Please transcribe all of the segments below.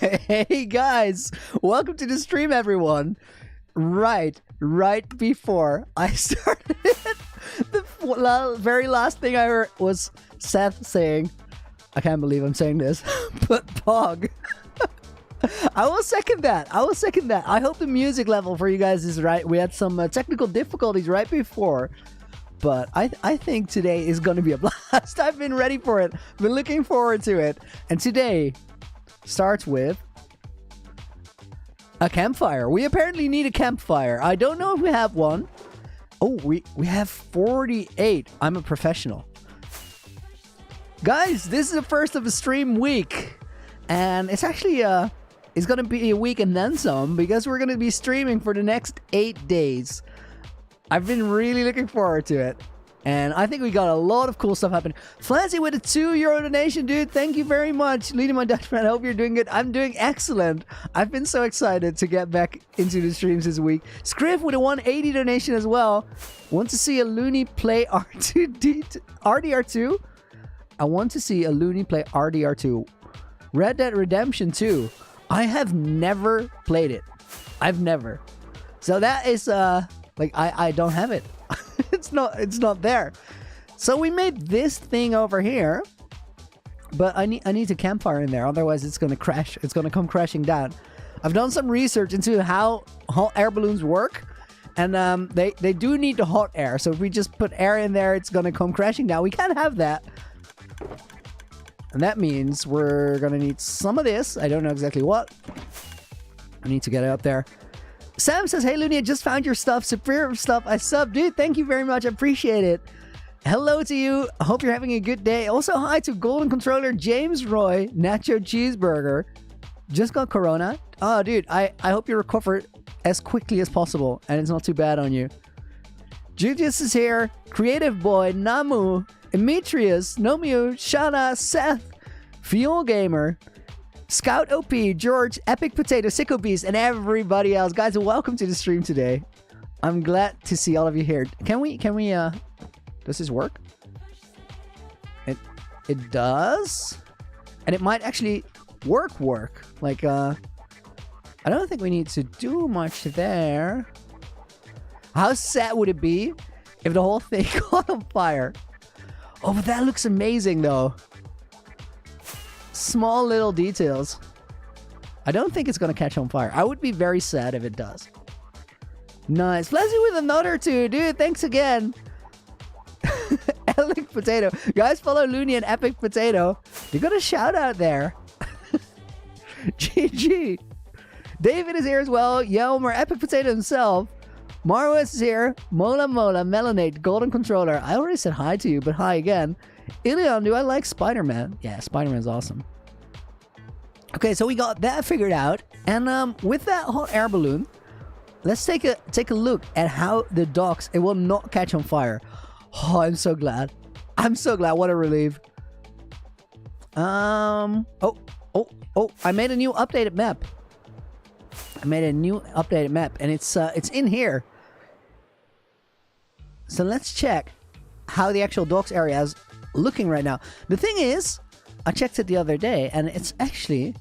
Hey guys, welcome to the stream, everyone. Right before I started, the very last thing I heard was Seth saying, I can't believe I'm saying this, but Pog. I will second that. I hope the music level for you guys is right. We had some technical difficulties right before, but I think today is going to be a blast. I've been ready for it, been looking forward to it, and today starts with a campfire. We apparently need a campfire. I don't know if we have one. Oh, we have 48. I'm a professional. Guys, this is the first of a stream week. And it's actually it's going to be a week and then some, because we're going to be streaming for the next 8 days. I've been really looking forward to it. And I think we got a lot of cool stuff happening. Flancy with a €2 donation, dude. Thank you very much. Leading my Dutch friend. I hope you're doing good. I'm doing excellent. I've been so excited to get back into the streams this week. Scriff with a 180 donation as well. Want to see a Loony play RDR2? I want to see a Loony play RDR2. Red Dead Redemption 2. I have never played it. I've never. So that is, I don't have it. It's not there. So we made this thing over here, but I need a campfire in there, otherwise it's gonna crash. It's gonna come crashing down. I've done some research into how hot air balloons work, and they do need the hot air. So if we just put air in there, it's gonna come crashing down. We can't have that, and that means we're gonna need some of this. I don't know exactly what. I need to get it up there. Sam says, hey Loony, I just found your stuff. Superior stuff. I sub. Dude, thank you very much. I appreciate it. Hello to you. I hope you're having a good day. Also, hi to Golden Controller James Roy, Nacho Cheeseburger. Just got Corona. Oh, dude, I hope you recover as quickly as possible and it's not too bad on you. Julius is here. Creative Boy, Namu, Demetrius, Nomiu, Shana, Seth, Fuel Gamer, Scout OP, George, Epic Potato, Sicko Beast, and everybody else. Guys, welcome to the stream today. I'm glad to see all of you here. Can we, does this work? It does? And it might actually work. Like, I don't think we need to do much there. How sad would it be if the whole thing caught on fire? Oh, but that looks amazing, though. Small little details. I don't think it's gonna catch on fire. I would be very sad if it does. Nice. Flashy with another 2, dude. Thanks again. Epic Potato. Guys, follow Loony and Epic Potato. You got a shout out there. GG. David is here as well. Yelmer, Epic Potato himself. Marwis is here. Mola, Melanate, Golden Controller. I already said hi to you, but hi again. Ilion, do I like Spider-Man? Yeah, Spider-Man's awesome. Okay, so we got that figured out. And with that hot air balloon, let's take a look at how the docks, it will not catch on fire. Oh, I'm so glad. I'm so glad. What a relief. I made a new updated map. And it's in here. So let's check how the actual docks area is looking right now. The thing is, I checked it the other day, and it's actually,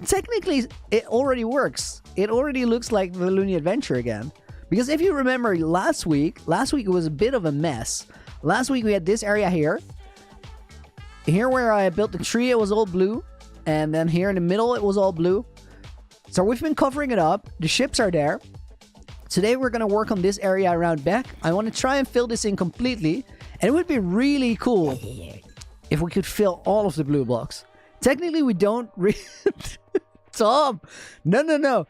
technically, it already works. It already looks like the Loony Adventure again. Because if you remember last week it was a bit of a mess. Last week we had this area here. Here where I built the tree, it was all blue. And then here in the middle, it was all blue. So we've been covering it up. The ships are there. Today we're going to work on this area around back. I want to try and fill this in completely. And it would be really cool if we could fill all of the blue blocks. Technically, we don't Tom! No.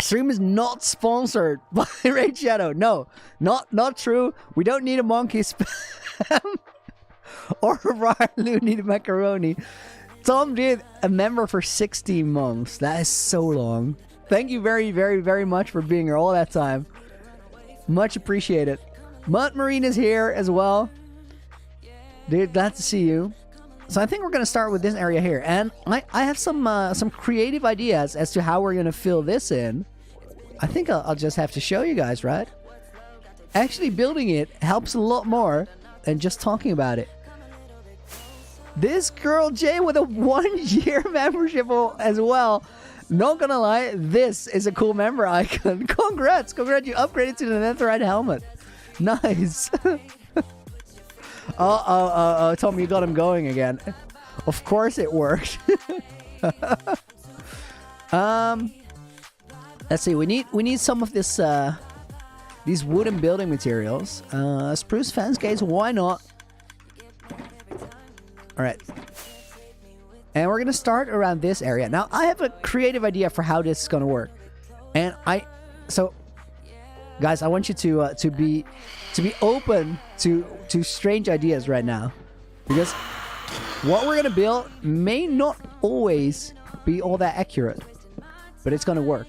Stream is not sponsored by Raid Shadow. No, not true. We don't need a monkey spam. Or a Loony macaroni. Tom did a member for 60 months. That is so long. Thank you very, very, very much for being here all that time. Much appreciated. Mud Marine is here as well. Dude, glad to see you. So I think we're going to start with this area here. And I have some creative ideas as to how we're going to fill this in. I think I'll just have to show you guys, right? Actually building it helps a lot more than just talking about it. This girl Jay with a 1-year membership as well. Not gonna lie, this is a cool member icon. Congrats, you upgraded to the netherite helmet. Nice. Oh, Tom, you got him going again. Of course it worked. Let's see. We need some of this these wooden building materials. Spruce fence gates. Why not? All right. And we're gonna start around this area. Now I have a creative idea for how this is gonna work, and so guys, I want you to be open to strange ideas right now, because what we're gonna build may not always be all that accurate, but it's gonna work.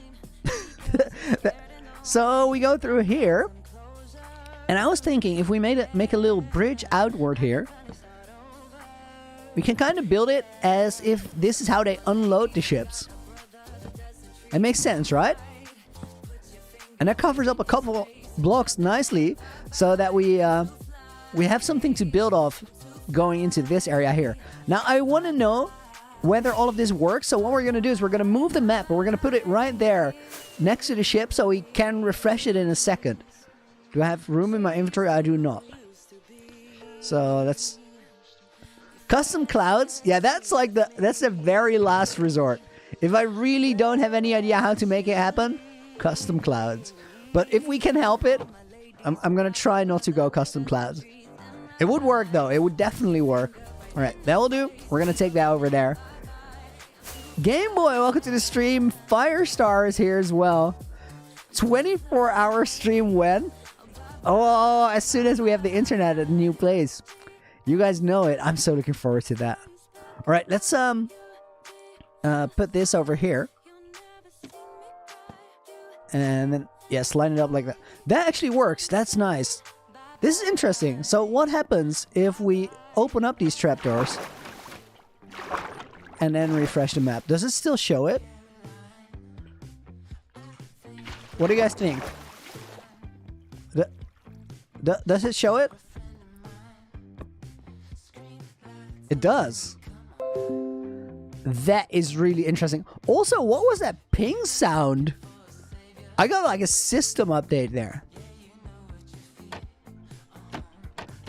So we go through here, and I was thinking if we make a little bridge outward here, we can kind of build it as if this is how they unload the ships. It makes sense, right? And that covers up a couple blocks nicely, so that we have something to build off going into this area here. Now I want to know whether all of this works, so what we're going to do is we're going to move the map, and we're going to put it right there next to the ship so we can refresh it in a second. Do I have room in my inventory? I do not. So let's... Custom clouds? Yeah, that's like that's the very last resort. If I really don't have any idea how to make it happen, custom clouds. But if we can help it, I'm going to try not to go custom clouds. It would work though. It would definitely work. All right, that will do. We're going to take that over there. Game Boy, welcome to the stream. Firestar is here as well. 24-hour stream when? Oh, as soon as we have the internet at a new place. You guys know it. I'm so looking forward to that. All right, let's put this over here. And then, yes, line it up like that. That actually works. That's nice. This is interesting. So what happens if we open up these trapdoors and then refresh the map? Does it still show it? What do you guys think? Does it show it? It does. That is really interesting. Also, what was that ping sound? I got like a system update there.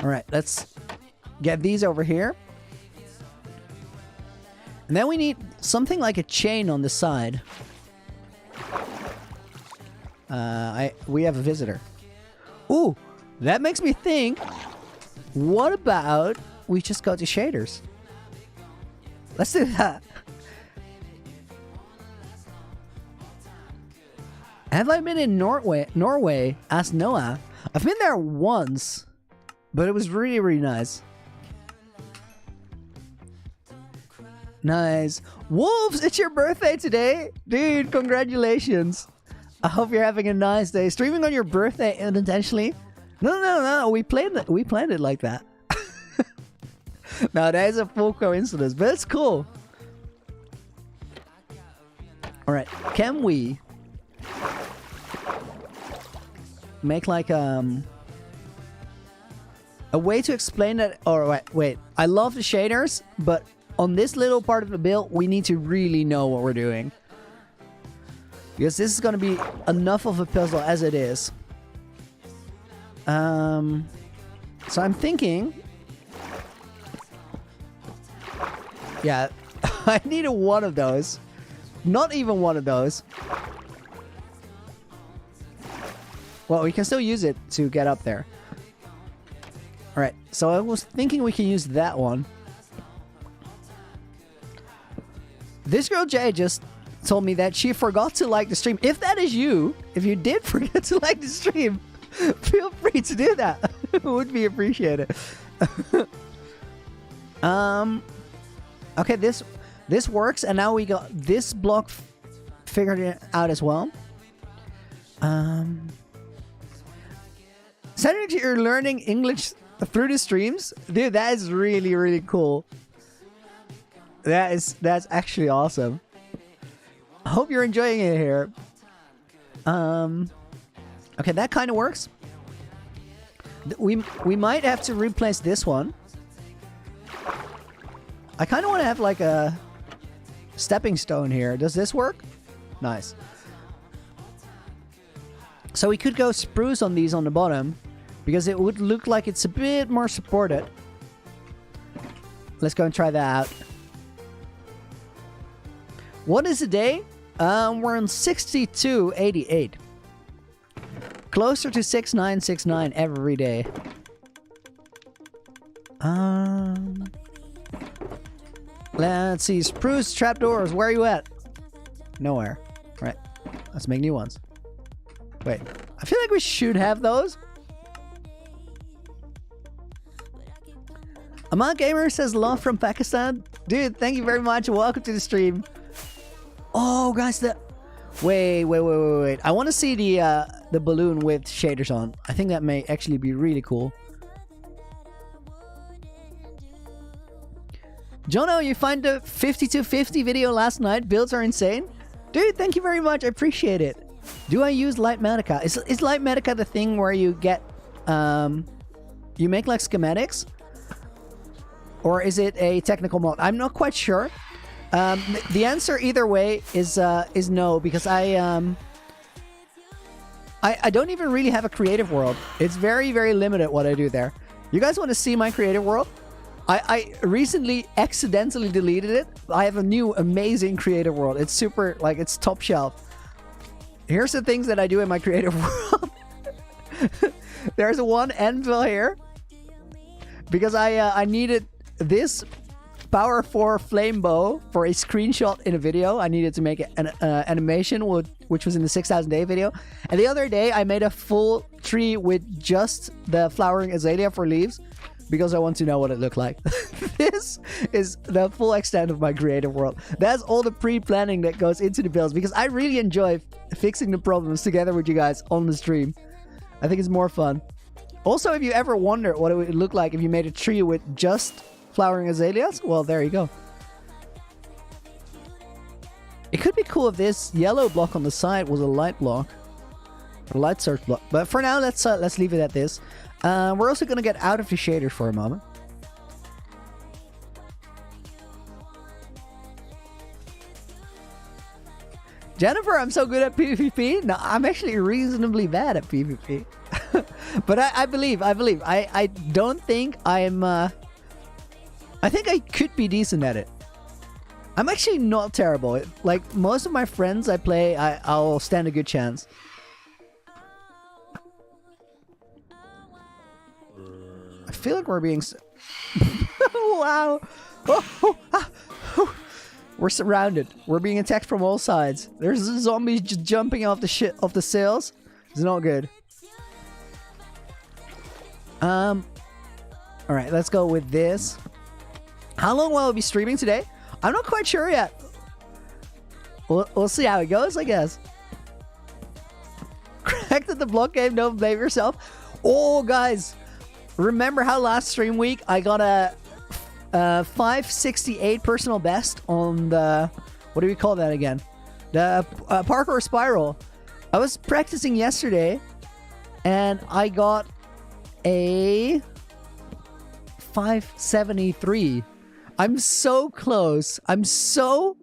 All right, let's get these over here. And then we need something like a chain on the side. We have a visitor. Ooh, that makes me think, what about we just go to shaders? Let's do that. Have I been in Norway? Asked Noah. I've been there once, but it was really, really nice. Nice. Wolves, it's your birthday today? Dude, congratulations. I hope you're having a nice day. Streaming on your birthday unintentionally? No. We planned it like that. No, that is a full coincidence, but it's cool. All right, can we make like a way to explain that? Or wait. I love the shaders, but on this little part of the build, we need to really know what we're doing, because this is going to be enough of a puzzle as it is. So I'm thinking, yeah, I needed one of those. Not even one of those. Well, we can still use it to get up there. All right, so I was thinking we can use that one. This girl Jay just told me that she forgot to like the stream. If that is you, if you did forget to like the stream, feel free to do that. It would be appreciated. Okay, this works, and now we got this block figured out as well. Saturday, you're learning English through the streams, dude. That is really, really cool. That's actually awesome. I hope you're enjoying it here. Okay, that kind of works. We might have to replace this one. I kind of want to have like a stepping stone here. Does this work? Nice. So we could go spruce on these on the bottom because it would look like it's a bit more supported. Let's go and try that out. What is the day? We're on 62.88. Closer to 6969 every day. Let's see. Spruce trapdoors. Where are you at? Nowhere. Right. Let's make new ones. Wait. I feel like we should have those. Amal Gamer says love from Pakistan. Dude, thank you very much. Welcome to the stream. Oh, guys, wait. I want to see the balloon with shaders on. I think that may actually be really cool. Jono, you find the 5250 video last night? Builds are insane. Dude, thank you very much. I appreciate it. Do I use Lightmatica? Is Lightmatica the thing where you get you make like schematics? Or is it a technical mod? I'm not quite sure. The answer either way is no, because I don't even really have a creative world. It's very, very limited what I do there. You guys want to see my creative world? I recently accidentally deleted it. I have a new amazing creative world. It's super, like, it's top shelf. Here's the things that I do in my creative world. There's one anvil here because I needed this Power 4 flame bow for a screenshot in a video. I needed to make an animation which was in the 6000 day video. And the other day I made a full tree with just the flowering azalea for leaves because I want to know what it looked like. This is the full extent of my creative world. That's all the pre-planning that goes into the builds because I really enjoy fixing the problems together with you guys on the stream. I think it's more fun. Also, if you ever wonder what it would look like if you made a tree with just flowering azaleas, well, there you go. It could be cool if this yellow block on the side was a light block, a light source block. But for now, let's leave it at this. We're also gonna get out of the shaders for a moment. Jennifer, I'm so good at PvP. No, I'm actually reasonably bad at PvP. But I believe. I don't think I'm. I think I could be decent at it. I'm actually not terrible. Like most of my friends I play, I'll stand a good chance. I feel like we're being... Wow! We're surrounded. We're being attacked from all sides. There's zombies just jumping off the sails. It's not good. Alright, let's go with this. How long will I be streaming today? I'm not quite sure yet. We'll see how it goes, I guess. Cracked at the block game, don't blame yourself. Oh, guys. Remember how last stream week I got a 568 personal best on the... What do we call that again? The parkour spiral. I was practicing yesterday and I got a 573. I'm so close. I'm so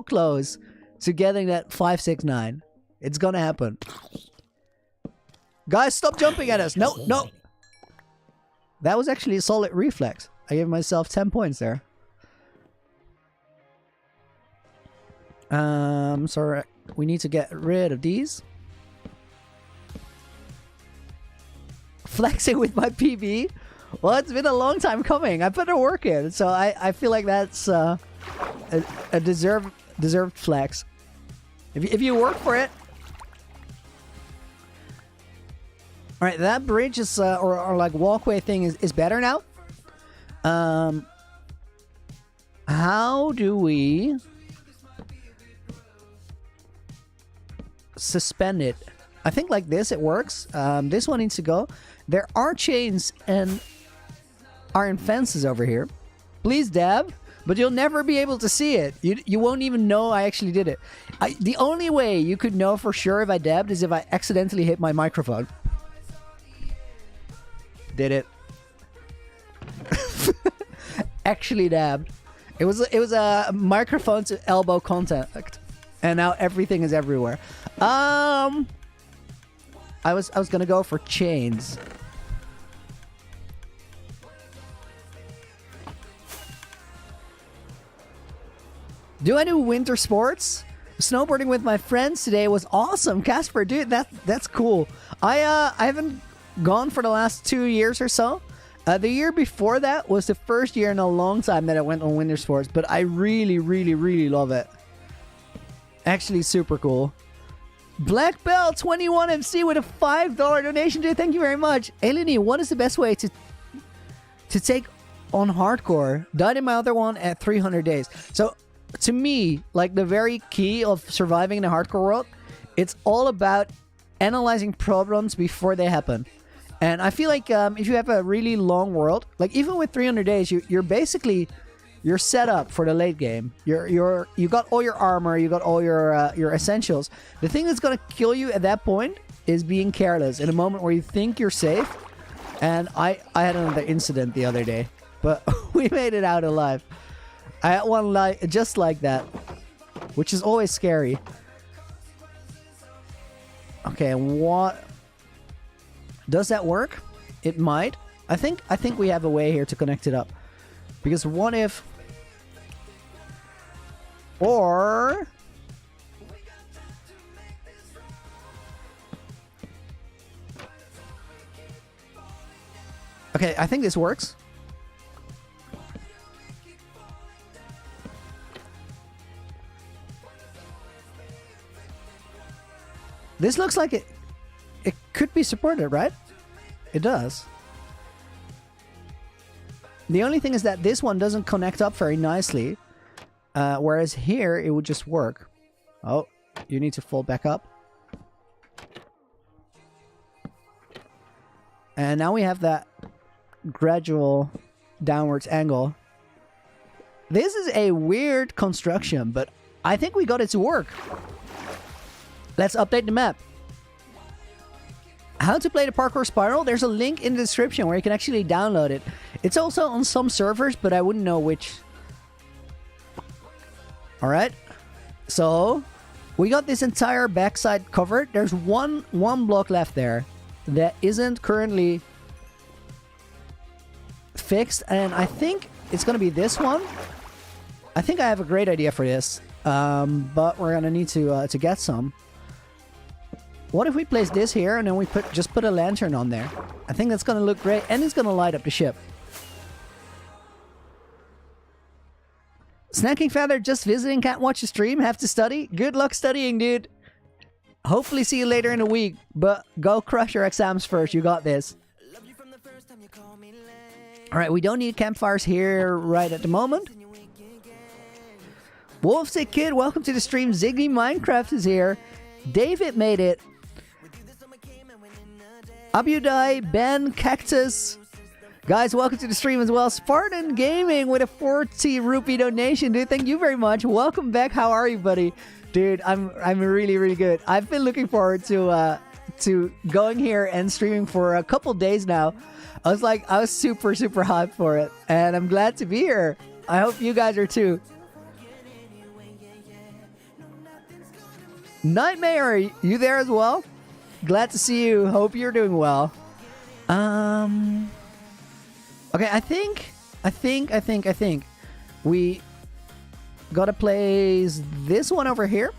close to getting that 569. It's gonna happen. Guys, stop jumping at us. No. That was actually a solid reflex. I gave myself 10 points there. Sorry. We need to get rid of these. Flexing with my PB. Well, it's been a long time coming. I put the work in, so I feel like that's a deserved flex. If you work for it. All right, that bridge is or like walkway thing is better now. How do we suspend it? I think like this it works. This one needs to go. There are chains and iron fences over here. Please dab, but you'll never be able to see it. You won't even know I actually did it. The only way you could know for sure if I dabbed is if I accidentally hit my microphone. Did it. actually dabbed. It was a microphone to elbow contact, and now everything is everywhere. I was gonna go for chains. Do I do winter sports? Snowboarding with my friends today was awesome. Casper, dude, that's cool. I haven't gone for the last 2 years or so. The year before that was the first year in a long time that I went on winter sports, but I really, really, really love it. Actually, super cool. Black Belt 21 MC with a $5 donation, dude. Thank you very much. Eleni, what is the best way to take on hardcore? Died in my other one at 300 days. So, to me, like the very key of surviving in the hardcore world, it's all about analyzing problems before they happen. And I feel like if you have a really long world, like even with 300 days, you're set up for the late game. You got all your armor, you got all your essentials. The thing that's gonna kill you at that point is being careless in a moment where you think you're safe. And I had another incident the other day, but we made it out alive. I had one just like that, which is always scary. Okay, what does that work? It might. I think we have a way here to connect it up. Because what if, or okay, I think this works. This looks like it could be supported, right? It does. The only thing is that this one doesn't connect up very nicely, whereas here it would just work. Oh, you need to fold back up. And now we have that gradual downwards angle. This is a weird construction, but I think we got it to work. Let's update the map. How to play the parkour spiral? There's a link in the description where you can actually download it. It's also on some servers, but I wouldn't know which. Alright. So, we got this entire backside covered. There's one block left there that isn't currently fixed, and I think it's going to be this one. I think I have a great idea for this, but we're going to need to get some. What if we place this here and then we just put a lantern on there? I think that's going to look great, and it's going to light up the ship. Snacking Feather, just visiting, can't watch the stream, have to study. Good luck studying, dude. Hopefully see you later in the week, but go crush your exams first. You got this. Alright, we don't need campfires here right at the moment. Wolfsick Kid, welcome to the stream. Ziggy Minecraft is here. David made it. Abudai, Ben, Cactus. Guys, welcome to the stream as well. Spartan Gaming with a 40 rupee donation, dude. Thank you very much. Welcome back. How are you, buddy? Dude, I'm really, really good. I've been looking forward to going here and streaming for a couple days now. I was super hyped for it, and I'm glad to be here. I hope you guys are too. Nightmare, you there as well? Glad to see you. Hope you're doing well. Okay, I think we gotta place this one over here.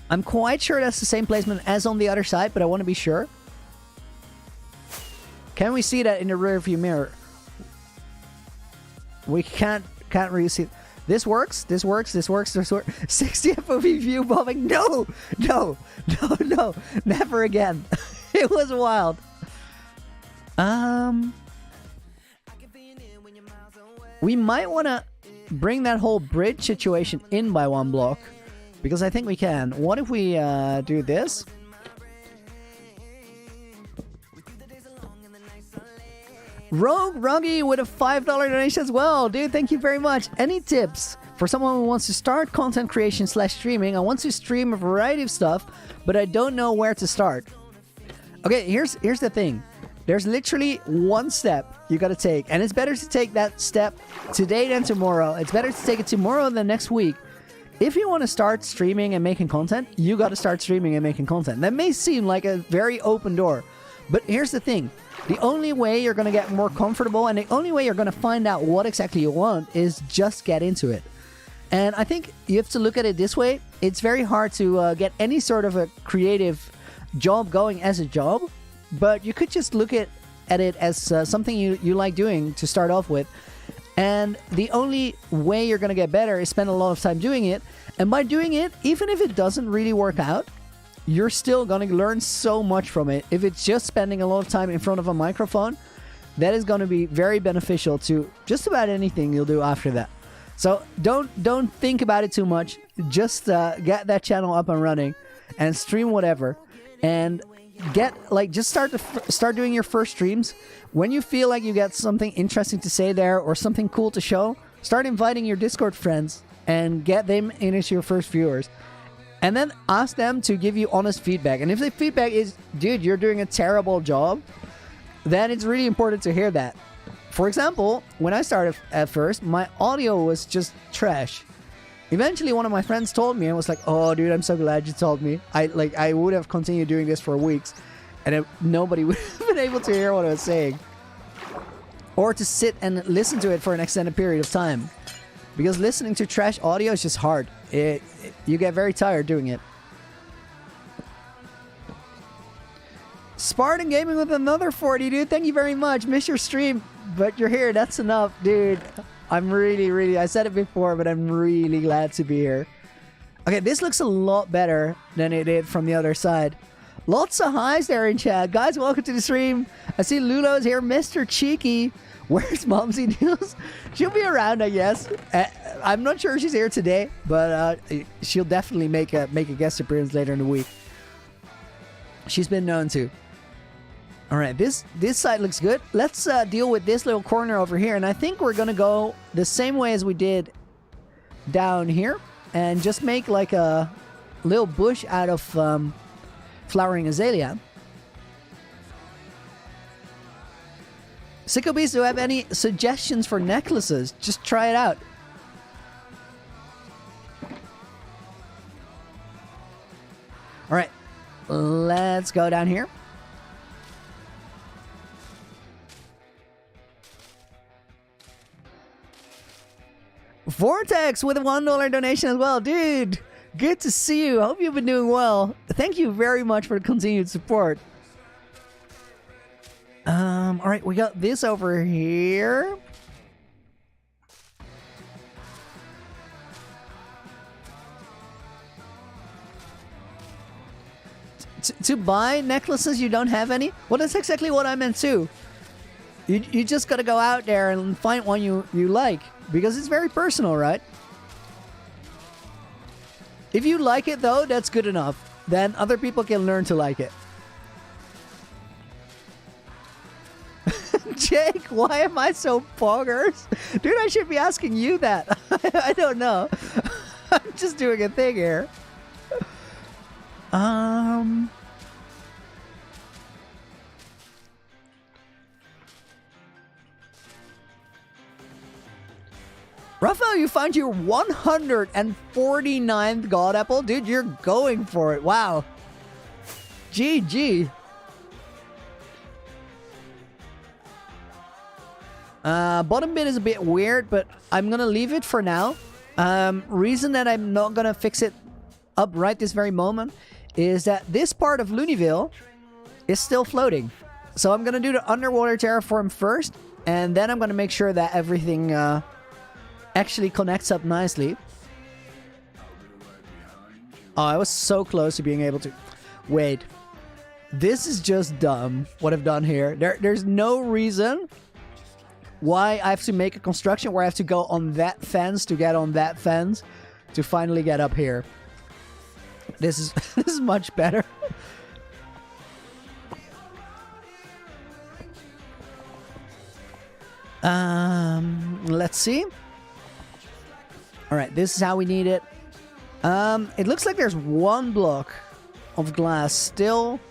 I'm quite sure that's the same placement as on the other side, but I want to be sure. Can we see that in the rear view mirror? We can't really see. This works. 60 FOV view bombing. No, never again. It was wild. We might want to bring that whole bridge situation in by one block, because I think we can. What if we do this? Rogue Ruggy with a $5 donation as well. Dude, thank you very much. Any tips for someone who wants to start content creation / streaming? I want to stream a variety of stuff, but I don't know where to start. Okay, here's the thing. There's literally one step you got to take, and it's better to take that step today than tomorrow. It's better to take it tomorrow than next week. If you want to start streaming and making content, you got to start streaming and making content. That may seem like a very open door, but here's the thing. The only way you're going to get more comfortable and the only way you're going to find out what exactly you want is just get into it. And I think you have to look at it this way. It's very hard to get any sort of a creative job going as a job, but you could just look at it as something you like doing to start off with. And the only way you're going to get better is spend a lot of time doing it. And by doing it, even if it doesn't really work out, you're still going to learn so much from it. If it's just spending a lot of time in front of a microphone, that is going to be very beneficial to just about anything you'll do after that. So don't think about it too much. Just get that channel up and running and stream whatever. And just start doing your first streams. When you feel like you get something interesting to say there or something cool to show, start inviting your Discord friends and get them in as your first viewers. And then ask them to give you honest feedback. And if the feedback is, dude, you're doing a terrible job, then it's really important to hear that. For example, when I started at first, my audio was just trash. Eventually, one of my friends told me, and was like, oh, dude, I'm so glad you told me. I would have continued doing this for weeks, and nobody would have been able to hear what I was saying. Or to sit and listen to it for an extended period of time. Because listening to trash audio is just hard. You get very tired doing it. Spartan Gaming with another 40, dude. Thank you very much. Miss your stream, but you're here. That's enough, dude. I'm really, I said it before, but I'm really glad to be here. Okay, this looks a lot better than it did from the other side. Lots of highs there in chat. Guys, welcome to the stream. I see Lulo's here. Mr. Cheeky. Where's Momsy News? She'll be around, I guess. I'm not sure she's here today, but she'll definitely make a guest appearance later in the week. She's been known to. All right, this side looks good. Let's deal with this little corner over here, and I think we're gonna go the same way as we did down here, and just make like a little bush out of flowering azalea. Sicko Beast, do you have any suggestions for necklaces? Just try it out. All right, let's go down here. Vortex with a $1 donation as well. Dude, good to see you. Hope you've been doing well. Thank you very much for the continued support. All right, we got this over here. To buy necklaces, you don't have any? Well, that's exactly what I meant too. You just gotta go out there and find one you like, because it's very personal, right? If you like it though, that's good enough. Then other people can learn to like it. Jake, why am I so poggers? Dude, I should be asking you that. I don't know. I'm just doing a thing here. Raphael, you found your 149th God Apple? Dude, you're going for it. Wow. GG. Bottom bit is a bit weird, but I'm gonna leave it for now. Reason that I'm not gonna fix it up right this very moment is that this part of Loonyville is still floating. So I'm gonna do the underwater terraform first, and then I'm gonna make sure that everything actually connects up nicely. Oh, I was so close to being able to... Wait. This is just dumb, what I've done here. There's no reason why I have to make a construction where I have to go on that fence to get on that fence to finally get up here. This is this is much better. Let's see. All right, this is how we need it. It looks like there's one block of glass still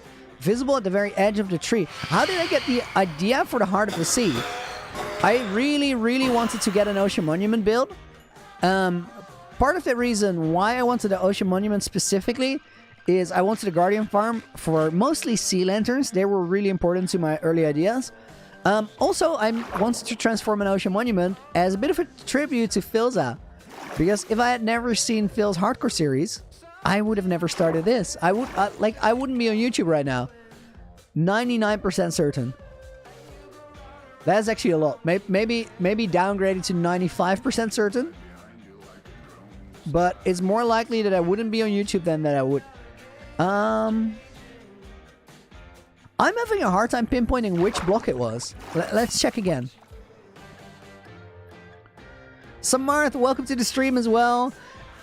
Visible at the very edge of the tree. How did I get the idea for the Heart of the Sea? I really, really wanted to get an Ocean Monument build. Part of the reason why I wanted the Ocean Monument specifically is I wanted a Guardian farm for mostly sea lanterns. They were really important to my early ideas. Also, I wanted to transform an Ocean Monument as a bit of a tribute to Philza. Because if I had never seen Phil's hardcore series, I would have never started this. I wouldn't be on YouTube right now. 99% certain. That's actually a lot. Maybe downgraded to 95% certain. But it's more likely that I wouldn't be on YouTube than that I would. I'm having a hard time pinpointing which block it was. Let's check again. Samarth, welcome to the stream as well.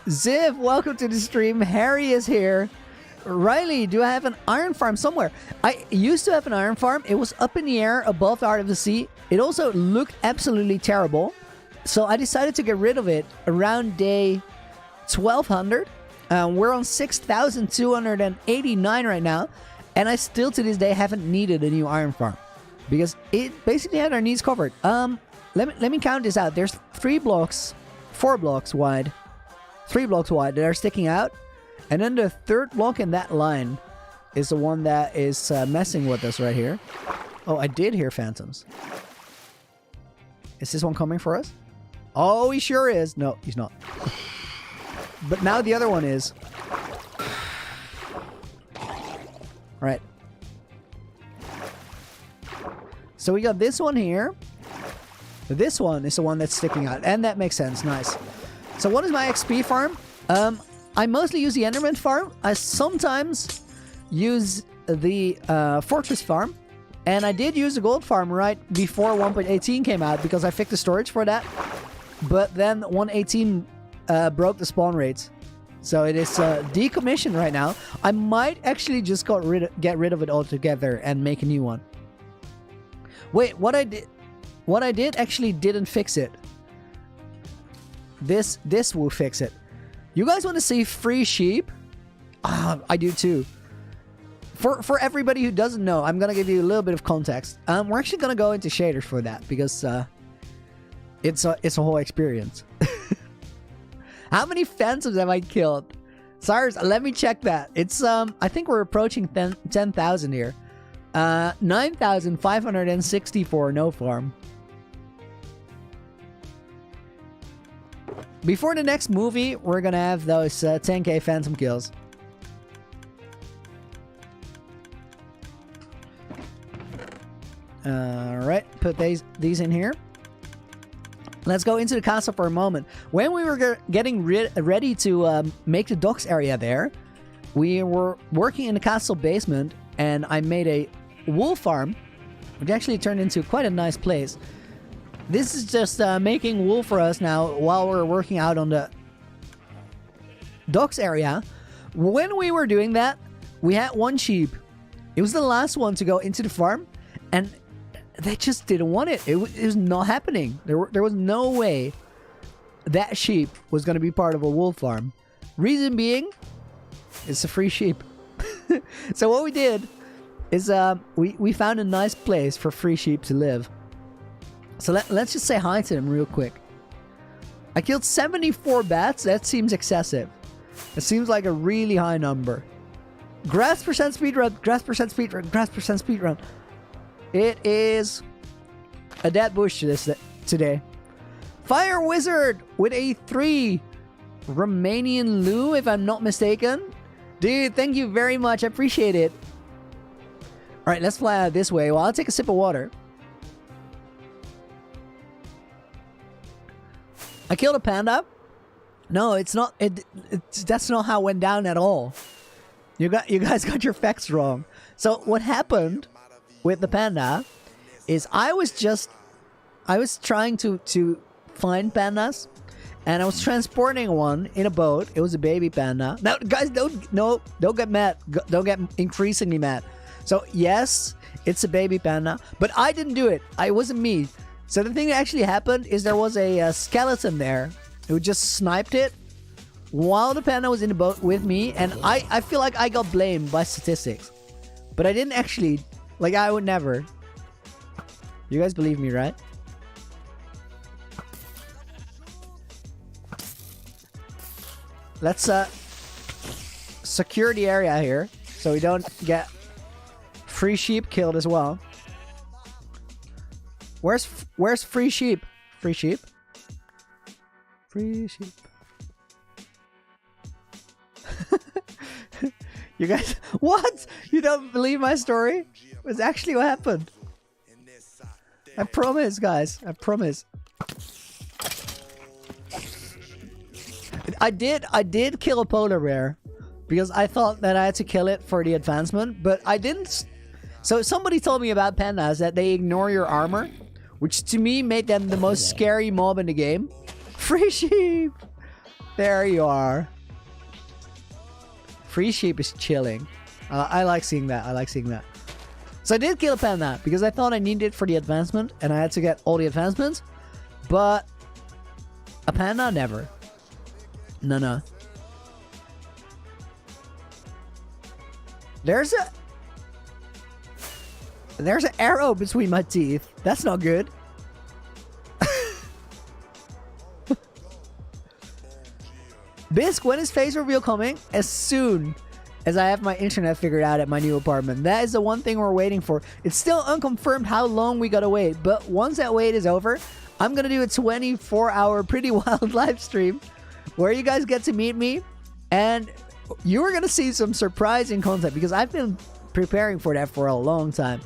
Ziv, welcome to the stream. Harry is here. Riley, do I have an iron farm somewhere? I used to have an iron farm. It was up in the air above the Heart of the Sea. It also looked absolutely terrible. So I decided to get rid of it around day 1200. We're on 6,289 right now. And I still to this day haven't needed a new iron farm. Because it basically had our needs covered. Let me count this out. There's 4 blocks wide. 3 blocks wide that are sticking out. And then the third block in that line is the one that is messing with us right here. Oh, I did hear phantoms. Is this one coming for us? Oh, he sure is. No, he's not. But now the other one is. Alright. So we got this one here. This one is the one that's sticking out. And that makes sense. Nice. So what is my XP farm? I mostly use the Enderman farm. I sometimes use the Fortress farm. And I did use the gold farm right before 1.18 came out because I fixed the storage for that. But then 1.18 broke the spawn rates. So it is decommissioned right now. I might actually just get rid of it altogether and make a new one. Wait, what I did actually didn't fix it. This will fix it. You guys want to see free sheep? I do too. For everybody who doesn't know, I'm gonna give you a little bit of context. We're actually gonna go into shaders for that because it's a whole experience. How many phantoms have I killed? Cyrus, let me check that. It's I think we're approaching 10,000 here. 9,564 no farm. Before the next movie, we're gonna have those 10k phantom kills. Alright, put these in here. Let's go into the castle for a moment. When we were getting ready to make the docks area there, we were working in the castle basement, and I made a wool farm, which actually turned into quite a nice place. This is just making wool for us now while we're working out on the docks area. When we were doing that, we had one sheep. It was the last one to go into the farm, and they just didn't want it. It was not happening. There was no way that sheep was going to be part of a wool farm. Reason being, it's a free sheep. So what we did is we found a nice place for free sheep to live. So let's just say hi to them real quick. I killed 74 bats. That seems excessive. It seems like a really high number. Grass percent speedrun. Grass percent speedrun. Grass percent speedrun. It is a dead bush today. Fire Wizard with a 3. Romanian Lou, if I'm not mistaken. Dude, thank you very much. I appreciate it. Alright, let's fly out this way. Well, I'll take a sip of water. I killed a panda. No, it's not. That's not how it went down at all. You guys got your facts wrong. So what happened with the panda is I was trying to find pandas, and I was transporting one in a boat. It was a baby panda. Now, guys, don't get mad. Don't get increasingly mad. So yes, it's a baby panda, but I didn't do it. It wasn't me. So the thing that actually happened is there was a skeleton there who just sniped it while the panda was in the boat with me, and I feel like I got blamed by statistics. But I didn't actually... Like, I would never. You guys believe me, right? Let's secure the area here so we don't get free sheep killed as well. Where's free sheep? Free sheep? Free sheep. You guys, what? You don't believe my story? It's actually what happened. I promise, guys. I promise. I did kill a polar bear because I thought that I had to kill it for the advancement, but I didn't. So somebody told me about pandas that they ignore your armor, which to me made them the most scary mob in the game. Free sheep. There you are. Free sheep is chilling. I like seeing that. I like seeing that. So I did kill a panda because I thought I needed it for the advancement and I had to get all the advancements. But a panda, never. No. There's an arrow between my teeth. That's not good. Bisque, when is face reveal coming? As soon as I have my internet figured out at my new apartment. That is the one thing we're waiting for. It's still unconfirmed how long we gotta wait, but once that wait is over, I'm gonna do a 24-hour pretty wild live stream where you guys get to meet me, and you're gonna see some surprising content because I've been preparing for that for a long time.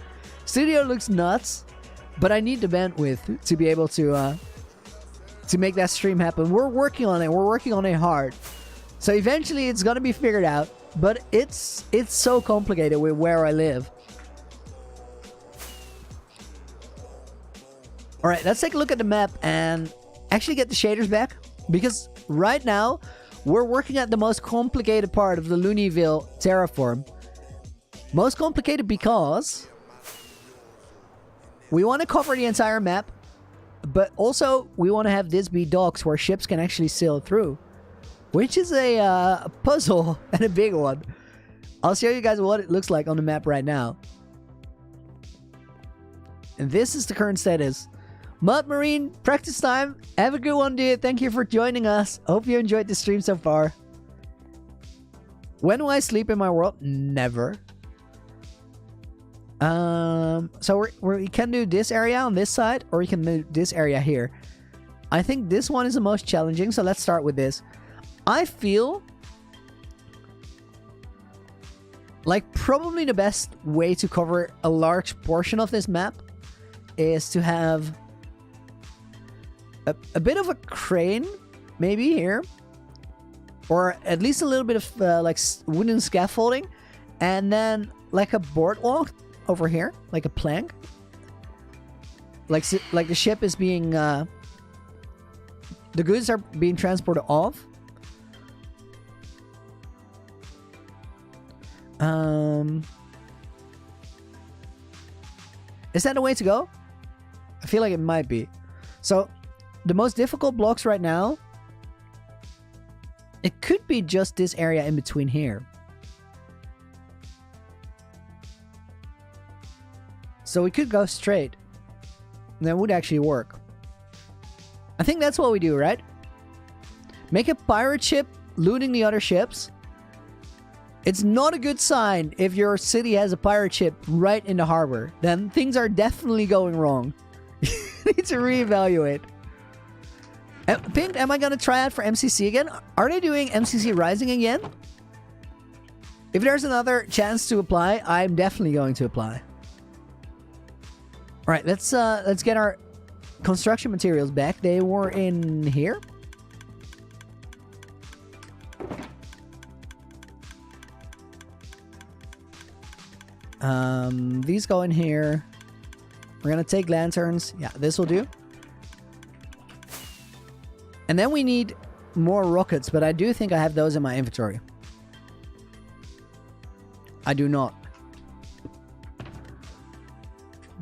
Studio looks nuts, but I need the bandwidth to be able to make that stream happen. We're working on it. We're working on it hard. So eventually it's gonna be figured out, but it's so complicated with where I live. All right, let's take a look at the map and actually get the shaders back, because right now we're working at the most complicated part of the Loonyville terraform. Most complicated because we want to cover the entire map, but also we want to have this be docks where ships can actually sail through, which is a puzzle and a big one. I'll show you guys what it looks like on the map right now. And this is the current status. Mud Marine, practice time. Have a good one, dude. Thank you for joining us. Hope you enjoyed the stream so far. When will I sleep in my world? Never. So we can do this area on this side, or we can do this area here. I think this one is the most challenging, so let's start with this. I feel like probably the best way to cover a large portion of this map is to have a bit of a crane, maybe here, or at least a little bit of like wooden scaffolding, and then like a boardwalk over here, like a plank, like the ship is being the goods are being transported off. Is that the way to go? I feel like it might be. So the most difficult blocks right now, it could be just this area in between here. So we could go straight. And that would actually work. I think that's what we do, right? Make a pirate ship looting the other ships. It's not a good sign if your city has a pirate ship right in the harbor. Then things are definitely going wrong. You need to reevaluate. Pink, am I going to try out for MCC again? Are they doing MCC Rising again? If there's another chance to apply, I'm definitely going to apply. All right, let's get our construction materials back. They were in here. These go in here. We're gonna take lanterns. Yeah, this will do. And then we need more rockets, but I do think I have those in my inventory. I do not.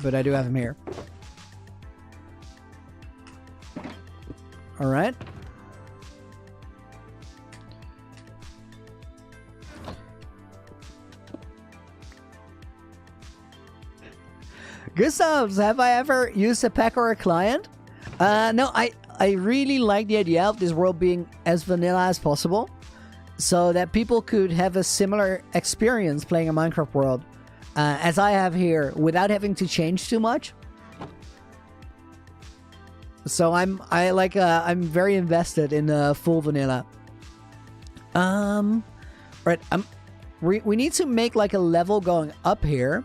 But I do have them here. All right. Gustavs, have I ever used a parkour client? No, I really like the idea of this world being as vanilla as possible, so that people could have a similar experience playing a Minecraft world as I have here, without having to change too much. So I'm very invested in full vanilla. Right. We need to make like a level going up here,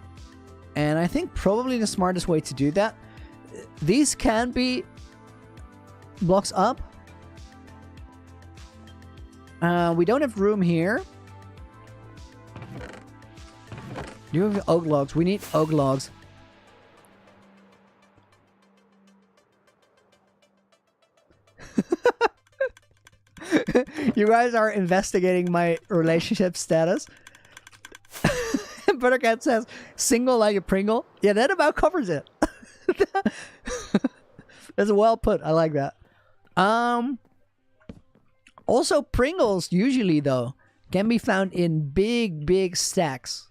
and I think probably the smartest way to do that. These can be blocks up. We don't have room here. You have oak logs. We need oak logs. You guys are investigating my relationship status. Buttercat says, single like a Pringle. Yeah, that about covers it. That's well put. I like that. Also, Pringles usually, though, can be found in big stacks.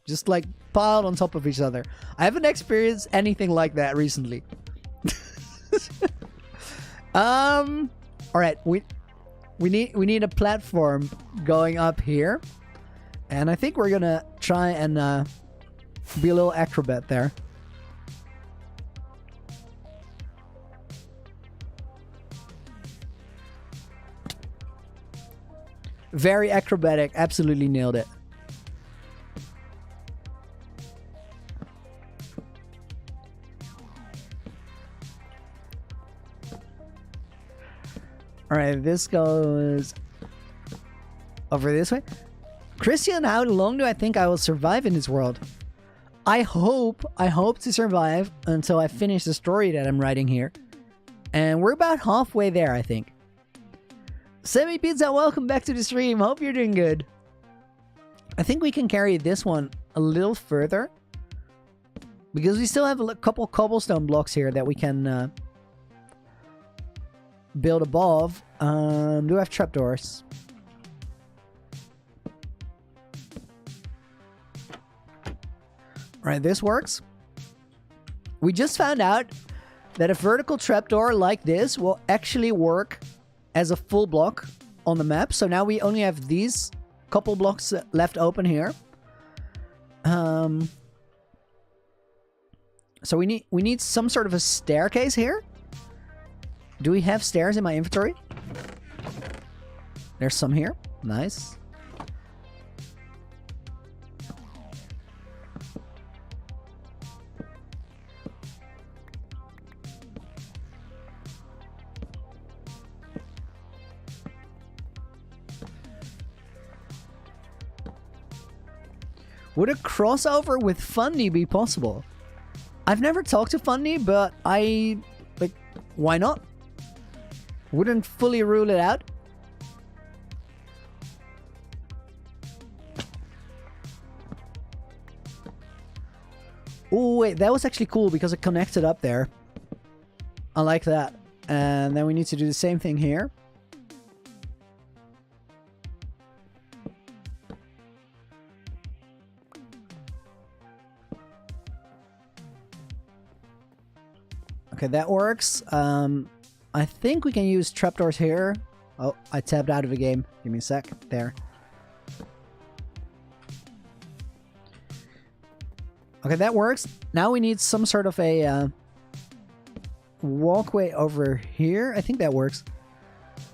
Just like piled on top of each other. I haven't experienced anything like that recently. Alright, we need a platform going up here. And I think we're gonna try and be a little acrobat there. Very acrobatic, absolutely nailed it. Alright, this goes over this way. Christian, how long do I think I will survive in this world? I hope to survive until I finish the story that I'm writing here. And we're about halfway there, I think. Semi Pizza, welcome back to the stream. Hope you're doing good. I think we can carry this one a little further, because we still have a couple cobblestone blocks here that we can build above. Do we have trapdoors? Right, this works. We just found out that a vertical trapdoor like this will actually work as a full block on the map. So now we only have these couple blocks left open here. So we need some sort of a staircase here. Do we have stairs in my inventory? There's some here. Nice. Would a crossover with Funny be possible? I've never talked to Funny, but why not? Wouldn't fully rule it out. Oh wait, that was actually cool because it connected up there. I like that. And then we need to do the same thing here. Okay, that works. I think we can use trapdoors here. Oh, I tabbed out of the game. Give me a sec. There. Okay, that works. Now we need some sort of a walkway over here. I think that works.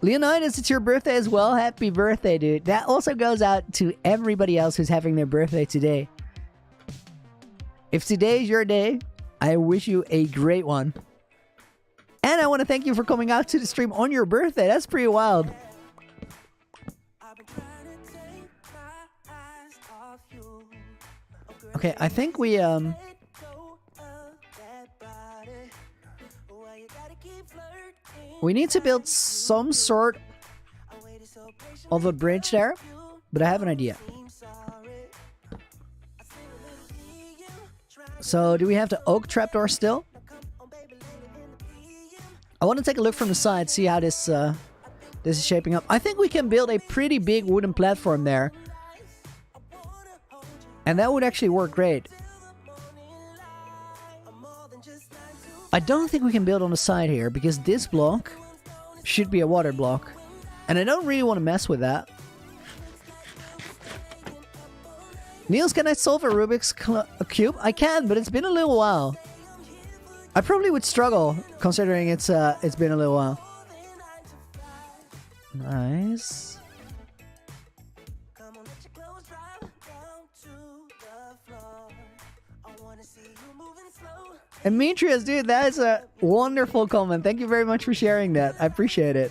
Leonidas, it's your birthday as well. Happy birthday, dude. That also goes out to everybody else who's having their birthday today. If today is your day, I wish you a great one. And I want to thank you for coming out to the stream on your birthday. That's pretty wild. Okay, I think we need to build some sort of a bridge there, but I have an idea. So, do we have the oak trapdoor still? I want to take a look from the side, see how this is shaping up. I think we can build a pretty big wooden platform there. And that would actually work great. I don't think we can build on the side here because this block should be a water block. And I don't really want to mess with that. Niels, can I solve a Rubik's Cube? I can, but it's been a little while. I probably would struggle considering it's been a little while. Nice. Demetrius, dude, that is a wonderful comment. Thank you very much for sharing that. I appreciate it.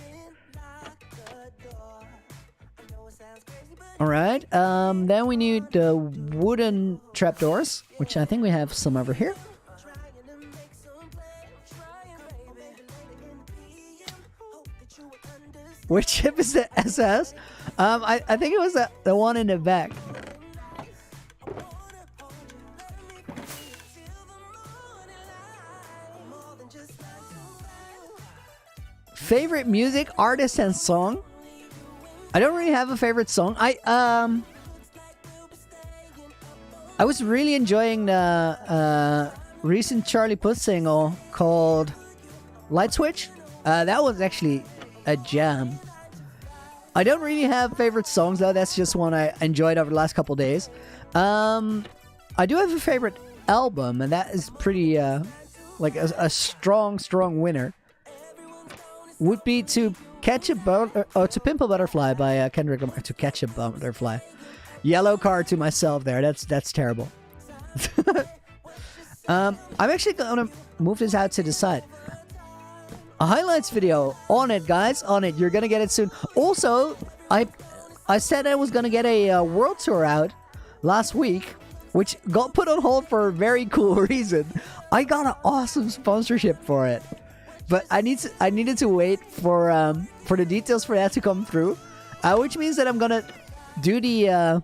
Alright, then we need the wooden trapdoors, which I think we have some over here. Which ship is the SS? I think it was the one in the back. Favorite music, artist, and song? I don't really have a favorite song. I was really enjoying the recent Charlie Puth single called Light Switch. That was actually a jam. I don't really have favorite songs though. That's just one I enjoyed over the last couple days. I do have a favorite album, and that is pretty like a strong winner. Would be To Catch To Pimp a Butterfly by Kendrick Lamar. To Catch a Butterfly. Yellow card to myself there. That's terrible. I'm actually gonna move this out to the side. A highlights video on it, guys. On it. You're gonna get it soon. Also, I said I was gonna get a world tour out last week, which got put on hold for a very cool reason. I got an awesome sponsorship for it. But I needed to wait for the details for that to come through, which means that I'm gonna do the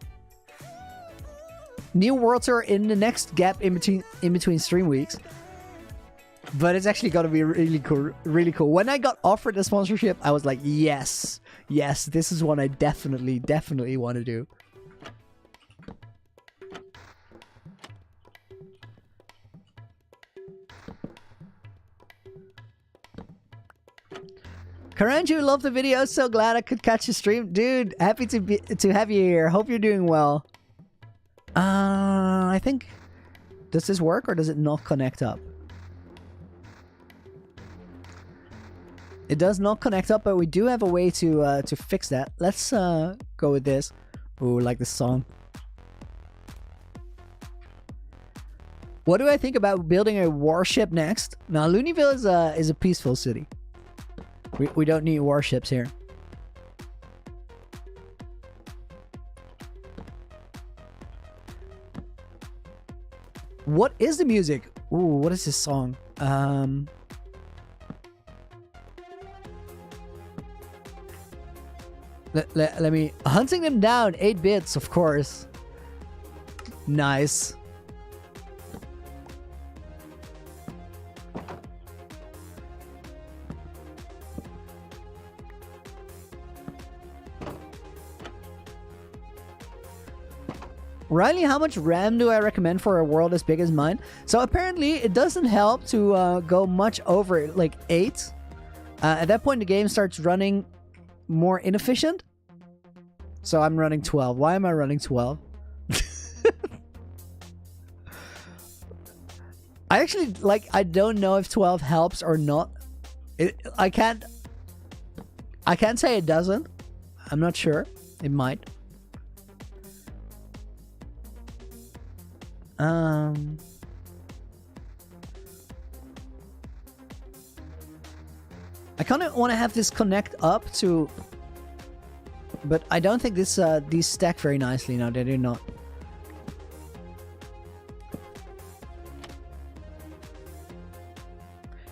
new world tour in the next gap in between stream weeks. But it's actually gonna be really cool, really cool. When I got offered the sponsorship, I was like, yes, this is what I definitely want to do. Karanju, love the video. So glad I could catch the stream. Dude, happy to have you here. Hope you're doing well. I think... Does this work or does it not connect up? It does not connect up, but we do have a way to fix that. Let's go with this. Ooh, like this song. What do I think about building a warship next? Now, Loonyville is a peaceful city. We don't need warships here. What is the music? Ooh, what is this song? Let me... Hunting them down, 8 bits, of course. Nice. Riley, how much RAM do I recommend for a world as big as mine? So apparently it doesn't help to go much over like 8. At that point the game starts running more inefficient. So I'm running 12. Why am I running 12? I actually, like, I don't know if 12 helps or not. I can't say it doesn't. I'm not sure. It might. I kind of want to have this connect up to, but I don't think this these stack very nicely. No, they do not.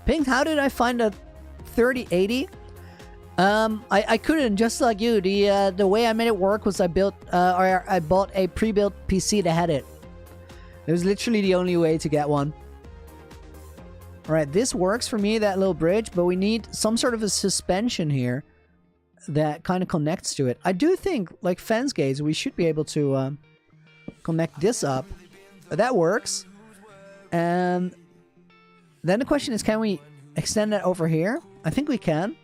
Pink, how did I find a 3080? I couldn't, just like you. The way I made it work was I bought a pre-built PC that had it. It was literally the only way to get one. Alright, this works for me, that little bridge, but we need some sort of a suspension here that kind of connects to it. I do think, like fence gates, we should be able to connect this up. That works. And Then the question is, can we extend that over here? I think we can.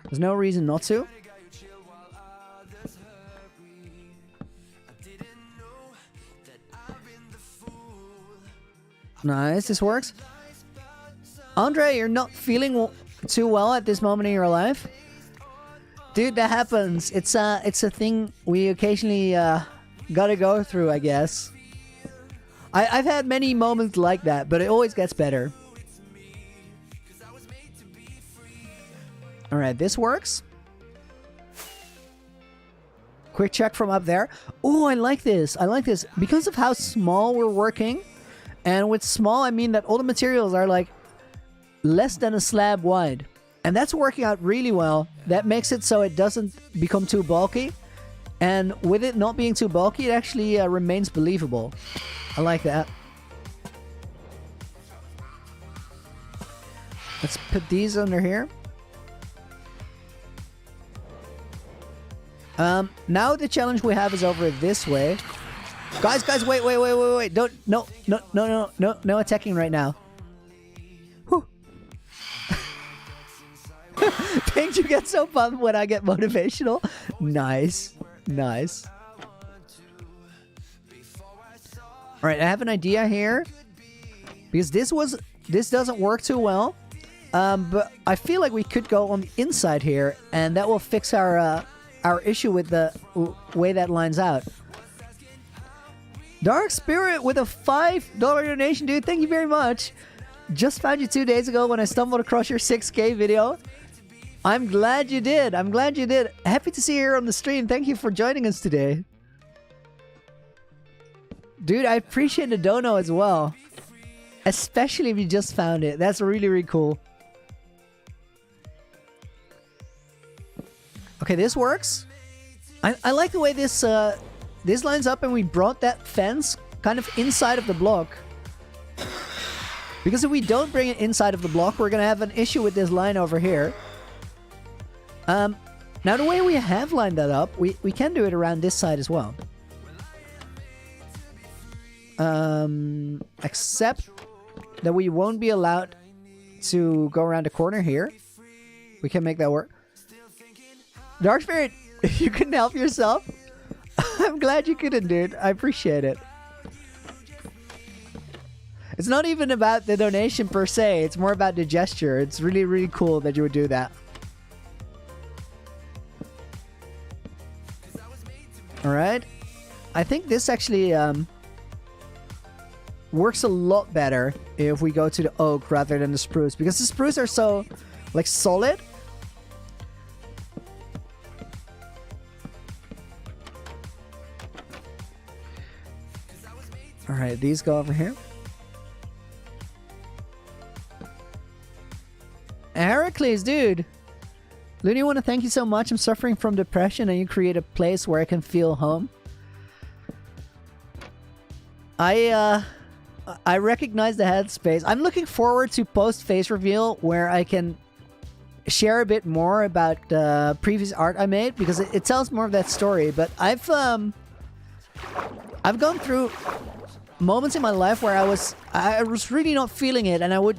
There's no reason not to. Nice, this works. Andre, you're not feeling too well at this moment in your life? Dude, that happens. It's a thing we occasionally gotta go through, I guess. I've had many moments like that, but it always gets better. Alright, this works. Quick check from up there. Oh, I like this. I like this. Because of how small we're working, and with small, I mean that all the materials are like less than a slab wide. And that's working out really well. That makes it so it doesn't become too bulky. And with it not being too bulky, it actually remains believable. I like that. Let's put these under here. Now the challenge we have is over this way. Guys, wait. Don't, no attacking right now. Whew. Don't you get so pumped when I get motivational? Nice. Nice. Alright, I have an idea here. Because this doesn't work too well. But I feel like we could go on the inside here, and that will fix our issue with the way that lines out. Dark Spirit with a $5 donation, dude. Thank you very much. Just found you 2 days ago when I stumbled across your 6K video. I'm glad you did. I'm glad you did. Happy to see you here on the stream. Thank you for joining us today. Dude, I appreciate the dono as well. Especially if you just found it. That's really, really cool. Okay, this works. I like the way this lines up, and we brought that fence kind of inside of the block. Because if we don't bring it inside of the block, we're going to have an issue with this line over here. Now, the way we have lined that up, we can do it around this side as well. Except that we won't be allowed to go around the corner here. We can make that work. Dark Spirit, you couldn't help yourself? I'm glad you couldn't, dude. I appreciate it. It's not even about the donation per se. It's more about the gesture. It's really, really cool that you would do that. Alright. I think this actually works a lot better if we go to the oak rather than the spruce. Because the spruce are so, like, solid. Alright, these go over here. Heracles, dude! Loony, I want to thank you so much. I'm suffering from depression, and you create a place where I can feel home. I recognize the headspace. I'm looking forward to post-face reveal where I can share a bit more about the previous art I made, because it tells more of that story. But I've gone through moments in my life where I was really not feeling it, and I would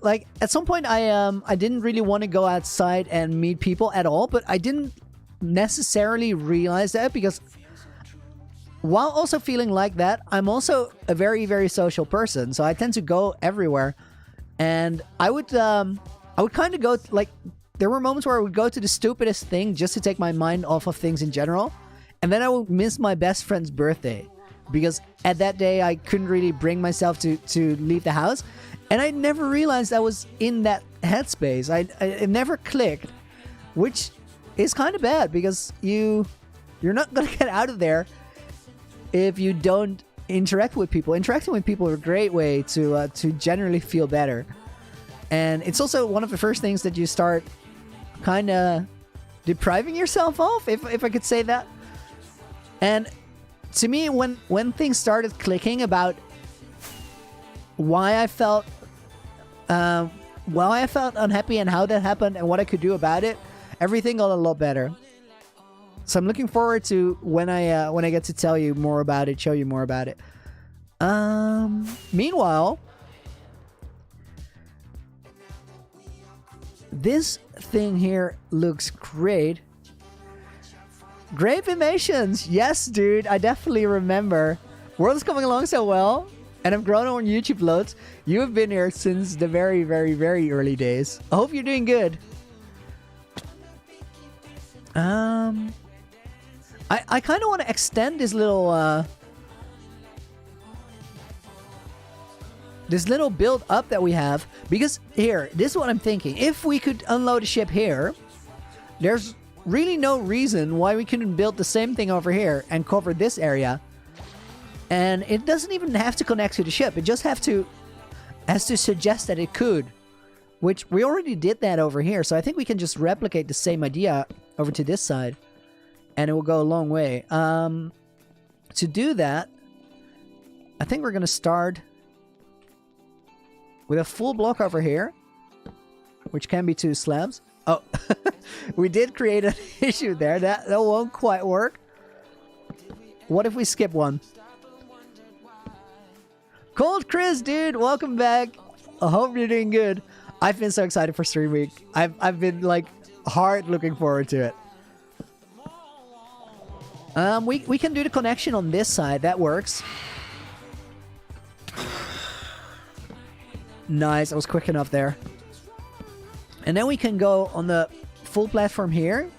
like at some point I didn't really want to go outside and meet people at all, but I didn't necessarily realize that, because while also feeling like that, I'm also a very, very social person, so I tend to go everywhere. And I would kind of go, like, there were moments where I would go to the stupidest thing just to take my mind off of things in general, and then I would miss my best friend's birthday, because at that day I couldn't really bring myself to leave the house, and I never realized I was in that headspace. It never clicked, which is kind of bad, because you're not gonna get out of there if you don't interact with people. Interacting with people is a great way to generally feel better, and it's also one of the first things that you start kind of depriving yourself of, if I could say that. And to me, when things started clicking about why I felt unhappy and how that happened and what I could do about it, everything got a lot better. So I'm looking forward to when I get to tell you more about it, show you more about it. Meanwhile, This thing here looks great. Great animations. Yes, dude. I definitely remember. World is coming along so well. And I've grown on YouTube loads. You have been here since the very, very, very early days. I hope you're doing good. I kind of want to extend this little build up that we have, because here, this is what I'm thinking. If we could unload a ship here, there's really no reason why we couldn't build the same thing over here and cover this area. And it doesn't even have to connect to the ship. It just has to suggest that it could, which we already did that over here. So I think we can just replicate the same idea over to this side, and it will go a long way. To do that, I think we're going to start with a full block over here, which can be 2 slabs. Oh, we did create an issue there. That won't quite work. What if we skip one? Cold Chris, dude, welcome back. I hope you're doing good. I've been so excited for Stream Week. I've been like hard looking forward to it. We can do the connection on this side. That works. Nice, I was quick enough there. And then we can go on the full platform here.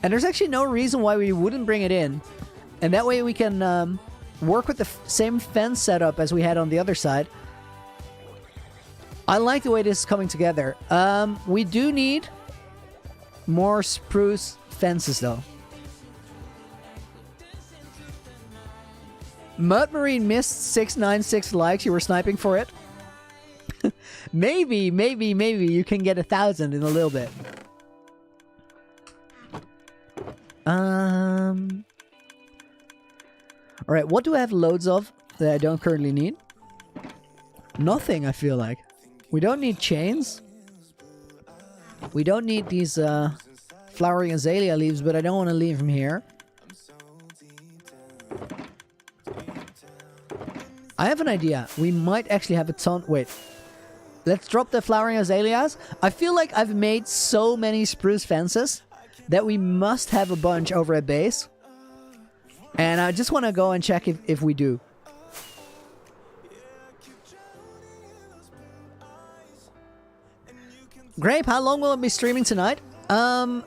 And there's actually no reason why we wouldn't bring it in. And that way we can work with the same fence setup as we had on the other side. I like the way this is coming together. We do need more spruce fences though. Mud Marine missed 696 likes. You were sniping for it. maybe you can get 1,000 in a little bit. Alright, what do I have loads of that I don't currently need? Nothing, I feel like. We don't need chains. We don't need these flowering azalea leaves, but I don't want to leave them here. I have an idea. We might actually have a ton... Wait. Let's drop the flowering azaleas. I feel like I've made so many spruce fences that we must have a bunch over at base. And I just want to go and check if we do. Grape, how long will I be streaming tonight? I'm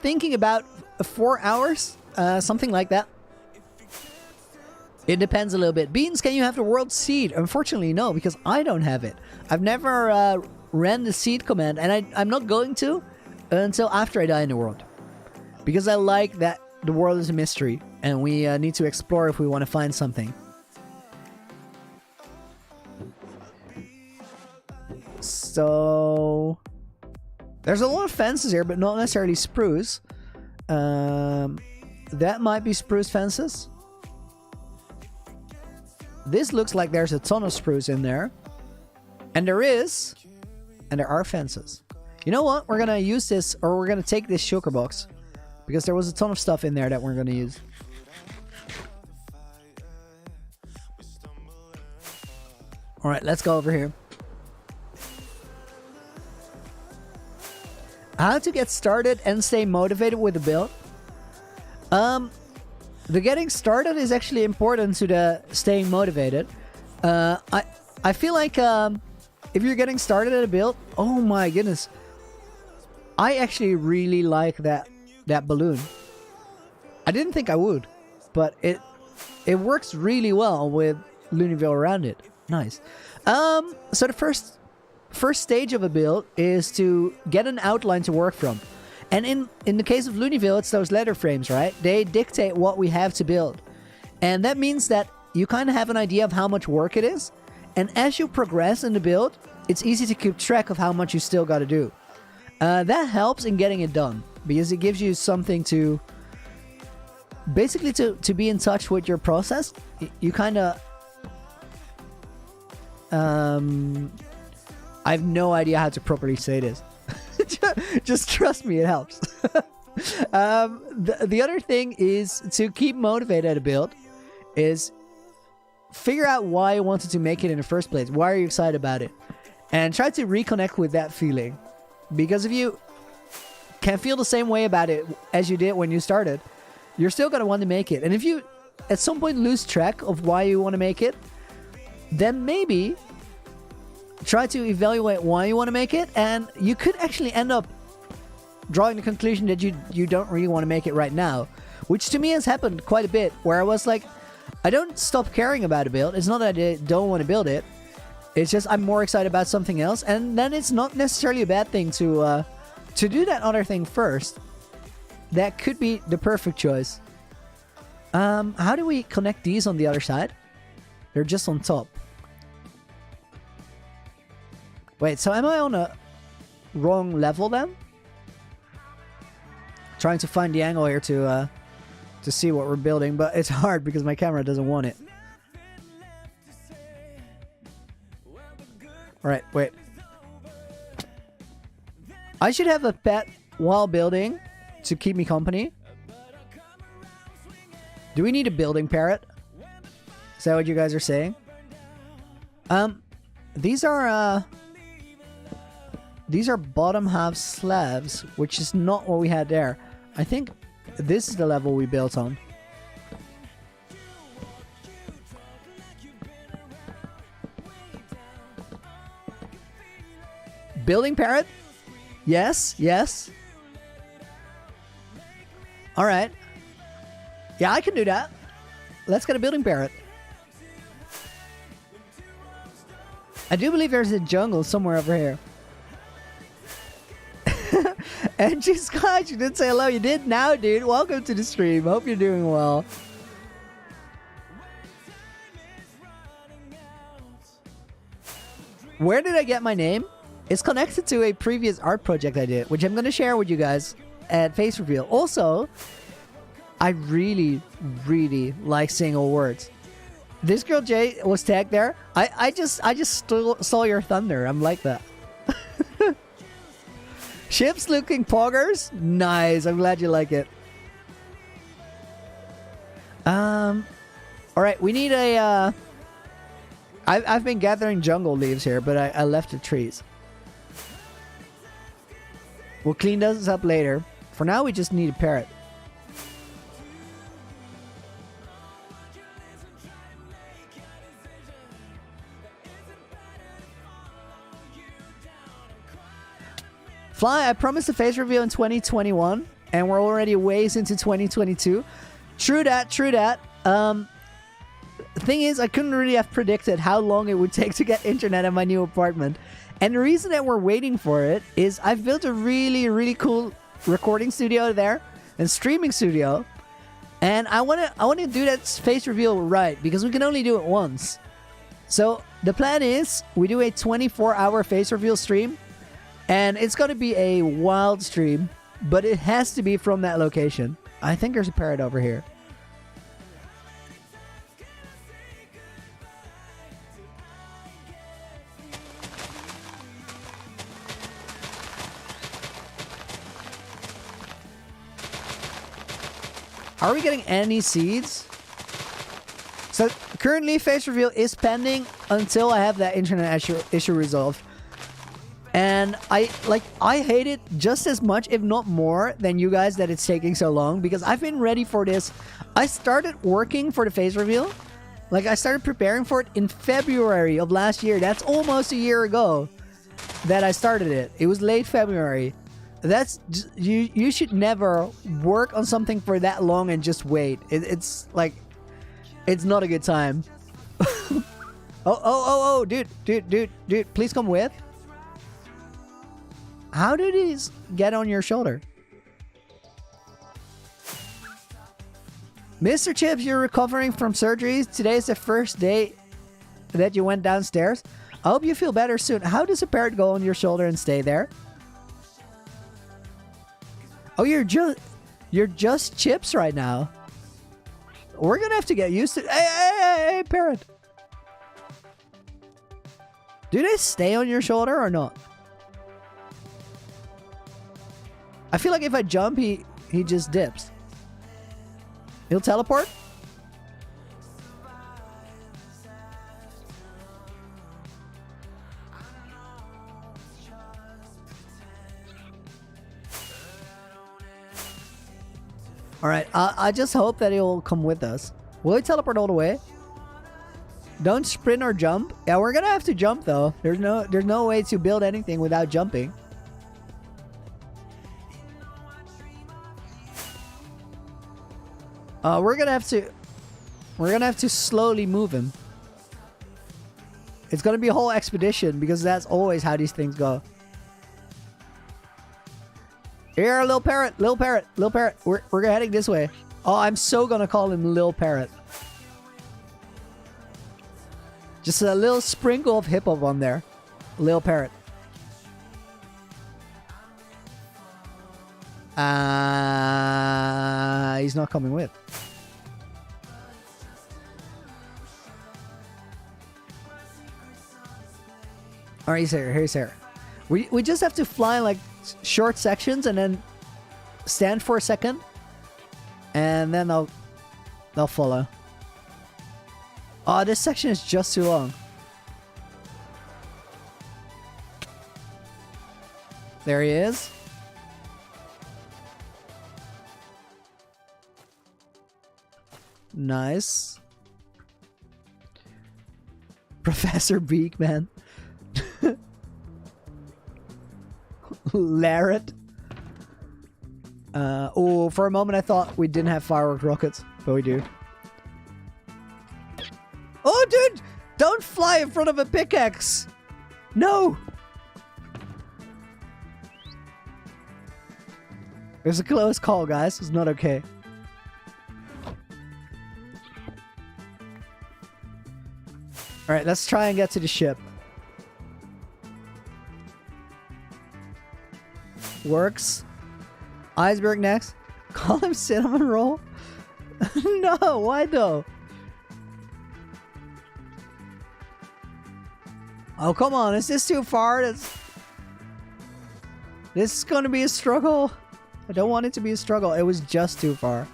thinking about 4 hours. Something like that. It depends a little bit. Beans, can you have the world seed? Unfortunately, no, because I don't have it. I've never ran the seed command, and I'm not going to until after I die in the world. Because I like that the world is a mystery, and we need to explore if we want to find something. So... there's a lot of fences here, but not necessarily spruce. That might be spruce fences. This looks like there's a ton of spruce in there. And there is. And there are fences. You know what? We're going to use this, or we're going to take this shulker box. Because there was a ton of stuff in there that we're going to use. Alright, let's go over here. How to get started and stay motivated with the build? The getting started is actually important to the staying motivated. I feel like if you're getting started at a build, oh my goodness, I actually really like that balloon. I didn't think I would, but it works really well with Loonyville around it. Nice. So the first stage of a build is to get an outline to work from. And in the case of Loonyville, it's those letter frames, right? They dictate what we have to build. And that means that you kind of have an idea of how much work it is. And as you progress in the build, it's easy to keep track of how much you still got to do. That helps in getting it done. Because it gives you something to... basically to be in touch with your process. You kind of... I have no idea how to properly say this. Just trust me, it helps. The other thing is to keep motivated at a build is figure out why you wanted to make it in the first place. Why are you excited about it? And try to reconnect with that feeling. Because if you can feel the same way about it as you did when you started, you're still going to want to make it. And if you at some point lose track of why you want to make it, then maybe try to evaluate why you want to make it, and you could actually end up drawing the conclusion that you don't really want to make it right now, which to me has happened quite a bit, where I was like, I don't stop caring about a build. It's not that I don't want to build it. It's just I'm more excited about something else, and then it's not necessarily a bad thing to do that other thing first. That could be the perfect choice. How do we connect these on the other side? They're just on top. Wait, so am I on a wrong level then? Trying to find the angle here to see what we're building, but it's hard because my camera doesn't want it. Alright, wait. I should have a pet while building to keep me company. Do we need a building parrot? Is that what you guys are saying? These are bottom half slabs, which is not what we had there. I think this is the level we built on. Building parrot? Yes, yes. Alright. Yeah, I can do that. Let's get a building parrot. I do believe there's a jungle somewhere over here. And she's God, you did say hello. You did now, dude. Welcome to the stream. Hope you're doing well. Where did I get my name? It's connected to a previous art project I did, which I'm going to share with you guys at Face Reveal. Also, I really, really like single words. This girl Jay was tagged there. I just saw your thunder. I'm like that. Ships looking poggers? Nice. I'm glad you like it. Alright, we need a I've been gathering jungle leaves here, but I left the trees. We'll clean those up later. For now, we just need a parrot. Fly, I promised a face reveal in 2021, and we're already ways into 2022. True that, true that. Thing is, I couldn't really have predicted how long it would take to get internet in my new apartment. And the reason that we're waiting for it is I've built a really, really cool recording studio there and streaming studio. And I want to do that face reveal right, because we can only do it once. So the plan is we do a 24-hour face reveal stream. And it's going to be a wild stream, but it has to be from that location. I think there's a parrot over here. Are we getting any seeds? So currently face reveal is pending until I have that internet issue resolved. And I hate it just as much, if not more, than you guys that it's taking so long, because I've been ready for this. I started working for the face reveal. Like, I started preparing for it in February of last year. That's almost a year ago that I started it. It was late February. That's you should never work on something for that long and just wait. It's like, it's not a good time. oh, dude, please come with. How do these get on your shoulder? Mr. Chips, you're recovering from surgery. Today is the first day that you went downstairs. I hope you feel better soon. How does a parrot go on your shoulder and stay there? Oh, you're just Chips right now. We're gonna have to get used to it. Hey, parrot. Do they stay on your shoulder or not? I feel like if I jump, he just dips. He'll teleport? Alright, I just hope that he'll come with us. Will he teleport all the way? Don't sprint or jump. Yeah, we're gonna have to jump though. There's no way to build anything without jumping. We're gonna have to slowly move him. It's gonna be a whole expedition because that's always how these things go. Here, little parrot, little parrot, little parrot. We're heading this way. Oh, I'm so gonna call him Lil Parrot. Just a little sprinkle of hip hop on there. Lil Parrot. He's not coming with. Alright, he's here. He's here. We just have to fly like short sections and then stand for a second, and then they'll follow. Oh, this section is just too long. There he is. Nice. Professor Beakman. Larret. Oh, for a moment I thought we didn't have firework rockets, but we do. Oh, dude! Don't fly in front of a pickaxe! No! It was a close call, guys. It's not okay. Alright, let's try and get to the ship. Works. Iceberg next. Call him cinnamon roll? No, why though? Oh, come on. Is this too far? This is going to be a struggle. I don't want it to be a struggle. It was just too far.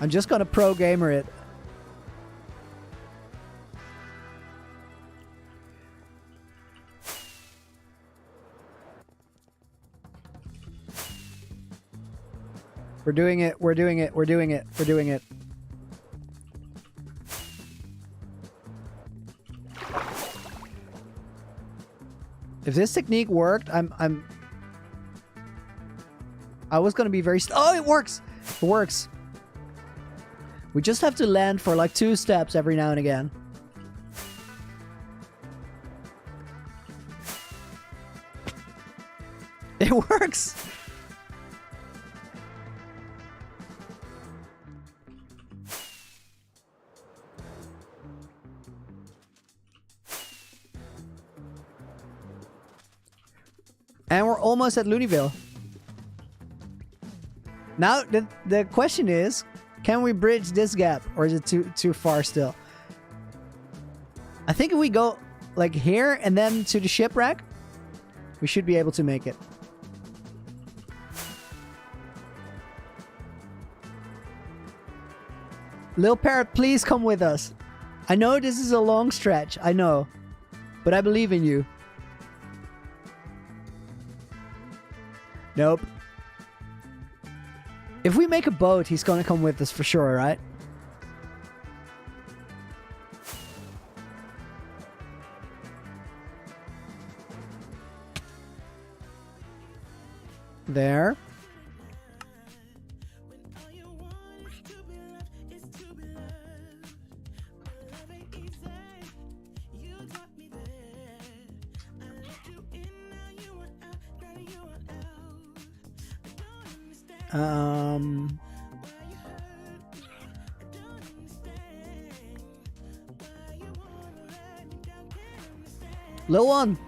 I'm just going to pro gamer it. We're doing it. We're doing it. We're doing it. We're doing it. If this technique worked, I was gonna be very. Oh, it works. It works. We just have to land for like 2 steps every now and again. It works. And we're almost at Loonyville. Now, the question is, can we bridge this gap? Or is it too far still? I think if we go like here and then to the shipwreck, we should be able to make it. Lil Parrot, please come with us. I know this is a long stretch. I know. But I believe in you. Nope. If we make a boat, he's gonna come with us for sure, right? There. Little one,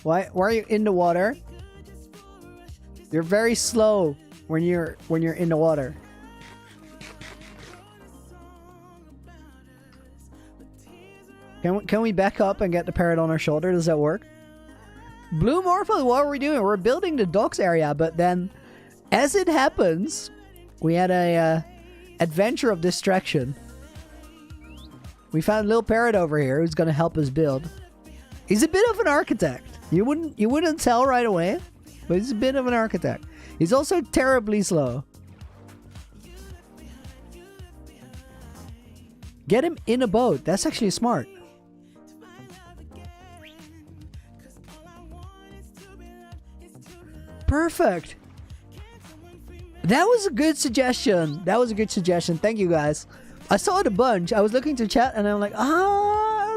why are you in the water? You're very slow when you're in the water. Can we back up and get the parrot on our shoulder? Does that work? Blue Morphle, what are we doing? We're building the docks area, but then, as it happens, we had a adventure of distraction. We found a little parrot over here who's gonna help us build. He's a bit of an architect. You wouldn't tell right away, but he's a bit of an architect. He's also terribly slow. Get him in a boat. That's actually smart. Perfect. That was a good suggestion. That was a good suggestion. Thank you guys. I saw it a bunch. I was looking to chat and I'm like,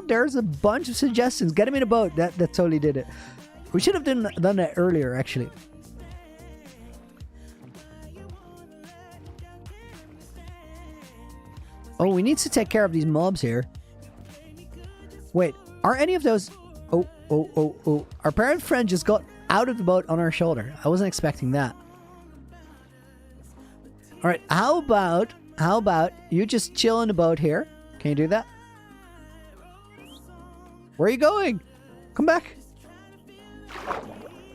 there's a bunch of suggestions. Get him in a boat. That totally did it. We should have done that earlier, actually. Oh, we need to take care of these mobs here. Wait, are any of those... Oh. Our parent friend just got out of the boat on our shoulder. I wasn't expecting that. Alright, how about you just chill in the boat here? Can you do that? Where are you going? Come back.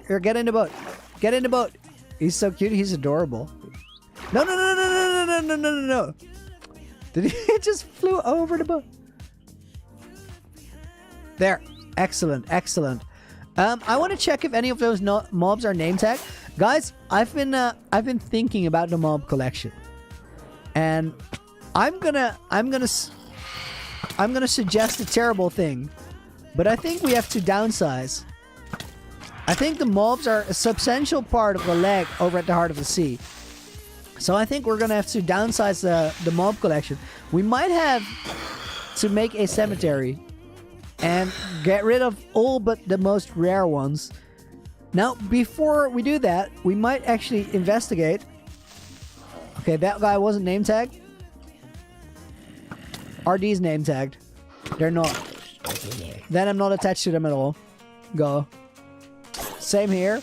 Here, get in the boat. Get in the boat. He's so cute. He's adorable. No. Did he just flew over the boat? There. Excellent. I want to check if any of those mobs are name tagged. Guys, I've been thinking about the mob collection. And I'm gonna suggest a terrible thing. But I think we have to downsize. I think the mobs are a substantial part of the leg over at the heart of the sea. So I think we're gonna have to downsize the mob collection. We might have to make a cemetery and get rid of all but the most rare ones. Now, before we do that, we might actually investigate. Okay, that guy wasn't name tagged. RD's name tagged. They're not. Then I'm not attached to them at all. Go. Same here.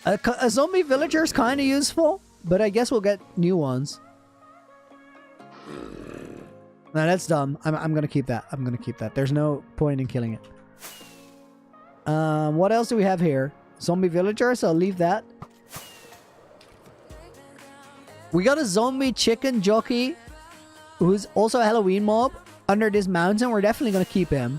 A zombie villager is kind of useful, but I guess we'll get new ones. No, that's dumb. I'm gonna keep that. I'm gonna keep that. There's no point in killing it. What else do we have here? Zombie villager, so I'll leave that. We got a zombie chicken jockey who's also a Halloween mob under this mountain. We're definitely gonna keep him.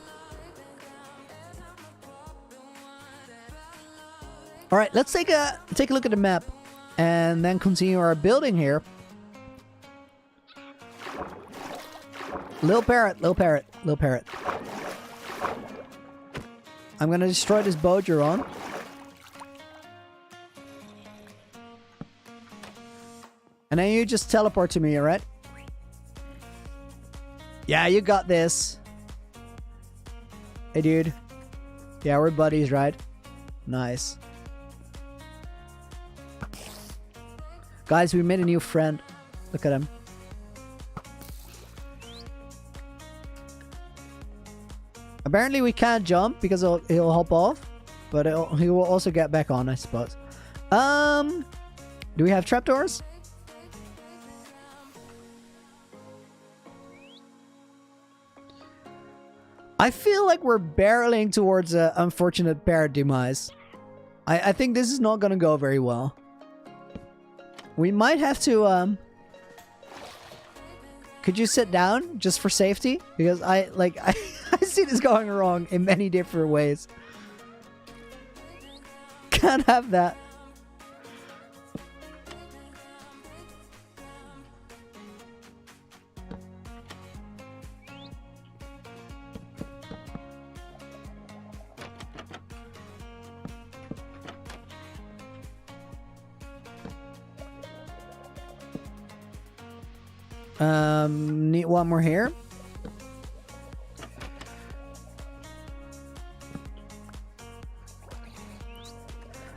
Alright, let's take a look at the map and then continue our building here. Little parrot. I'm gonna destroy this boat you're on. And then you just teleport to me, alright? Yeah, you got this. Hey, dude. Yeah, we're buddies, right? Nice. Guys, we made a new friend. Look at him. Apparently we can't jump because he'll hop off. But he will also get back on, I suppose. Do we have trapdoors? I feel like we're barreling towards an unfortunate parrot demise. I think this is not going to go very well. We might have to... Could you sit down just for safety? Because I see this going wrong in many different ways. Can't have that. Need one more here.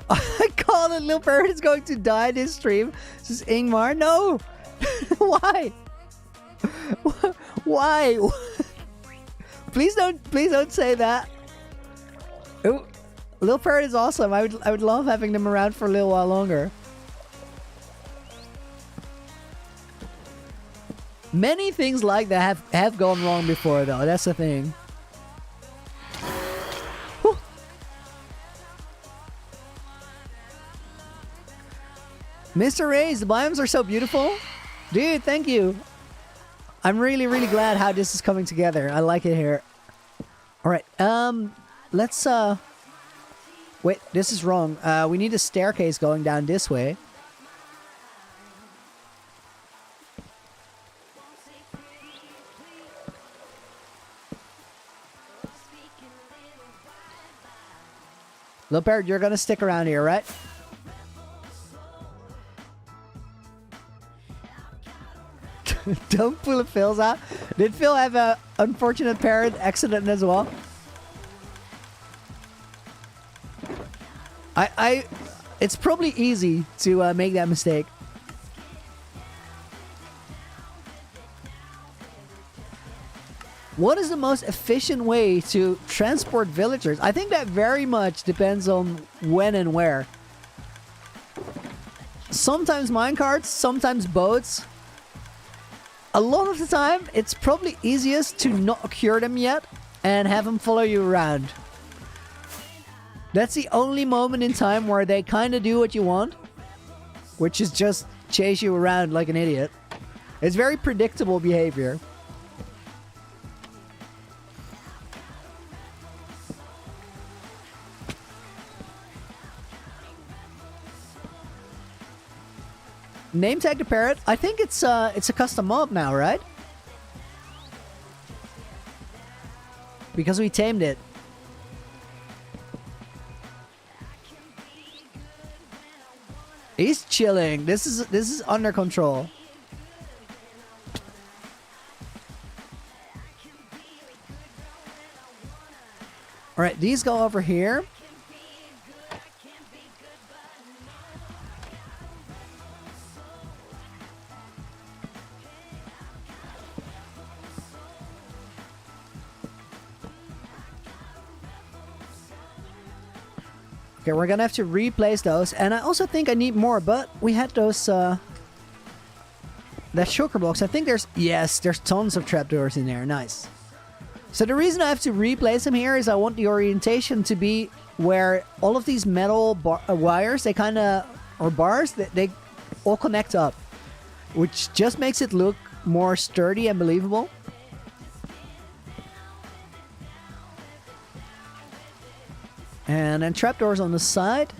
I call it, little parrot is going to die this stream. This is Ingmar. No. Why? Why? Please don't say that. Ooh, little parrot is awesome. I would love having them around for a little while longer. Many things like that have gone wrong before, though. That's the thing. Whew. Mr. Ray's, the biomes are so beautiful. Dude, thank you. I'm really, really glad how this is coming together. I like it here. Alright, let's, wait, this is wrong. We need a staircase going down this way. Little Parrot, you're gonna stick around here, right? Don't pull Phil's out. Did Phil have a unfortunate parrot accident as well? It's probably easy to make that mistake. What is the most efficient way to transport villagers? I think that very much depends on when and where. Sometimes minecarts, sometimes boats. A lot of the time, it's probably easiest to not cure them yet and have them follow you around. That's the only moment in time where they kind of do what you want, which is just chase you around like an idiot. It's very predictable behavior. Name tag the parrot. I think it's a custom mob now, right? Because we tamed it. He's chilling. This is under control. All right, these go over here. Okay, we're gonna have to replace those, and I also think I need more, but we had those, that shulker box. I think there's tons of trapdoors in there. Nice. So the reason I have to replace them here is I want the orientation to be where all of these metal wires, they kind of, or bars, they all connect up, which just makes it look more sturdy and believable. And then trapdoors on the side.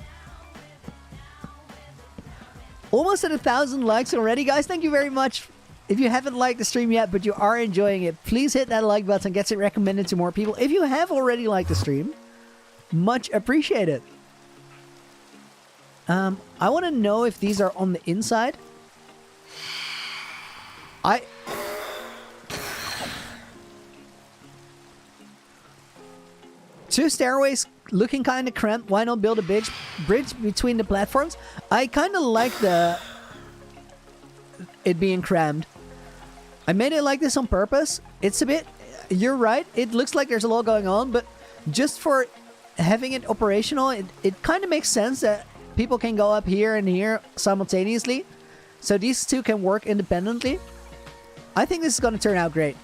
Almost at 1,000 likes already, guys. Thank you very much. If you haven't liked the stream yet, but you are enjoying it, please hit that like button. Gets it recommended to more people. If you have already liked the stream, much appreciated. I want to know if these are on the inside. Two stairways looking kind of cramped. Why not build a bridge between the platforms? I kind of like it being crammed. I made it like this on purpose. It's a bit... You're right. It looks like there's a lot going on, but just for having it operational, it kind of makes sense that people can go up here and here simultaneously. So these two can work independently. I think this is going to turn out great.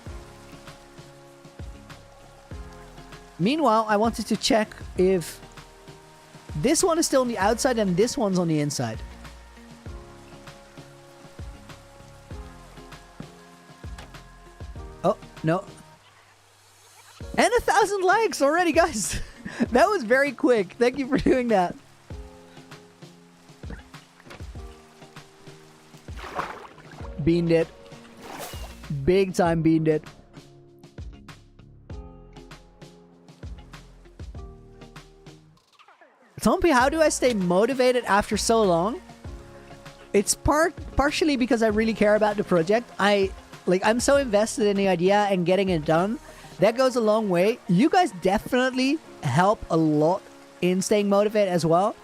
Meanwhile, I wanted to check if this one is still on the outside and this one's on the inside. Oh, no. And 1,000 likes already, guys. That was very quick. Thank you for doing that. Beaned it. Big time beaned it. Tompi, how do I stay motivated after so long? It's partially because I really care about the project. I'm so invested in the idea and getting it done. That goes a long way. You guys definitely help a lot in staying motivated as well.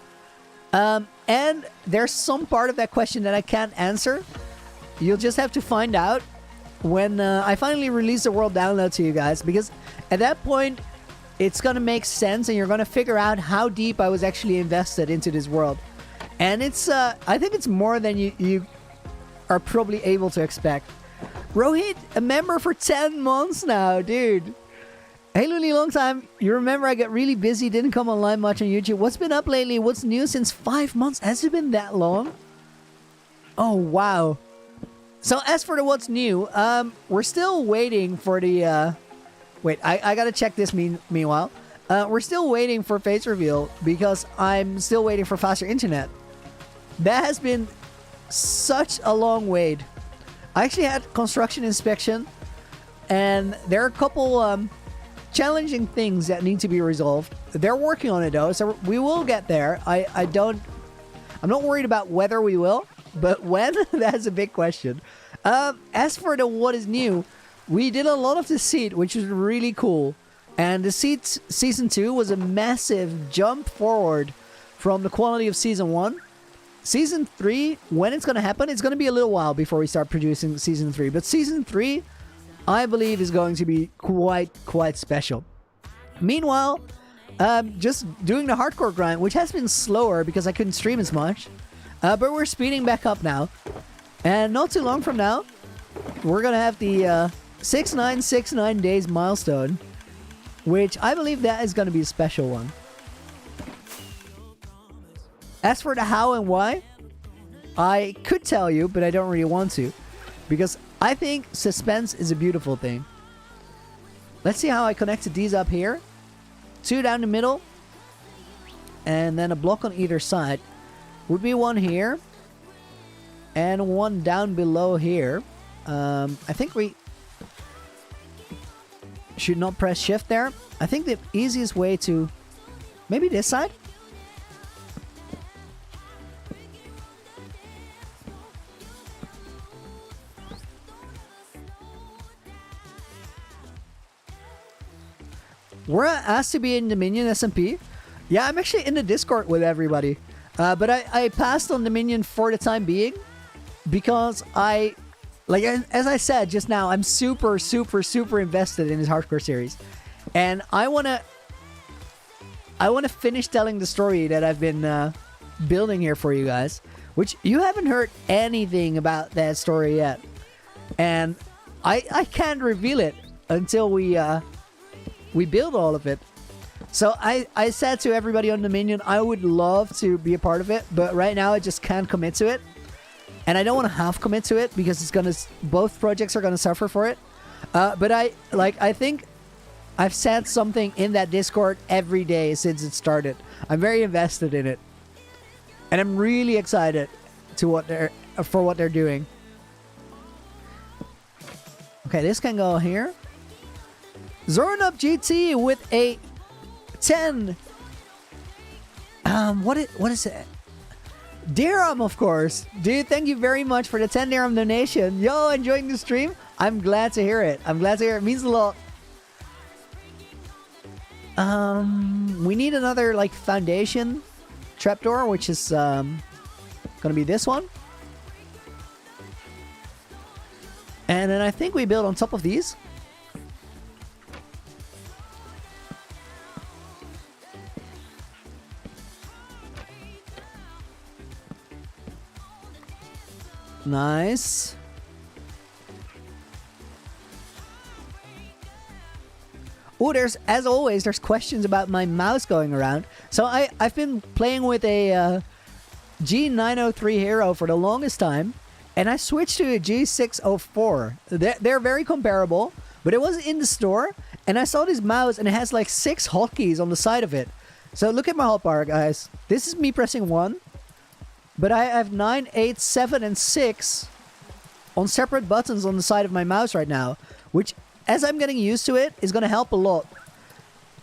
And there's some part of that question that I can't answer. You'll just have to find out when I finally release the world download to you guys, because at that point it's gonna make sense and you're gonna figure out how deep I was actually invested into this world. And it's I think it's more than you are probably able to expect. Rohit, a member for 10 months now, dude. Hey Loony, long time. You remember I got really busy, didn't come online much on YouTube. What's been up lately? What's new since 5 months? Has it been that long? Oh wow. So as for the what's new, we're still waiting for the... wait, I gotta check this meanwhile. We're still waiting for face reveal because I'm still waiting for faster internet. That has been such a long wait. I actually had construction inspection, and there are a couple challenging things that need to be resolved. They're working on it though, so we will get there. I'm not worried about whether we will, but when, that's a big question. As for the what is new, we did a lot of the seed, which was really cool. And the seed season 2 was a massive jump forward from the quality of season 1. Season 3, when it's going to happen, it's going to be a little while before we start producing season 3. But season 3, I believe, is going to be quite special. Meanwhile, just doing the hardcore grind, which has been slower because I couldn't stream as much. But we're speeding back up now. And not too long from now, we're going to have the 6969 days milestone, which I believe that is going to be a special one. As for the how and why, I could tell you, but I don't really want to, because I think suspense is a beautiful thing. Let's see how I connected these up here. 2 down the middle, and then a block on either side. Would be 1 here, and 1 down below here. I think we should not press shift there. I think the easiest way to... maybe this side? We're asked to be in Dominion SMP. Yeah, I'm actually in the Discord with everybody. But I passed on Dominion for the time being. Because like, as I said just now, I'm super invested in this hardcore series. And I want to finish telling the story that I've been building here for you guys. Which you haven't heard anything about that story yet. And I can't reveal it until we build all of it. So I said to everybody on Dominion, I would love to be a part of it. But right now I just can't commit to it. And I don't want to half commit to it because both projects are gonna suffer for it. But I think I've said something in that Discord every day since it started. I'm very invested in it, and I'm really excited for what they're doing. Okay, this can go here. Zornup GT with a 10. What is it? Dirham, of course. Dude, thank you very much for the 10 dirham donation. Yo, enjoying the stream? I'm glad to hear it. It means a lot. We need another, like, foundation trapdoor, which is gonna be this one. And then I think we build on top of these. Nice. Oh, as always, there's questions about my mouse going around. So I've been playing with a G903 Hero for the longest time, and I switched to a G604. They're very comparable, but it wasn't in the store, and I saw this mouse, and it has like 6 hotkeys on the side of it. So look at my hotbar, guys. This is me pressing 1. But I have 9, 8, 7, and 6 on separate buttons on the side of my mouse right now. Which, as I'm getting used to it, is going to help a lot.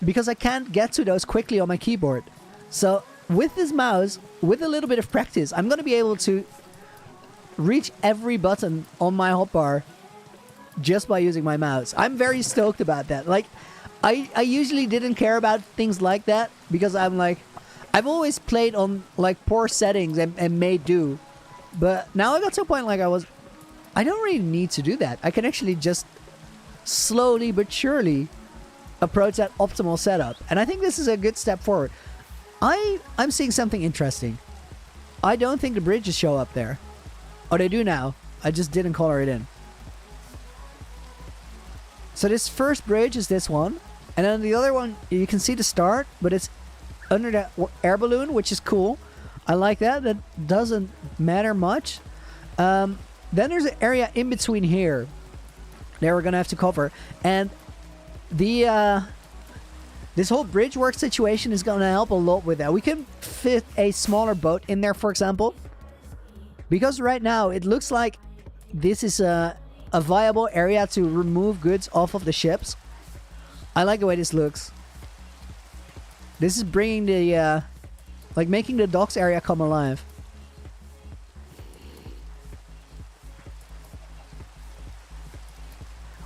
Because I can't get to those quickly on my keyboard. So, with this mouse, with a little bit of practice, I'm going to be able to reach every button on my hotbar just by using my mouse. I'm very stoked about that. Like, I usually didn't care about things like that. Because I'm like... I've always played on like poor settings and made do. But now I got to a point like I don't really need to do that. I can actually just slowly but surely approach that optimal setup. And I think this is a good step forward. I'm seeing something interesting. I don't think the bridges show up there. Oh, they do now. I just didn't color it in. So this first bridge is this one. And then the other one, you can see the start, but it's under that air balloon, which is cool. I like that. That doesn't matter much. Then there's an area in between here that we're gonna have to cover, and the this whole bridge work situation is gonna help a lot with that. We can fit a smaller boat in there, for example, because right now it looks like this is a viable area to remove goods off of the ships. I like the way this looks. This is bringing the like making the docks area come alive.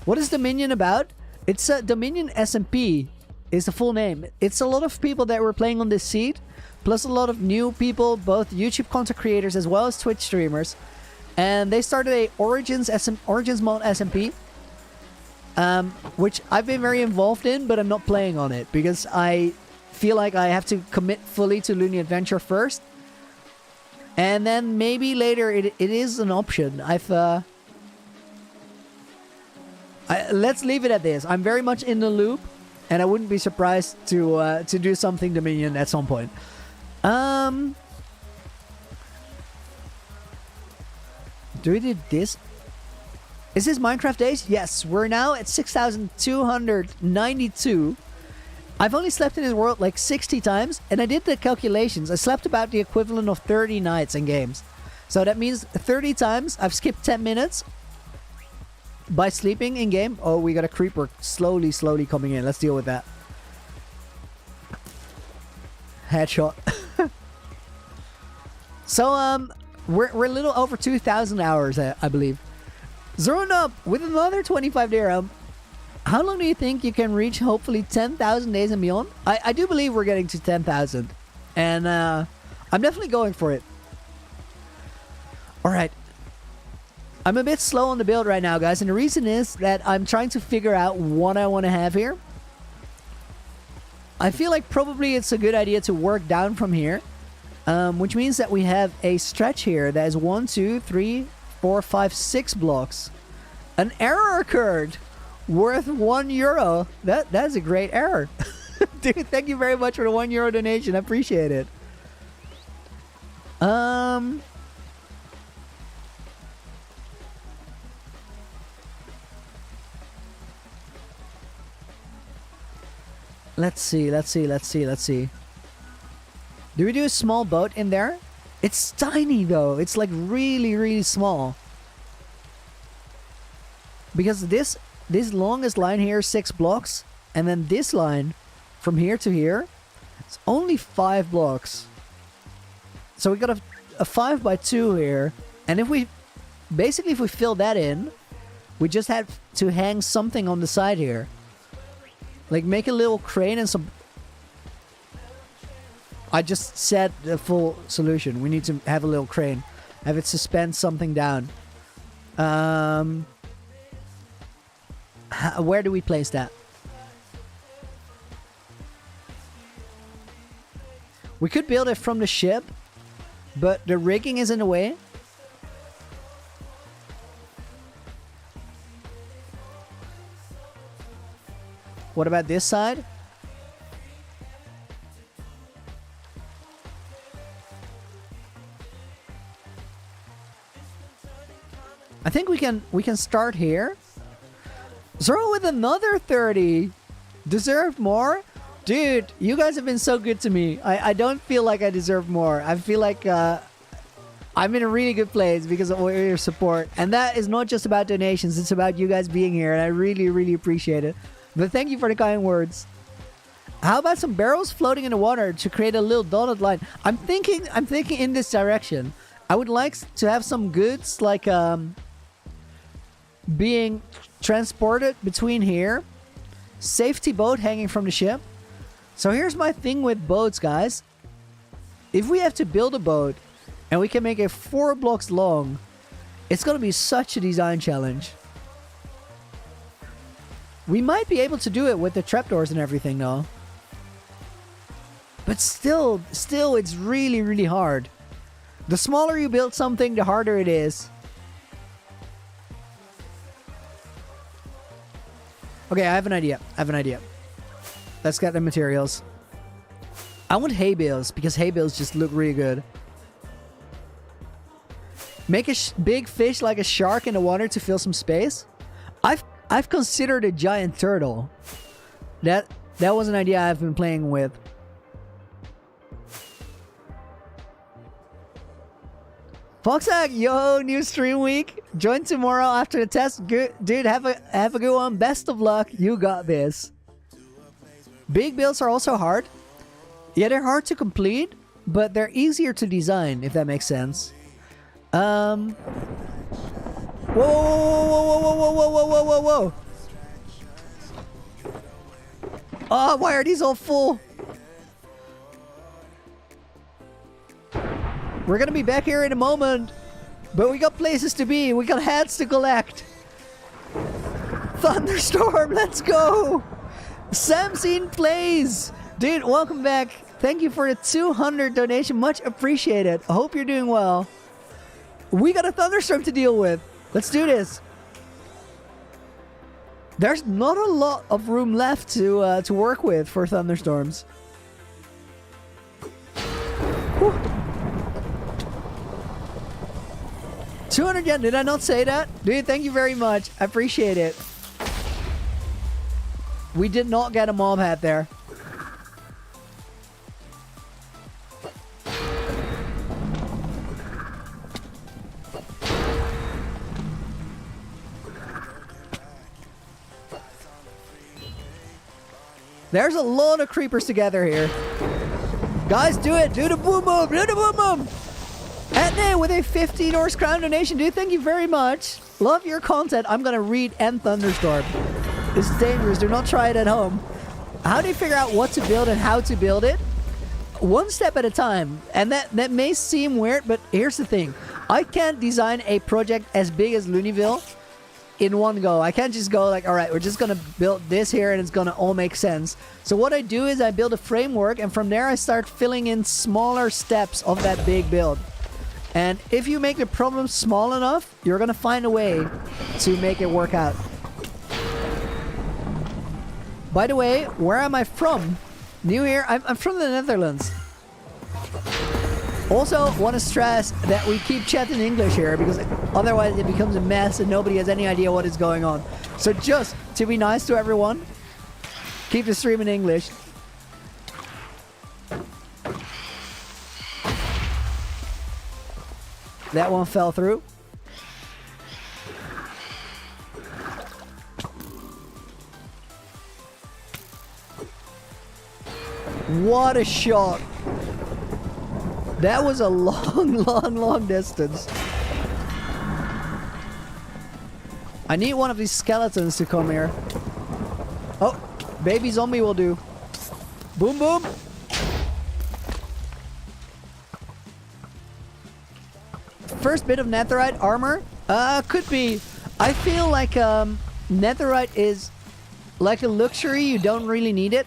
What is Dominion about? It's Dominion SMP is the full name. It's a lot of people that were playing on this seed, plus a lot of new people, both YouTube content creators as well as Twitch streamers. And they started a Origins mode SMP, which I've been very involved in, but I'm not playing on it because I feel like I have to commit fully to Loony Adventure first. And then maybe later it is an option. Let's leave it at this. I'm very much in the loop, and I wouldn't be surprised to do something Dominion at some point. Do we do this? Is this Minecraft days? Yes, we're now at 6,292. I've only slept in this world like 60 times, and I did the calculations. I slept about the equivalent of 30 nights in games. So that means 30 times I've skipped 10 minutes by sleeping in game. Oh, we got a creeper slowly coming in. Let's deal with that. Headshot. So, we're a little over 2,000 hours, I believe. Zeroing up with another 25 dirham. How long do you think you can reach, hopefully, 10,000 days and beyond? I do believe we're getting to 10,000. And I'm definitely going for it. Alright. I'm a bit slow on the build right now, guys. And the reason is that I'm trying to figure out what I want to have here. I feel like probably it's a good idea to work down from here. Which means that we have a stretch here that is 1, 2, 3, 4, 5, 6 blocks. An error occurred worth €1. That's a great error. Dude, thank you very much for the €1 donation. I appreciate it. Let's see. Do we do a small boat in there? It's tiny though. It's like really small. Because this longest line here is 6 blocks. And then this line from here to here, it's only 5 blocks. So we got a 5x2 here. And if we fill that in, we just have to hang something on the side here. Like make a little crane and some... I just said the full solution. We need to have a little crane. Have it suspend something down. Where do we place that? We could build it from the ship, but the rigging is in the way. What about this side? I think we can start here. Zero with another 30. Deserve more? Dude, you guys have been so good to me. I don't feel like I deserve more. I feel like I'm in a really good place because of all your support. And that is not just about donations. It's about you guys being here. And I really appreciate it. But thank you for the kind words. How about some barrels floating in the water to create a little dotted line? I'm thinking in this direction. I would like to have some goods like being transported between here. Safety boat hanging from the ship. So here's my thing with boats, guys. If we have to build a boat and we can make it 4 blocks long, it's going to be such a design challenge. We might be able to do it with the trapdoors and everything, though. But still, it's really hard. The smaller you build something, the harder it is. Okay, I have an idea. Let's get the materials. I want hay bales because hay bales just look really good. Make a big fish like a shark in the water to fill some space. I've considered a giant turtle. That was an idea I've been playing with. Foxack, yo, new stream week. Join tomorrow after the test. Good, dude. Have a good one. Best of luck. You got this. Big builds are also hard. Yeah, they're hard to complete, but they're easier to design, if that makes sense. Whoa, whoa, whoa, whoa, whoa, whoa, whoa, whoa, whoa. Oh, why are these all full? We're gonna be back here in a moment, but we got places to be. We got hats to collect. Thunderstorm, let's go. Samsine plays. Dude, welcome back. Thank you for the 200 donation. Much appreciated. I hope you're doing well. We got a thunderstorm to deal with. Let's do this. There's not a lot of room left to work with for thunderstorms. Whew. 200 yen. Did I not say that? Dude, thank you very much. I appreciate it. We did not get a mob hat there. There's a lot of creepers together here. Guys, do it. Do the boom boom. Do the boom boom. Etne with a 50 Norse crown donation. Dude, thank you very much. Love your content. I'm going to read End Thunderstorm. It's dangerous. Do not try it at home. How do you figure out what to build and how to build it? One step at a time. And that may seem weird, but here's the thing. I can't design a project as big as Loonyville in one go. I can't just go like, all right, we're just going to build this here and it's going to all make sense. So what I do is I build a framework, and from there I start filling in smaller steps of that big build. And if you make the problem small enough, you're going to find a way to make it work out. By the way, where am I from? New here? I'm from the Netherlands. Also, want to stress that we keep chatting English here, because otherwise it becomes a mess and nobody has any idea what is going on. So just to be nice to everyone, keep the stream in English. That one fell through. What a shot. That was a long distance. I need one of these skeletons to come here. Oh, baby zombie will do. Boom, boom. First bit of netherite armor? Could be. I feel like netherite is like a luxury. You don't really need it.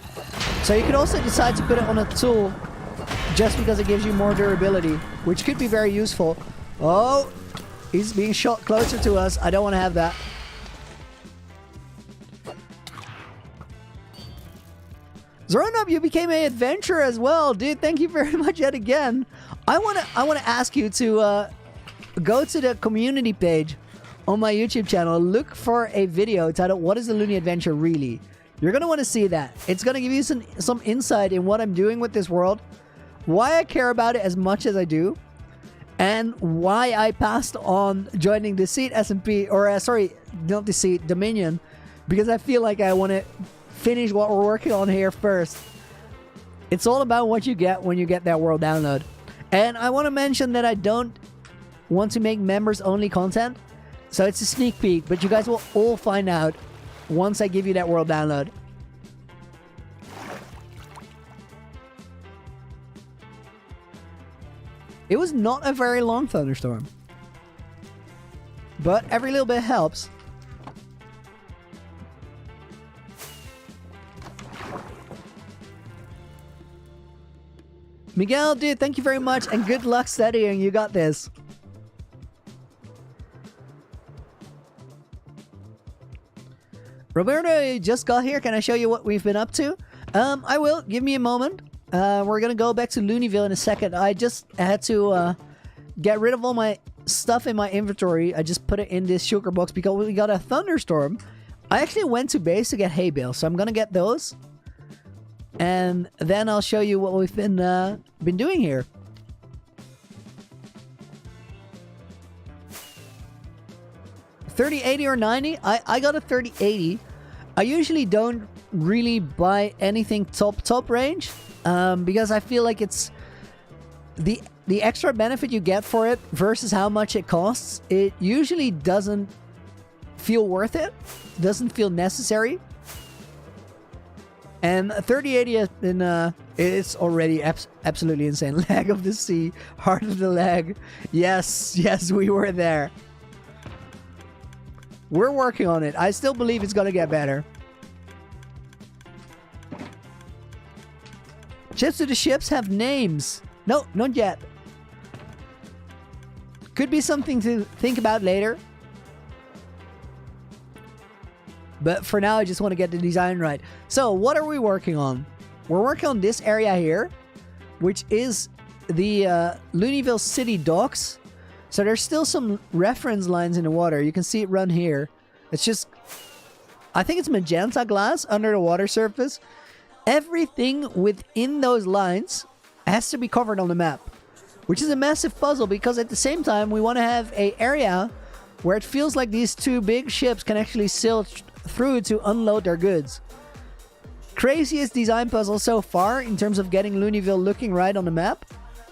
So you could also decide to put it on a tool just because it gives you more durability, which could be very useful. Oh, he's being shot closer to us. I don't want to have that. Zoronub, you became an adventurer as well. Dude, thank you very much yet again. I wanna ask you to go to the community page on my YouTube channel. Look for a video titled "What is the Loony Adventure Really?" You're gonna want to see that. It's gonna give you some insight in what I'm doing with this world, why I care about it as much as I do, and why I passed on joining Deceit SMP, or sorry, not Deceit, Dominion, because I feel like I want to finish what we're working on here first. It's all about what you get when you get that world download. And I want to mention that I don't want to make members only content, so it's a sneak peek, but you guys will all find out once I give you that world download. It was not a very long thunderstorm, but every little bit helps. Miguel, dude, thank you very much, and good luck studying. You got this. Roberto, you just got here. Can I show you what we've been up to? I will. Give me a moment. We're going to go back to Loonyville in a second. I just had to get rid of all my stuff in my inventory. I just put it in this sugar box because we got a thunderstorm. I actually went to base to get hay bales, so I'm gonna get those. And then I'll show you what we've been doing here. $30.80 or $90? I got a $30.80. I usually don't really buy anything top range because I feel like it's the extra benefit you get for it versus how much it costs. It usually doesn't feel worth it, doesn't feel necessary. And 3080 has been it's already absolutely insane. Lag of the sea, heart of the lag. Yes, we were there. We're working on it. I still believe it's gonna get better. Ships to the ships have names. No, not yet. Could be something to think about later. But for now, I just want to get the design right. So, what are we working on? We're working on this area here, which is the Loonyville City docks. So, there's still some reference lines in the water. You can see it run here. It's just, I think it's magenta glass under the water surface. Everything within those lines has to be covered on the map, which is a massive puzzle because at the same time, we want to have an area where it feels like these two big ships can actually sail through to unload their goods. Craziest design puzzle so far in terms of getting Loonyville looking right on the map,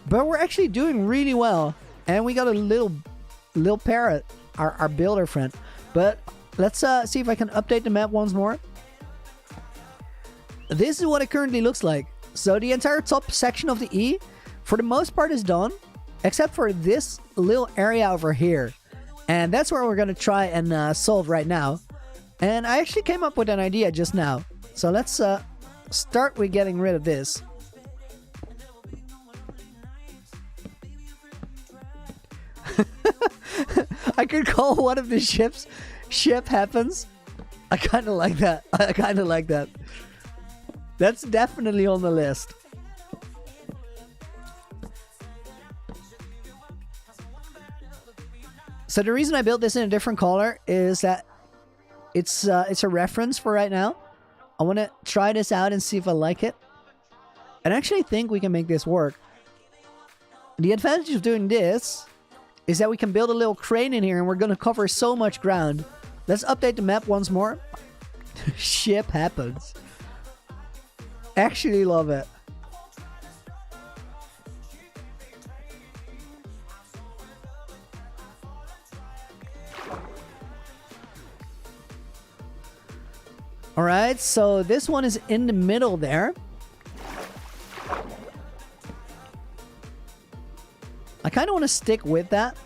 but we're actually doing really well. And we got a little parrot, our builder friend. But let's see if I can update the map once more. This is what it currently looks like. So the entire top section of the E, for the most part, is done, except for this little area over here. And that's where we're going to try and solve right now. And I actually came up with an idea just now. So let's start with getting rid of this. I could call one of the ship happens. I kind of like that. That's definitely on the list. So the reason I built this in a different color is that it's a reference for right now. I want to try this out and see if I like it. And I actually think we can make this work. The advantage of doing this is that we can build a little crane in here and we're going to cover so much ground. Let's update the map once more. Ship happens. Actually love it. Alright, so this one is in the middle there. I kind of want to stick with that.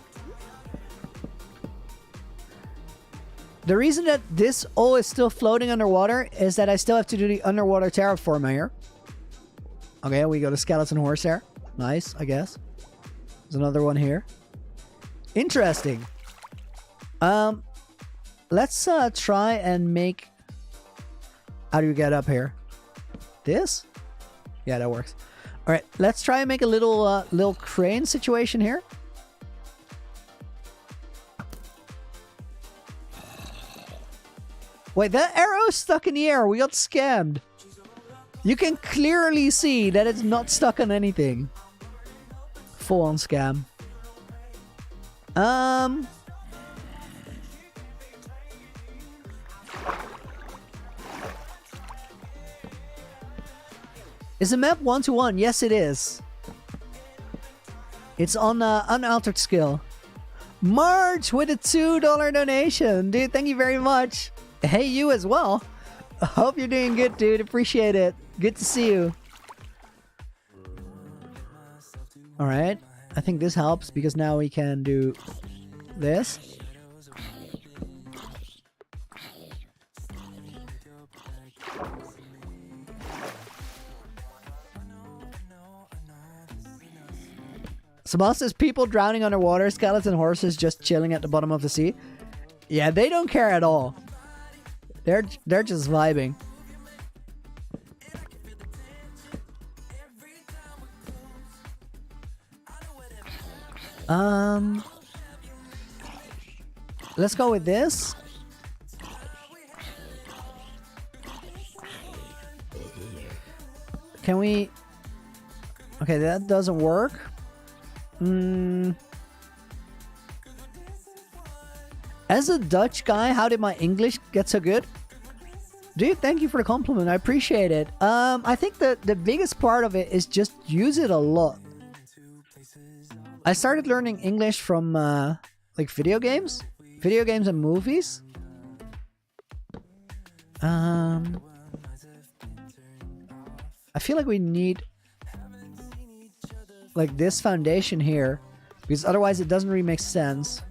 The reason that this O is still floating underwater is that I still have to do the underwater terraform here. Okay, we got a skeleton horse there. Nice, I guess. There's another one here. Interesting. Let's try and make... How do you get up here? This? Yeah, that works. All right, let's try and make a little crane situation here. Wait, that arrow's stuck in the air. We got scammed. You can clearly see that it's not stuck on anything. Full on scam. Is the map 1-to-1? Yes, it is. It's on unaltered skill. March with a $2 donation. Dude, thank you very much. Hey, you as well. I hope you're doing good, dude. Appreciate it. Good to see you. Alright. I think this helps because now we can do this. Samal says people drowning underwater, skeleton horses just chilling at the bottom of the sea. Yeah, they don't care at all. They're just vibing. Let's go with this. Can we... Okay, that doesn't work. As a Dutch guy, how did my English get so good? Dude, thank you for the compliment. I appreciate it. I think the biggest part of it is just use it a lot. I started learning English from like video games and movies. I feel like we need like this foundation here, because otherwise it doesn't really make sense.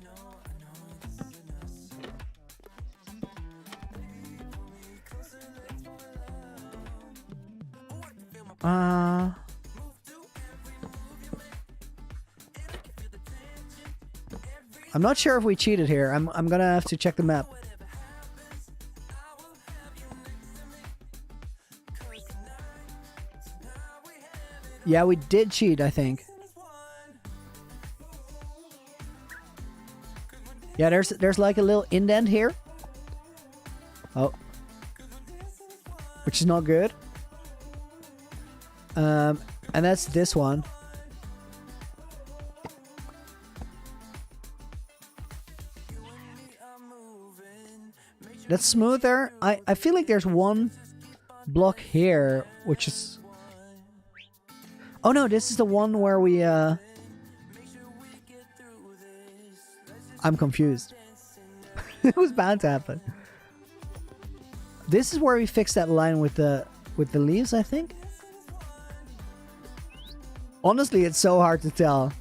I'm not sure if we cheated here. I'm gonna have to check the map. Yeah, we did cheat, I think. Yeah, there's like a little indent here. Oh. Which is not good. And that's this one. That's smoother. I feel like there's one block here, which is... Oh no, this is the one where we... I'm confused. It was bound to happen. This is where we fixed that line with the leaves, I think. Honestly, it's so hard to tell.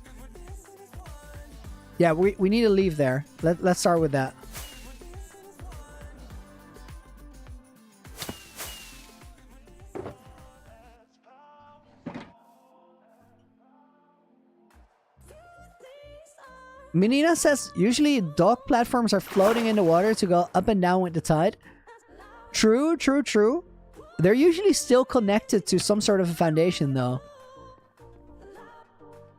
Yeah, we need a leaf there. Let's start with that. Menina says, usually dock platforms are floating in the water to go up and down with the tide. True, true, true. They're usually still connected to some sort of a foundation, though.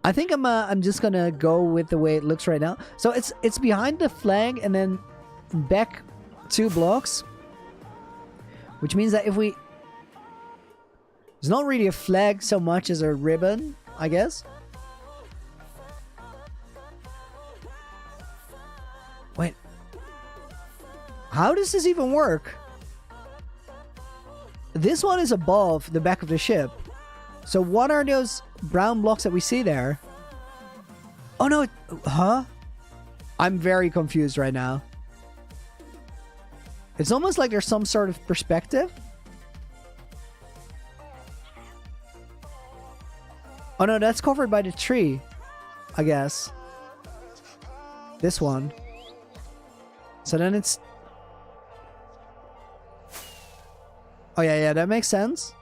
I think I'm just gonna go with the way it looks right now. So it's behind the flag and then back 2 blocks, which means that if we... It's not really a flag so much as a ribbon, I guess. Wait. How does this even work? This one is above the back of the ship. So what are those brown blocks that we see there? Oh no, huh? I'm very confused right now. It's almost like there's some sort of perspective. Oh no, that's covered by the tree, I guess. This one. So then it's... Oh yeah, that makes sense.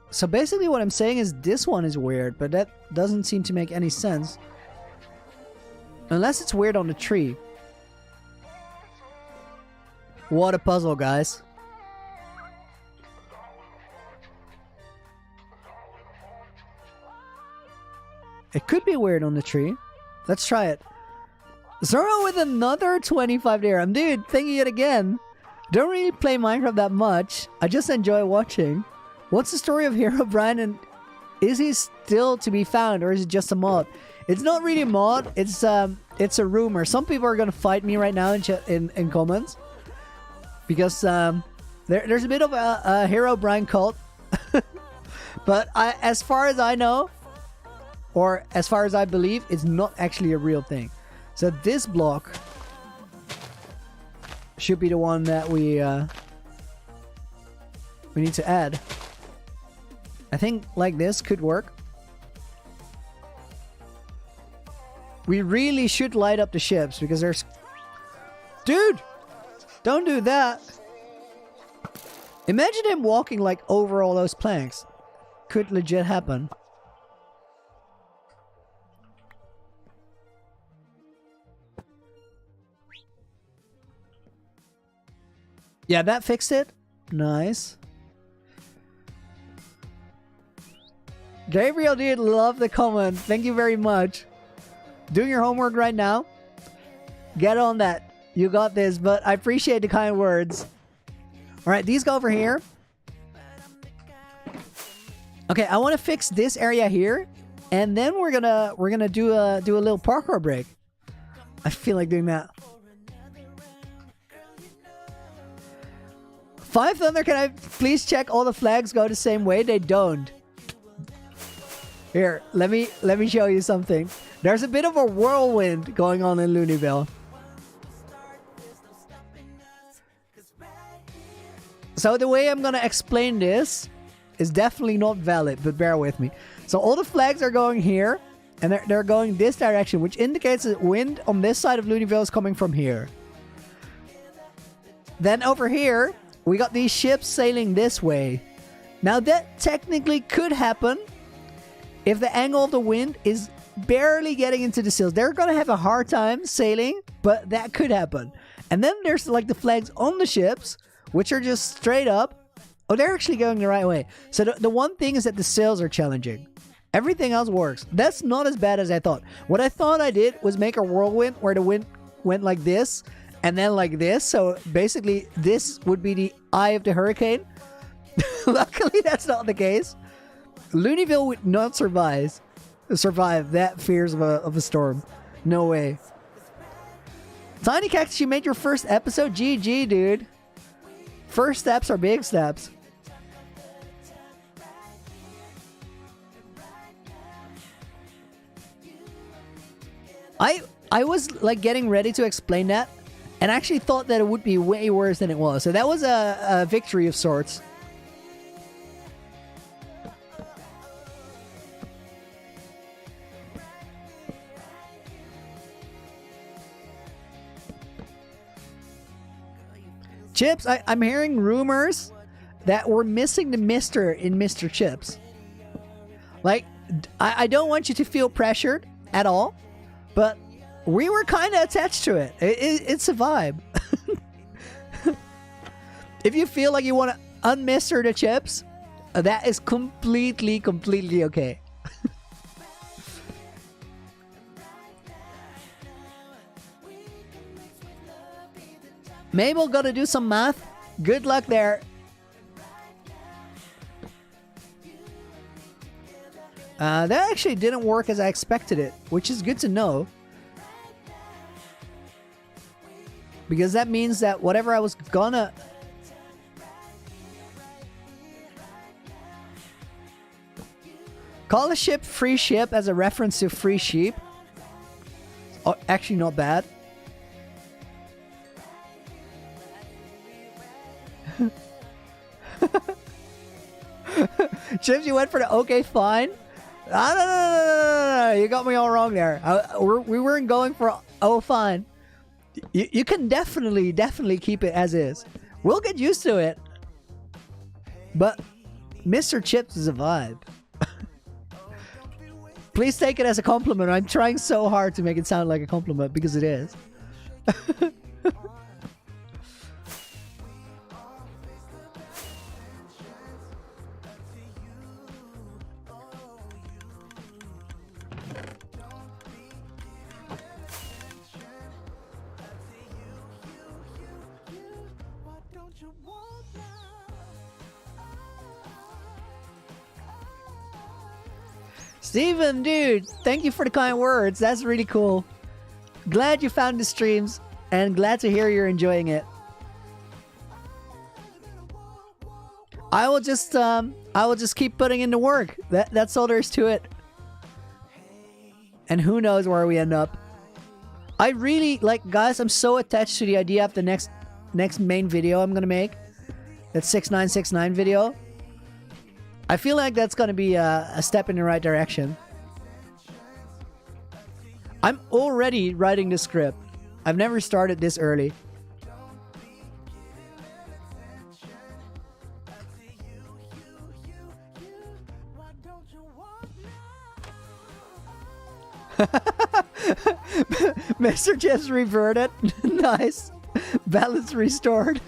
So basically what I'm saying is this one is weird, but that doesn't seem to make any sense. Unless it's weird on the tree. What a puzzle, guys. It could be weird on the tree. Let's try it. Zoro with another 25 dirham. Dude, thank you yet again. Don't really play Minecraft that much. I just enjoy watching. What's the story of Herobrine, and is he still to be found, or is it just a mod? It's not really a mod. It's a rumor. Some people are gonna fight me right now in comments because there's a bit of a Herobrine cult. But as far as I know, or as far as I believe, it's not actually a real thing. So this block should be the one that we need to add. I think like this could work. We really should light up the ships because there's... Dude! Don't do that! Imagine him walking like over all those planks. Could legit happen. Yeah, that fixed it. Nice. Gabriel, dude, love the comment. Thank you very much. Doing your homework right now. Get on that. You got this, but I appreciate the kind words. All right, these go over here. Okay, I want to fix this area here, and then we're gonna do a little parkour break. I feel like doing that. 5 Thunder, can I please check all the flags go the same way? They don't. Here, let me show you something. There's a bit of a whirlwind going on in Loonyville. So the way I'm gonna explain this is definitely not valid, but bear with me. So all the flags are going here, and they're going this direction, which indicates that wind on this side of Loonyville is coming from here. Then over here, we got these ships sailing this way. Now that technically could happen if the angle of the wind is barely getting into the sails. They're gonna have a hard time sailing, but that could happen. And then there's like the flags on the ships, which are just straight up. Oh, they're actually going the right way. So the one thing is that the sails are challenging. Everything else works. That's not as bad as I thought. What I thought I did was make a whirlwind where the wind went like this and then like this. So basically this would be the eye of the hurricane. Luckily, that's not the case. Loonyville would not survive that fears of a storm. No way. Tiny Cactus, you made your first episode? GG, dude. First steps are big steps. I was like getting ready to explain that, and I actually thought that it would be way worse than it was. So that was a victory of sorts. Chips, I'm hearing rumors that we're missing the Mister in Mr. Chips. Like, I don't want you to feel pressured at all, but we were kind of attached to it. It's a vibe. If you feel like you want to unmister the Chips, that is completely okay. Mabel, gotta do some math. Good luck there. That actually didn't work as I expected it, which is good to know. Because that means that whatever I was gonna... Call a ship free ship as a reference to free sheep. Oh, actually not bad. Chips, you went for the okay, fine. No. You got me all wrong there. We weren't going for oh, fine. You can definitely keep it as is. We'll get used to it. But Mr. Chips is a vibe. Please take it as a compliment. I'm trying so hard to make it sound like a compliment because it is. Steven, dude, thank you for the kind words. That's really cool. Glad you found the streams and glad to hear you're enjoying it. I will just keep putting in the work. That's all there is to it. And who knows where we end up. I really like, guys, I'm so attached to the idea of the next main video I'm gonna make. That 6969 video. I feel like that's going to be a step in the right direction. I'm already writing the script. I've never started this early. Mr. Just reverted. Nice. Balance restored.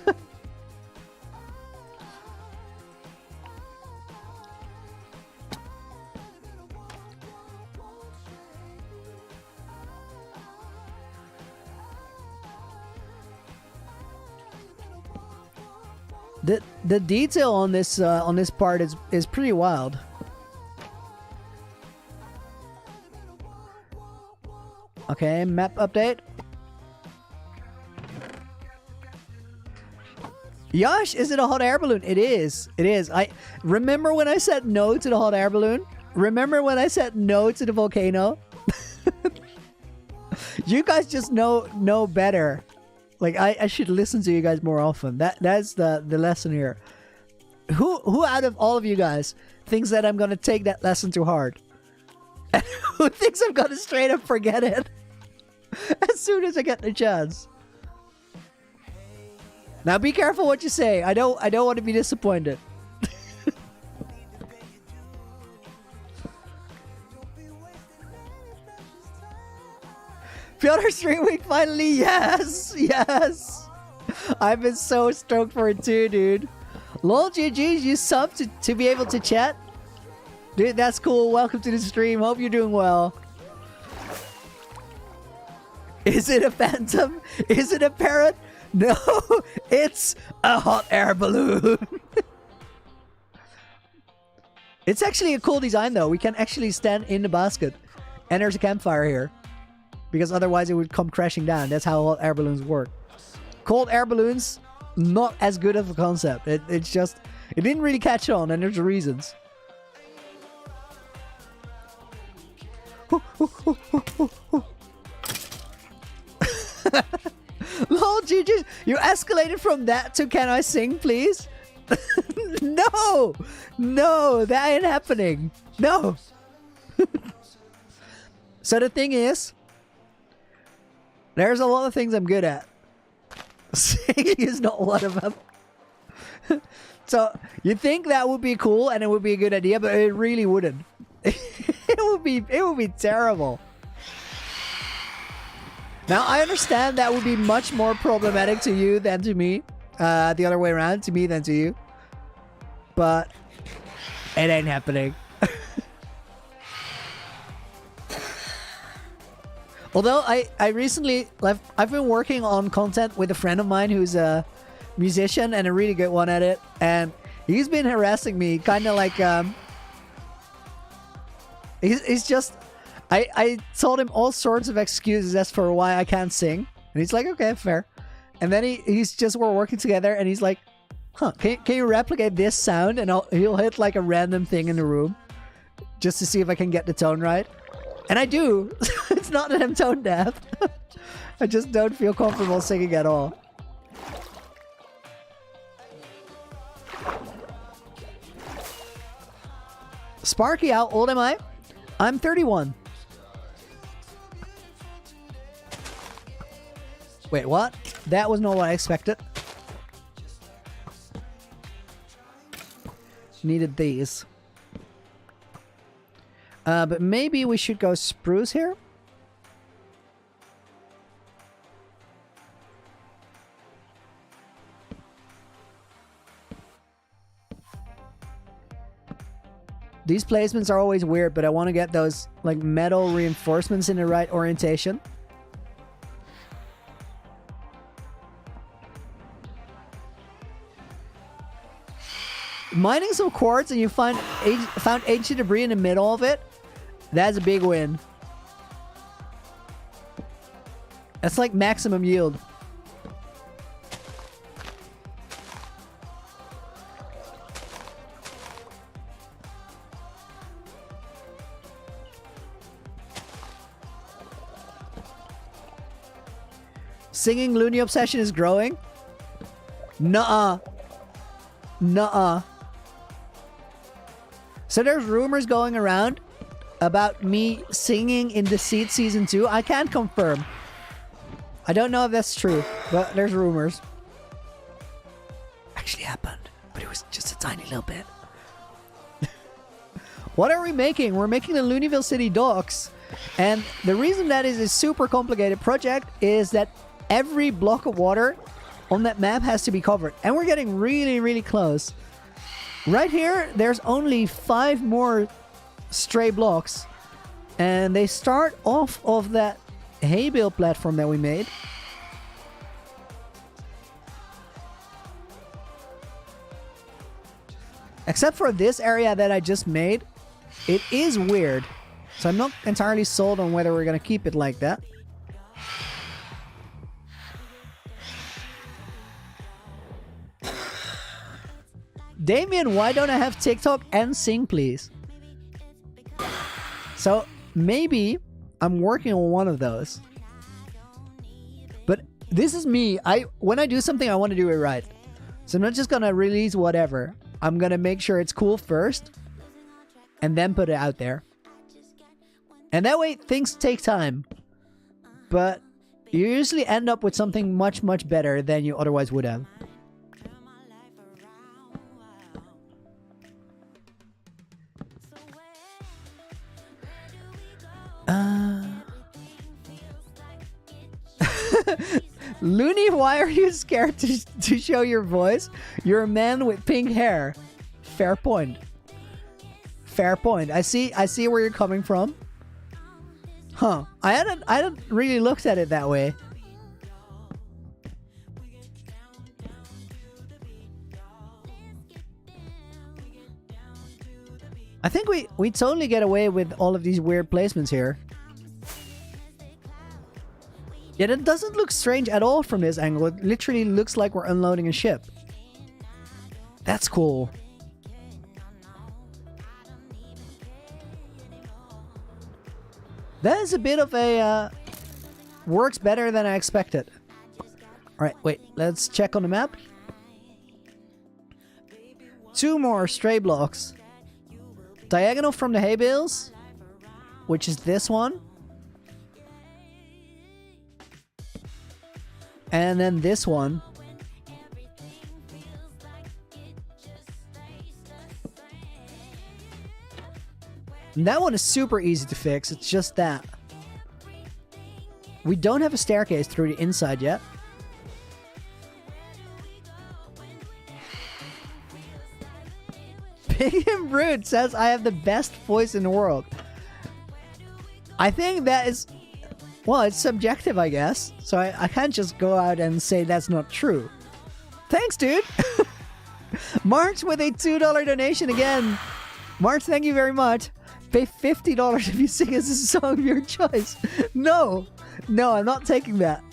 The detail on this part is pretty wild. Okay, map update. Yosh, is it a hot air balloon? It is. It is. I remember when I said no to the hot air balloon. Remember when I said no to the volcano. You guys just know better. Like I should listen to you guys more often. That's the lesson here. Who out of all of you guys thinks that I'm gonna take that lesson too hard? Who thinks I'm gonna straight up forget it as soon as I get the chance? Now be careful what you say. I don't want to be disappointed. Fyodor Stream Week finally, yes! Yes! I've been so stoked for it too, dude. Lol GG's, you subbed to be able to chat? Dude, that's cool. Welcome to the stream. Hope you're doing well. Is it a phantom? Is it a parrot? No, it's a hot air balloon. It's actually a cool design though. We can actually stand in the basket and there's a campfire here. Because otherwise it would come crashing down. That's how hot air balloons work. Cold air balloons, not as good of a concept. It's just, it didn't really catch on and there's reasons. Lol, GG, you escalated from that to can I sing, please? No! No, that ain't happening. No. So the thing is, there's a lot of things I'm good at. Singing is not one of them. So you think that would be cool and it would be a good idea, but it really wouldn't. It would be terrible. Now I understand that would be much more problematic to you than to me. The other way around, to me than to you. But it ain't happening. Although I recently left, I've been working on content with a friend of mine who's a musician and a really good one at it, and he's been harassing me, kind of like he's just I told him all sorts of excuses as for why I can't sing, and he's like, okay, fair. And then we're working together, and he's like, huh, can you replicate this sound? And he'll hit like a random thing in the room just to see if I can get the tone right. And I do. It's not that I'm tone deaf. I just don't feel comfortable singing at all. Sparky, how old am I? I'm 31. Wait, what? That was not what I expected. Needed these. But maybe we should go spruce here. These placements are always weird, but I want to get those like metal reinforcements in the right orientation. Mining some quartz and you found ancient debris in the middle of it. That's a big win. That's like maximum yield. Singing Loony obsession is growing? Nuh-uh. Nuh-uh. So there's rumors going around about me singing in Deceit Season 2. I can't confirm. I don't know if that's true, but there's rumors. Actually happened, but it was just a tiny little bit. What are we making? We're making the Loonyville City docks. And the reason that is a super complicated project is that every block of water on that map has to be covered. And we're getting really, really close. Right here, there's only 5 more stray blocks, and they start off of that hay bale platform that we made. Except for this area that I just made. It is weird. So I'm not entirely sold on whether we're going to keep it like that. Damien, why don't I have TikTok and sing, please? So maybe I'm working on one of those. But this is me. When I do something, I want to do it right. So I'm not just going to release whatever. I'm going to make sure it's cool first. And then put it out there. And that way, things take time. But you usually end up with something much, much better than you otherwise would have. Loony, why are you scared to show your voice? You're a man with pink hair. Fair point. Fair point. I see where you're coming from. Huh. I hadn't really looked at it that way. I think we totally get away with all of these weird placements here. Yeah, that doesn't look strange at all from this angle. It literally looks like we're unloading a ship. That's cool. That is a bit of a... works better than I expected. Alright, wait. Let's check on the map. 2 more stray blocks. Diagonal from the hay bales, which is this one. And then this one. And that one is super easy to fix. It's just that. We don't have a staircase through the inside yet. Pig and Brood says I have the best voice in the world. I think that is... well, it's subjective, I guess. So I can't just go out and say that's not true. Thanks, dude. March with a $2 donation again. March, thank you very much. Pay $50 if you sing us a song of your choice. No. No, I'm not taking that.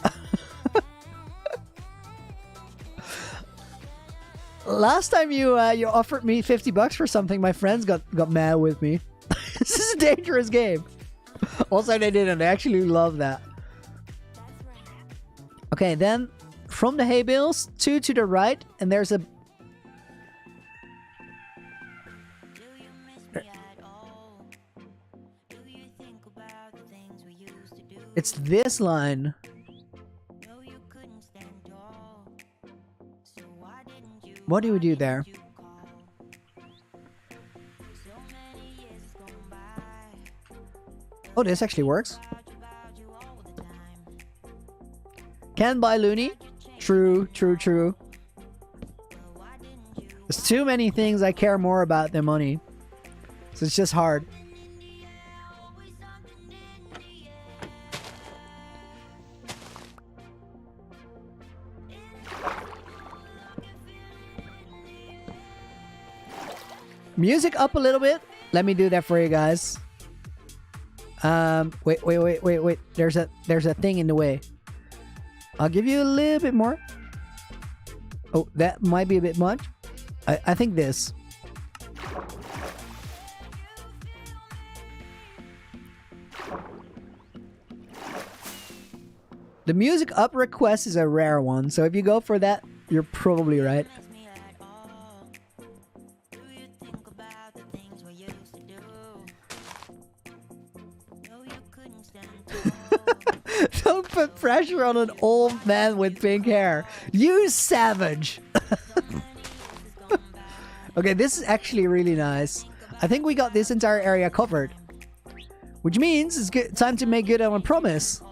Last time you offered me $50 for something, my friends got mad with me. This is a dangerous game. Also, they didn't. They actually love that. Okay, then from the hay bales, 2 to the right, and there's a... It's this line. What do we do there? Oh, this actually works. Can buy Loony. True, true, true. There's too many things I care more about than money. So it's just hard. Music up a little bit. Let me do that for you guys. Wait. There's a thing in the way. I'll give you a little bit more. Oh, that might be a bit much. I think this. The music up request is a rare one, so if you go for that, you're probably right. Don't put pressure on an old man with pink hair. You savage. Okay, this is actually really nice. I think we got this entire area covered. Which means it's good, time to make good on a promise.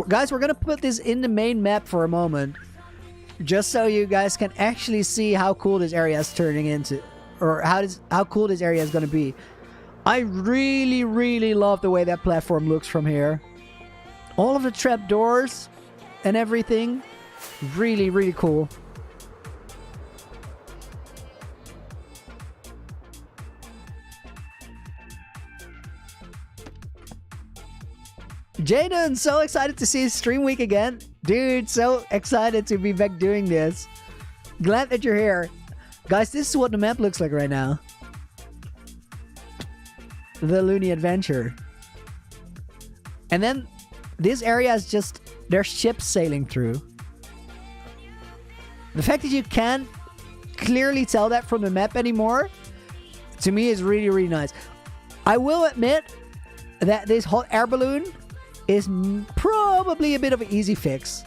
Guys, we're gonna put this in the main map for a moment. Just so you guys can actually see how cool this area is turning into. Or how cool this area is gonna be. I really, really love the way that platform looks from here. All of the trapdoors and everything. Really, really cool. Jaden, so excited to see Stream Week again. Dude, so excited to be back doing this. Glad that you're here. Guys, this is what the map looks like right now. The Loony Adventure. And then this area is just, there's ships sailing through. The fact that you can't clearly tell that from the map anymore, to me is really, really nice. I will admit that this hot air balloon is probably a bit of an easy fix.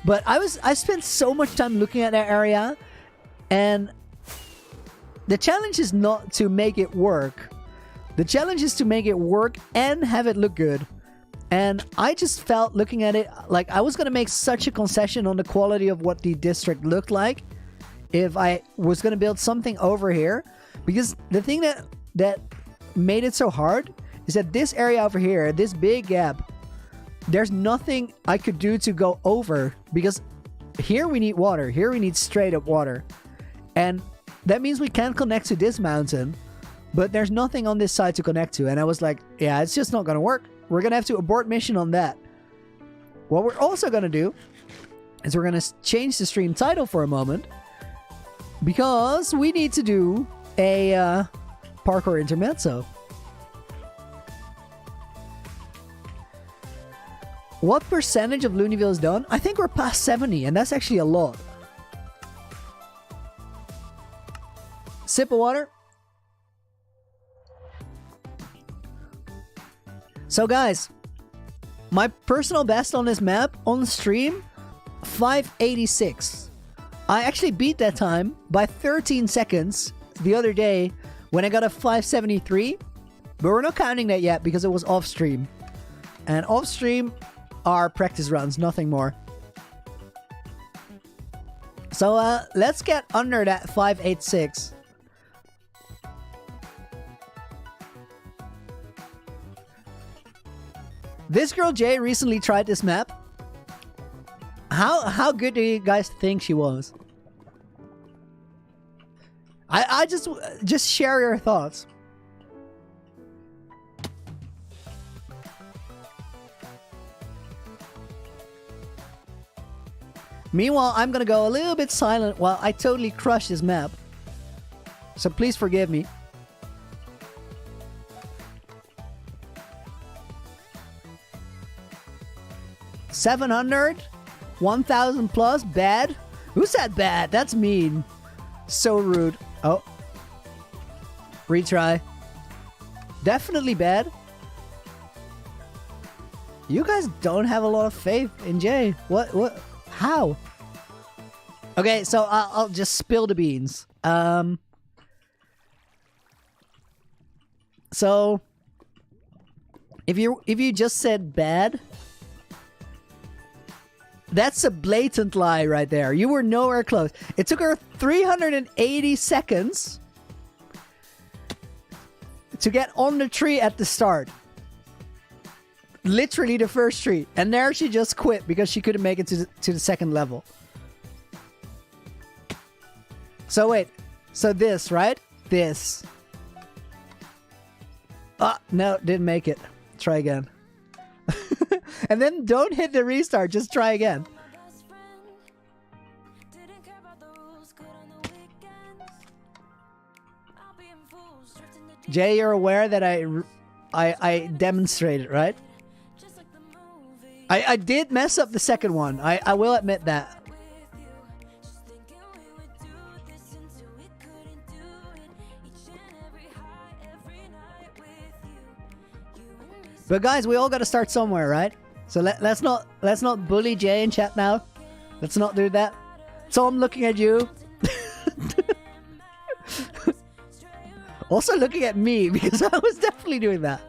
But I spent so much time looking at that area, and the challenge is not to make it work. The challenge is to make it work and have it look good. And I just felt looking at it like I was going to make such a concession on the quality of what the district looked like if I was going to build something over here. Because the thing that made it so hard is that this area over here, this big gap, there's nothing I could do to go over, because here we need water. Here we need straight up water. And that means we can't connect to this mountain, but there's nothing on this side to connect to. And I was like, yeah, it's just not going to work. We're going to have to abort mission on that. What we're also going to do is we're going to change the stream title for a moment, because we need to do a parkour intermezzo. What percentage of Loonyville is done? I think we're past 70, and that's actually a lot. Sip of water. So guys, my personal best on this map on stream, 586. I actually beat that time by 13 seconds the other day when I got a 573, but we're not counting that yet because it was off stream. And off stream are practice runs, nothing more. So let's get under that 586. This girl Jay recently tried this map. How good do you guys think she was? I just share your thoughts. Meanwhile, I'm gonna go a little bit silent while I totally crush this map. So please forgive me. $700, 1,000 plus, bad? Who said bad? That's mean. So rude. Oh. Retry. Definitely bad. You guys don't have a lot of faith in Jay. What? How? Okay, so I'll just spill the beans. So if you just said bad, that's a blatant lie right there. You were nowhere close. It took her 380 seconds to get on the tree at the start. Literally the first tree. And there she just quit because she couldn't make it to the second level. So wait. So this, right? This. No, didn't make it. Try again. And then don't hit the restart. Just try again. Jay, you're aware that I demonstrated, right? I did mess up the second one. I will admit that. But guys, we all got to start somewhere, right? So let's not bully Jay in chat now. Let's not do that. So I'm looking at you. Also looking at me, because I was definitely doing that.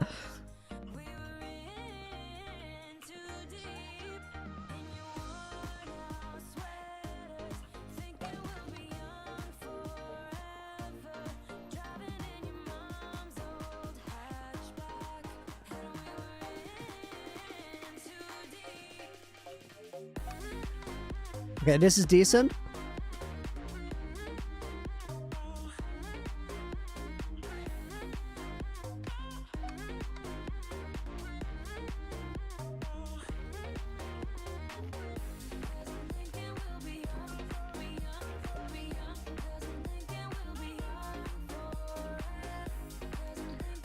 Okay, this is decent.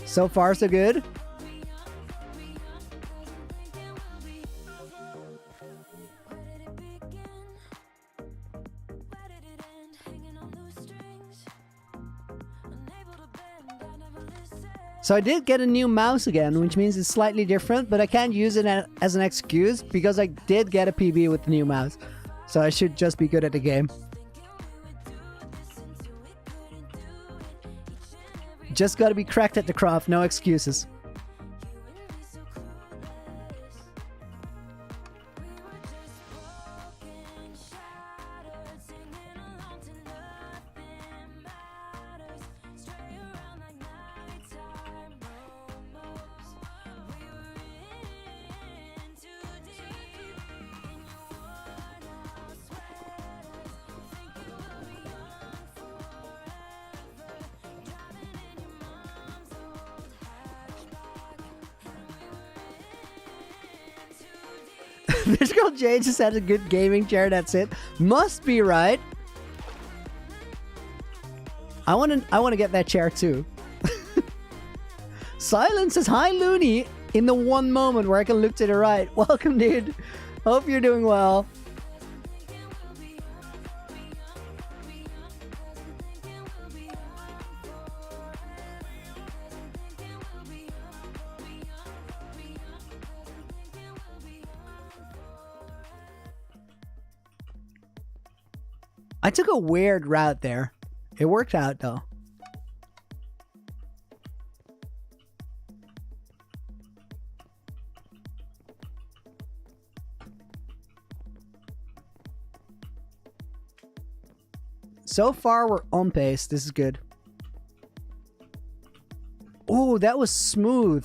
So far, so good. So I did get a new mouse again, which means it's slightly different, but I can't use it as an excuse because I did get a PB with the new mouse. So I should just be good at the game. Just gotta be cracked at the craft, no excuses. This girl Jade just had a good gaming chair, that's it. Must be right. I wanna get that chair too. Silence says, hi Loony, in the one moment where I can look to the right. Welcome, dude. Hope you're doing well. I took a weird route there. It worked out though. So far we're on pace. This is good. Oh, that was smooth.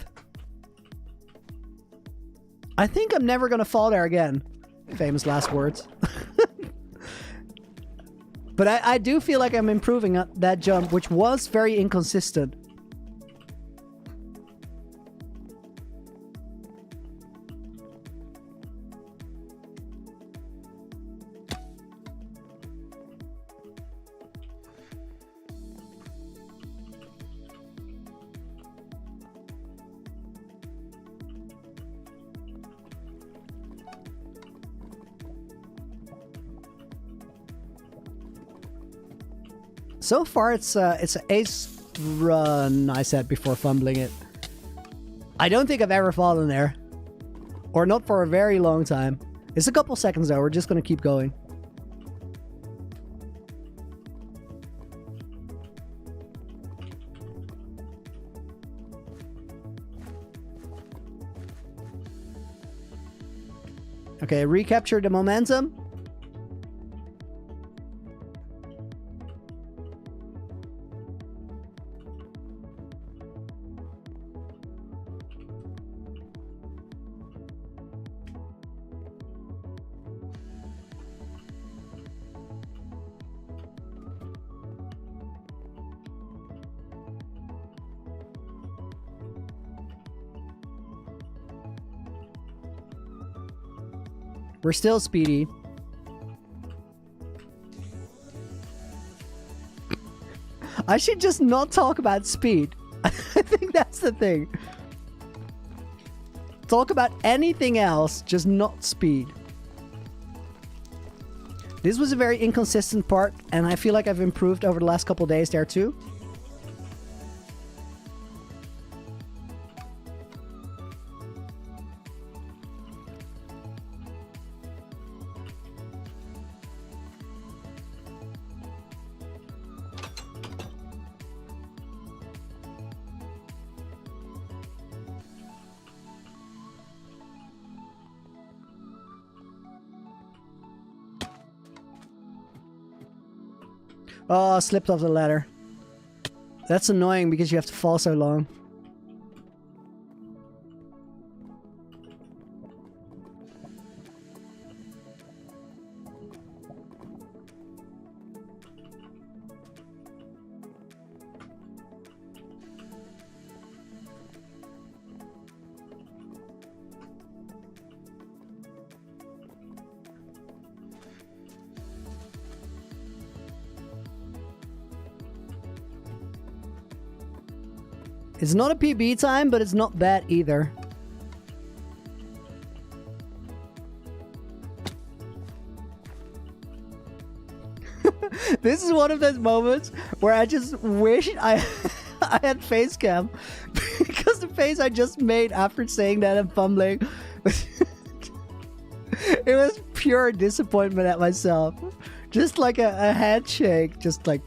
I think I'm never gonna fall there again. Famous last words. But I do feel like I'm improving that jump, which was very inconsistent. So far, it's an ace run, I said before fumbling it. I don't think I've ever fallen there. Or not for a very long time. It's a couple seconds though, we're just gonna keep going. Okay, recapture the momentum. We're still speedy. I should just not talk about speed. I think that's the thing. Talk about anything else, just not speed. This was a very inconsistent part, and I feel like I've improved over the last couple days there too. Oh, slipped off the ladder. That's annoying because you have to fall so long. It's not a PB time, but it's not bad either. This is one of those moments where I just wish I I had face cam because the face I just made after saying that and fumbling, it was pure disappointment at myself. Just like a handshake, just like,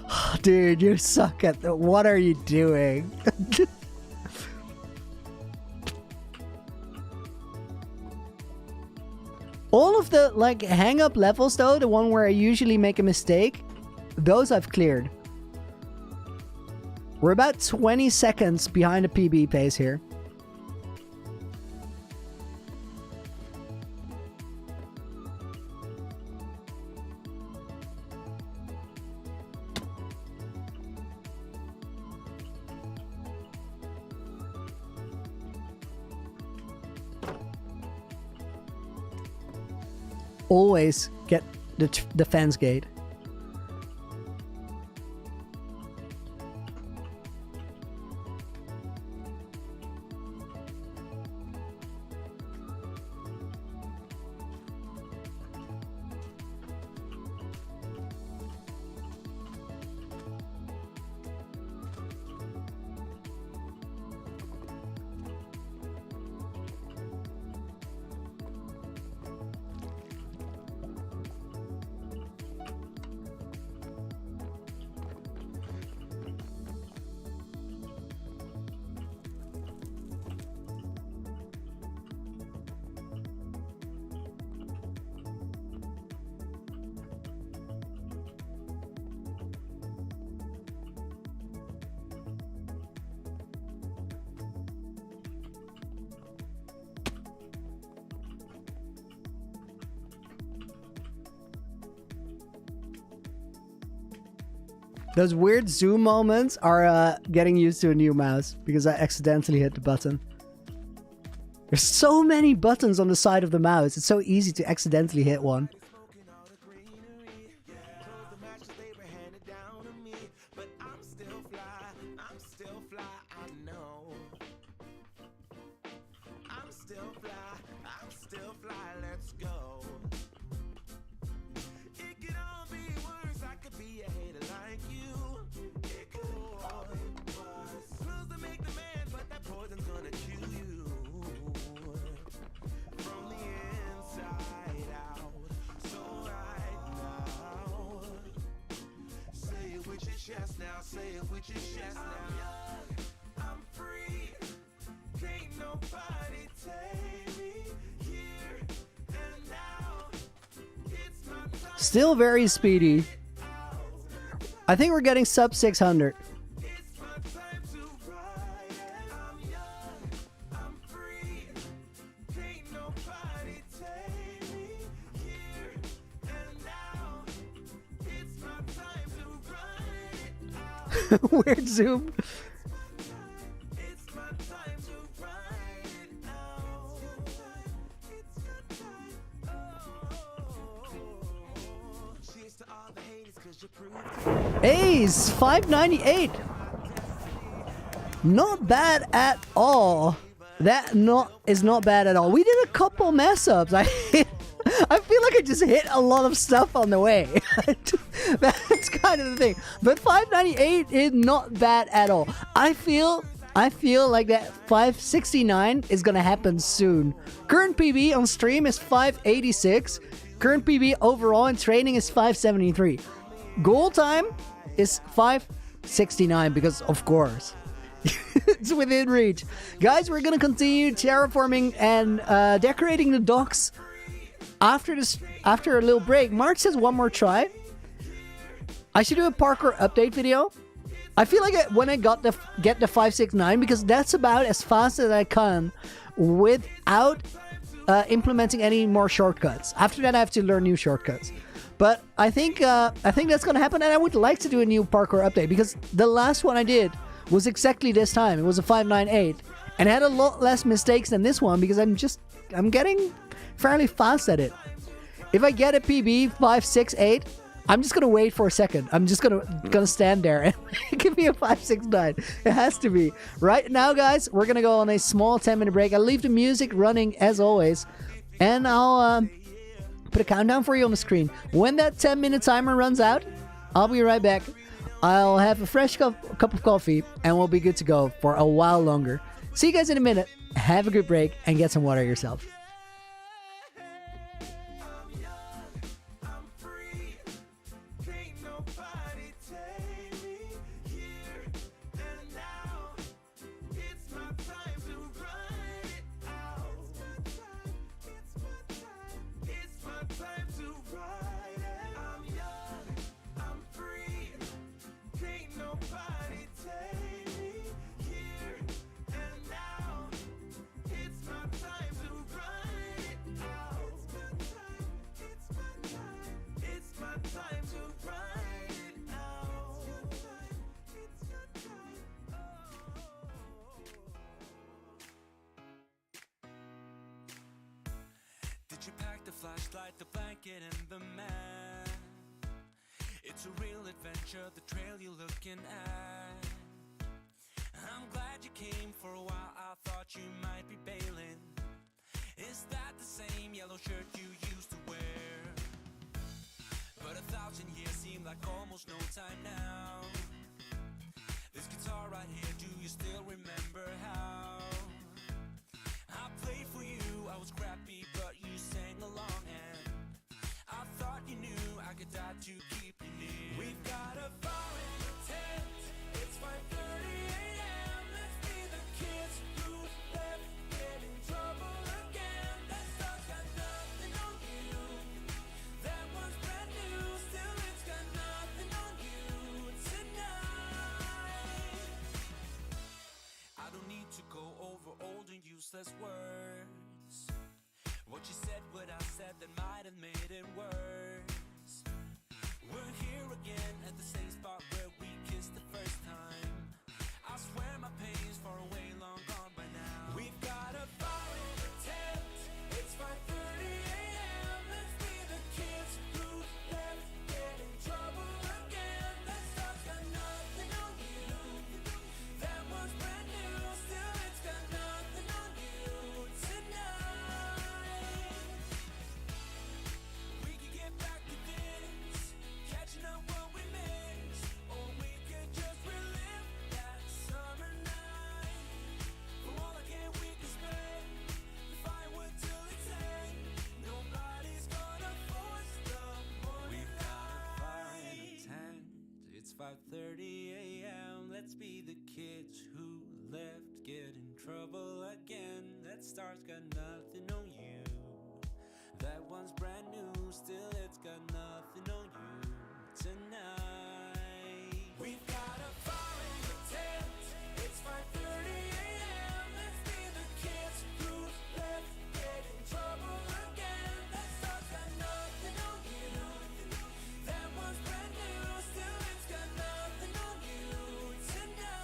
oh, dude, you suck at that. What are you doing? All of the like hang up levels though, the one where I usually make a mistake, those I've cleared. We're about 20 seconds behind the PB pace here. Always get the fence gate. Those weird zoom moments are getting used to a new mouse because I accidentally hit the button. There's so many buttons on the side of the mouse. It's so easy to accidentally hit one. Still very speedy. I think we're getting sub 600. Weird zoom. Ace 598. Not bad at all. That is not bad at all. We did a couple mess ups. I feel like I just hit a lot of stuff on the way. That's kind of the thing. But 598 is not bad at all. I feel like that 569 is gonna happen soon. Current PB on stream is 586. Current PB overall in training is 573. Goal time is 569 because of course it's within reach. Guys, we're gonna continue terraforming and decorating the docks after a little break. Mark says one more try. I should do a parkour update video. I feel like when I get the 569 because that's about as fast as I can without implementing any more shortcuts. After that I have to learn new shortcuts. But I think that's gonna happen, and I would like to do a new parkour update because the last one I did was exactly this time. It was a 598 and I had a lot less mistakes than this one because I'm getting fairly fast at it. If I get a PB 568, I'm just gonna wait for a second. I'm just gonna stand there and give me a 569. It has to be. Right now, guys, we're gonna go on a small 10-minute break. I'll leave the music running as always, and I'll put a countdown for you on the screen. When that 10-minute timer runs out, I'll be right back. I'll have a fresh cup of coffee, and we'll be good to go for a while longer. See you guys in a minute. Have a good break and get some water yourself. Did you pack the flashlight, the blanket, and the mat? It's a real adventure, the trail you're looking at. I'm glad you came for a while, I thought you might be bailing. Is that the same yellow shirt you used to wear? But 1,000 years seem like almost no time now. This guitar right here, do you still remember how? I played for you, I was crappy, but you sang along, and I thought you knew I could die to keep you near. We've got a fire in the tent, it's 5:30 a.m. Let's be the kids who left, get in trouble again. That stuff's got nothing on you, that one's brand new, still it's got nothing on you tonight. I don't need to go over old and useless words. What you said, what I said, that might have made it worse. We're here again at the same spot where we kissed the first time. I swear my pain's far away, long gone by now. We've got a fire in the tent, it's 5:30 a.m. Let's be the kids who left, get in trouble again. That stuff's got nothing on you, that one's brand new, still it's got nothing on you tonight. We could get back to this, catching up what we missed, or we could just relive that summer night. For all I can, we can spend the firewood till it's end. Nobody's gonna force the morning. We've got a fire in a tent, it's 5:30 a.m. Let's be the kids who left, get in trouble again. That star's got nothing on you, that one's brand new, still it's got nothing on you tonight. We've got a fire in the tent, it's 5:30 a.m. Let's be the kids who left, get in trouble again. That star's got nothing on you, that one's brand new, still it's got nothing on you tonight.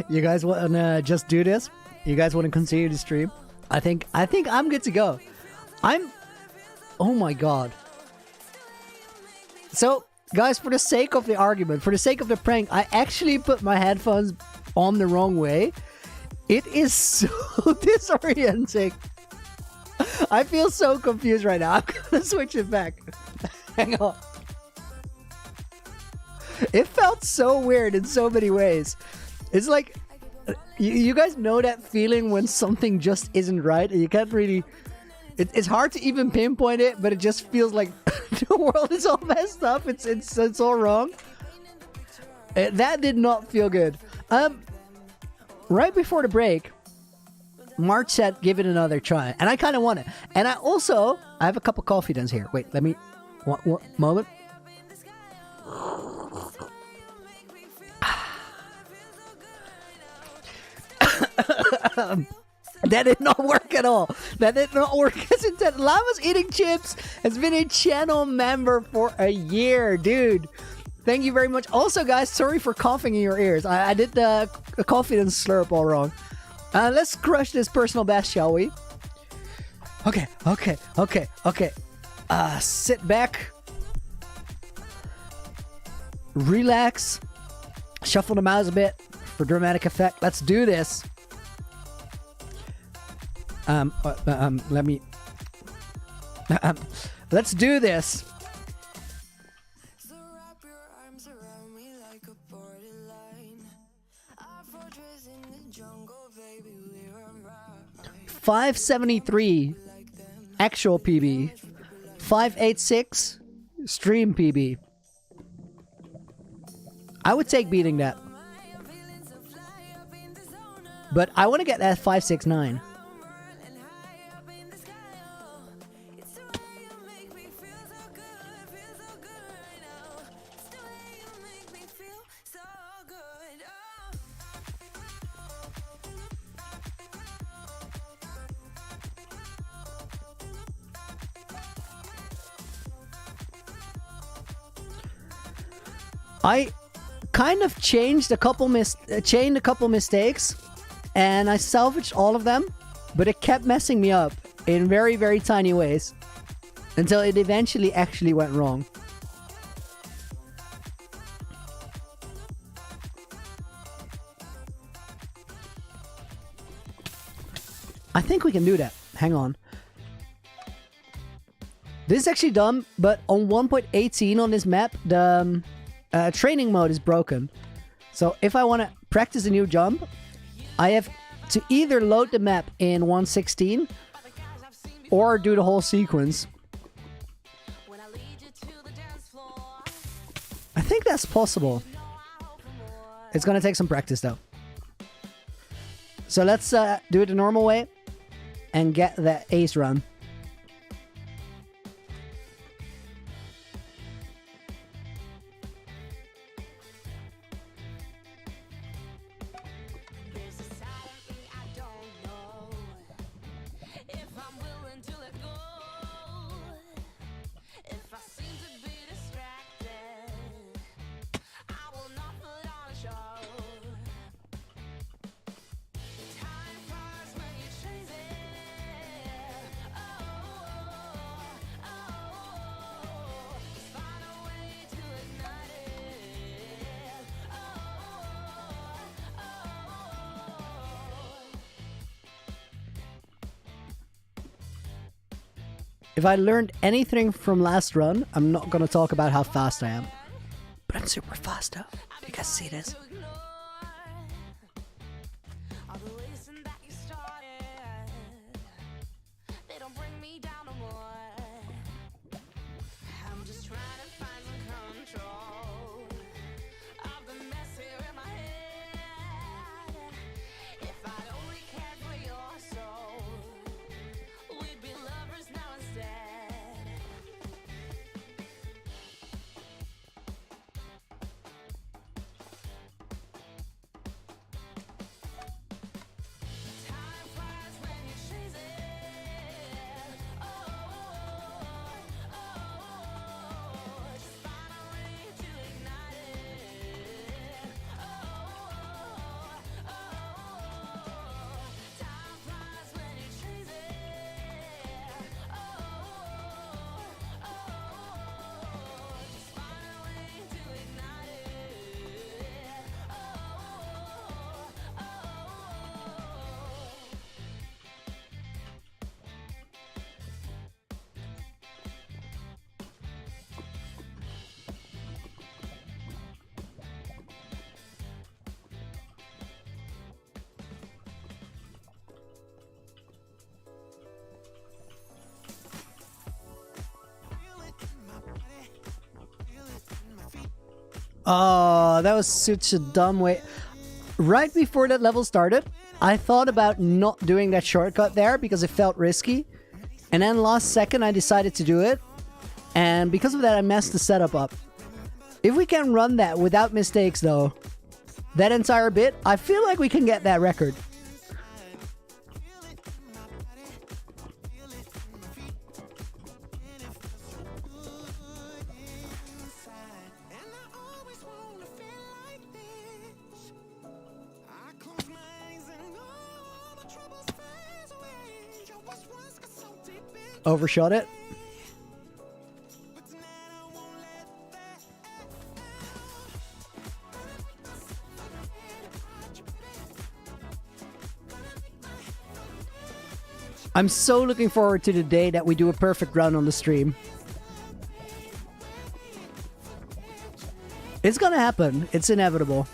You guys want to just do this? You guys want to continue to stream? I think I'm good to go. Oh my god. So, guys, for the sake of the argument, for the sake of the prank, I actually put my headphones on the wrong way. It is so disorienting. I feel so confused right now. I'm gonna switch it back. Hang on. It felt so weird in so many ways. It's like, you guys know that feeling when something just isn't right and you can't really... It's hard to even pinpoint it, but it just feels like the world is all messed up. It's all wrong. That did not feel good. Right before the break, March said, give it another try. And I kind of want it. And I have a cup of coffee down here. Wait, let me... One moment. That did not work at all. That did not work as intended. Llama's Eating Chips has been a channel member for a year, dude. Thank you very much. Also, guys, sorry for coughing in your ears. I did the confidence slurp all wrong. Let's crush this personal best, shall we? Okay. Sit back. Relax. Shuffle the mouse a bit for dramatic effect. Let's do this. Let me... let's do this. So wrap your arms around me like a borderline. Our fortress in the jungle, baby, we're right. 573 actual PB. 586 stream PB. I would take beating that. But I want to get that 569. I kind of changed a couple mistakes, and I salvaged all of them, but it kept messing me up in very, very tiny ways until it eventually actually went wrong. I think we can do that. Hang on. This is actually dumb, but on 1.18 on this map, the training mode is broken. So if I want to practice a new jump, I have to either load the map in 1.16 or do the whole sequence. I think that's possible. It's going to take some practice though. So let's do it the normal way and get that ace run. If I learned anything from last run, I'm not gonna talk about how fast I am. But I'm super fast though. Do you guys see this? Oh, that was such a dumb way. Right before that level started, I thought about not doing that shortcut there because it felt risky. And then last second, I decided to do it. And because of that, I messed the setup up. If we can run that without mistakes, though, that entire bit, I feel like we can get that record. Overshot it. I'm so looking forward to the day that we do a perfect run on the stream. It's gonna happen. It's inevitable.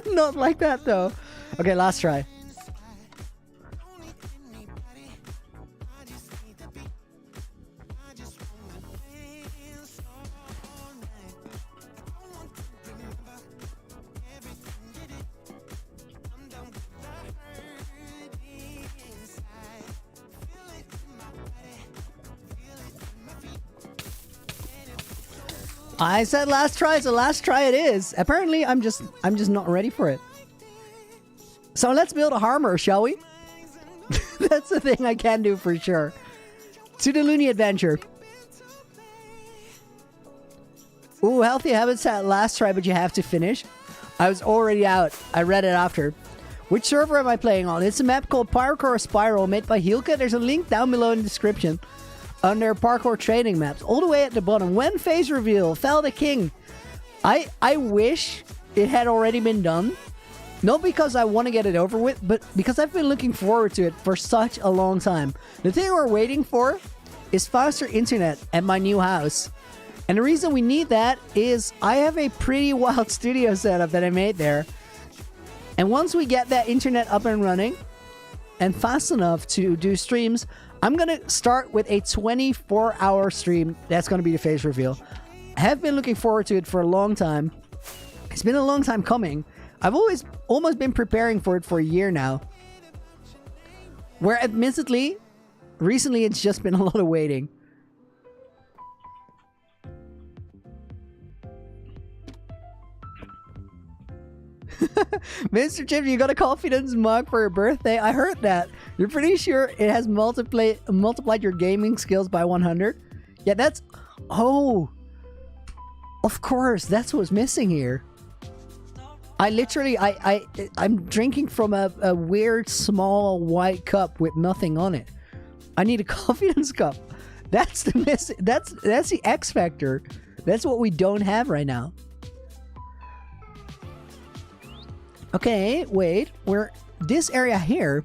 Not like that though. Okay, last try. I said last try, so last try it is. Apparently, I'm just not ready for it. So let's build a armor, shall we? That's the thing I can do for sure. To the Loony adventure. Ooh, healthy habits at last try, but you have to finish. I was already out. I read it after. Which server am I playing on? It's a map called Parkour Spiral made by Hilke. There's a link down below in the description. Under parkour training maps, all the way at the bottom. When phase reveal, fell the king. I wish it had already been done. Not because I want to get it over with, but because I've been looking forward to it for such a long time. The thing we're waiting for is faster internet at my new house. And the reason we need that is I have a pretty wild studio setup that I made there. And once we get that internet up and running and fast enough to do streams, I'm going to start with a 24-hour stream. That's going to be the phase reveal. I have been looking forward to it for a long time. It's been a long time coming. I've almost been preparing for it for a year now. Where admittedly, recently it's just been a lot of waiting. Mr. Chip, you got a confidence mug for your birthday? I heard that. You're pretty sure it has multiplied your gaming skills by 100? Yeah, that's... Oh! Of course, that's what's missing here. I literally... I'm drinking from a weird, small, white cup with nothing on it. I need a confidence cup. That's the that's the X factor. That's what we don't have right now. Okay, wait. This area here,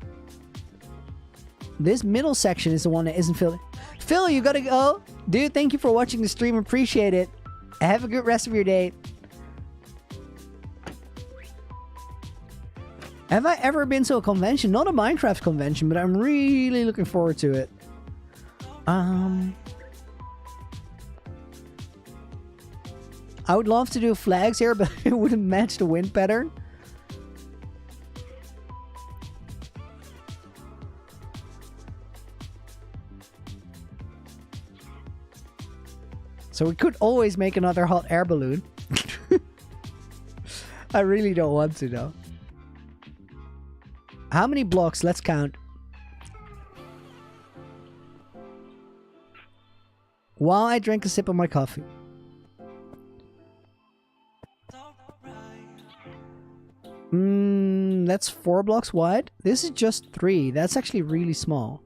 this middle section is the one that isn't filled. Phil, you gotta go. Dude, thank you for watching the stream. Appreciate it. Have a good rest of your day. Have I ever been to a convention? Not a Minecraft convention, but I'm really looking forward to it. I would love to do flags here, but it wouldn't match the wind pattern. So we could always make another hot air balloon. I really don't want to though. How many blocks? Let's count. While I drink a sip of my coffee. That's 4 blocks wide. This is just 3. That's actually really small.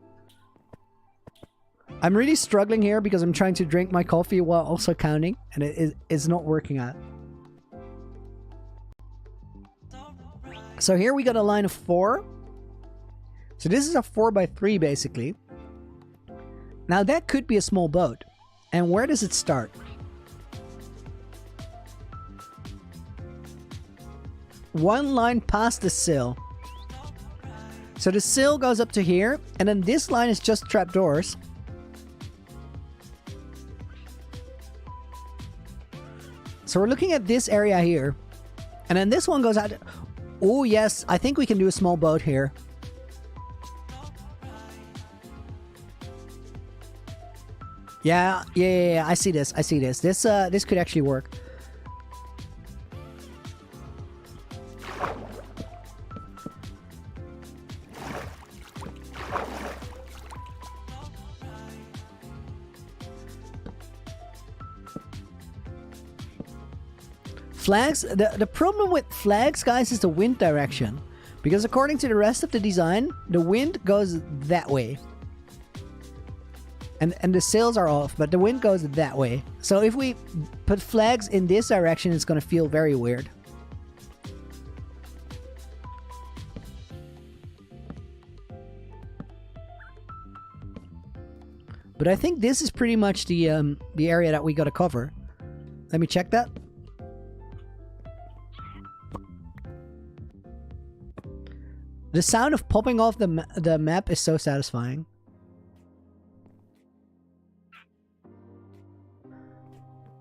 I'm really struggling here because I'm trying to drink my coffee while also counting, and it's not working out. So here we got a line of 4. So this is a 4x3 basically. Now that could be a small boat. And where does it start? One line past the sill. So the sill goes up to here, and then this line is just trapdoors. So we're looking at this area here. And then this one goes out. Oh, yes. I think we can do a small boat here. Yeah. I see this. This could actually work. Flags, the problem with flags, guys, is the wind direction. Because according to the rest of the design, the wind goes that way. And the sails are off, but the wind goes that way. So if we put flags in this direction, it's going to feel very weird. But I think this is pretty much the area that we got to cover. Let me check that. The sound of popping off the map is so satisfying.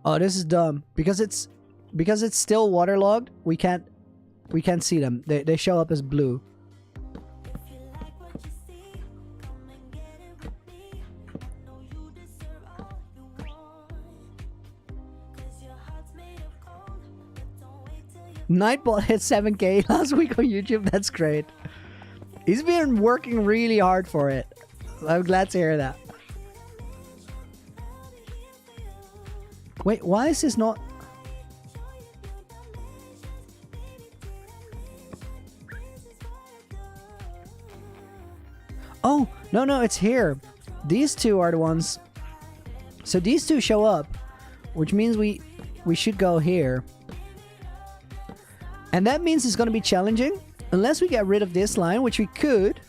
Oh, this is dumb because it's still waterlogged. We can't see them. They show up as blue. Nightbot hit 7K last week on YouTube. That's great. He's been working really hard for it. I'm glad to hear that. Wait, why is this not... Oh, no, it's here. These two are the ones. So these two show up, which means we should go here. And that means it's going to be challenging. Unless we get rid of this line, which we could.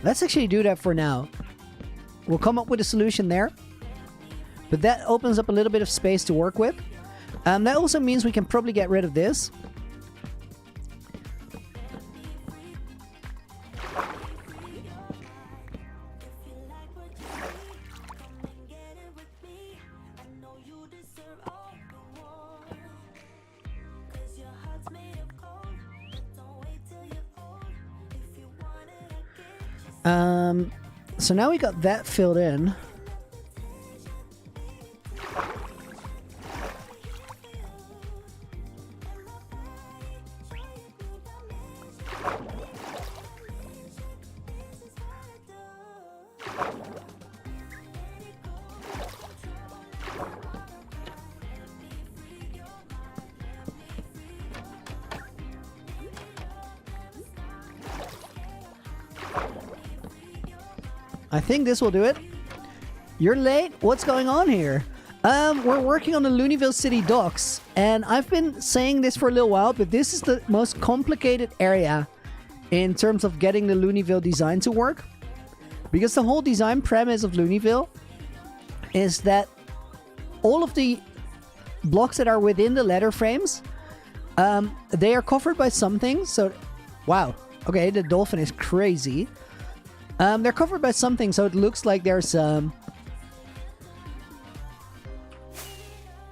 Let's actually do that for now. We'll come up with a solution there. But that opens up a little bit of space to work with. That also means we can probably get rid of this. So now we got that filled in. I think this will do it. You're late? What's going on here? We're working on the Loonyville City docks, and I've been saying this for a little while, but this is the most complicated area in terms of getting the Loonyville design to work. Because the whole design premise of Loonyville is that all of the blocks that are within the ladder frames, they are covered by something. So, wow. Okay, the dolphin is crazy. They're covered by something, so it looks like there's... on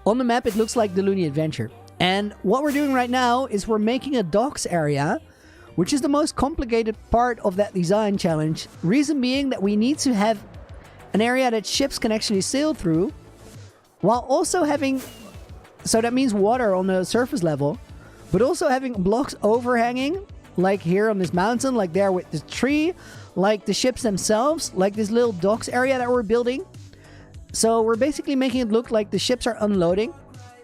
the map, it looks like the Looney Adventure. And what we're doing right now is we're making a docks area, which is the most complicated part of that design challenge. Reason being that we need to have an area that ships can actually sail through, while also having... So that means water on the surface level, but also having blocks overhanging, like here on this mountain, like there with the tree, like the ships themselves, like this little docks area that we're building. So we're basically making it look like the ships are unloading.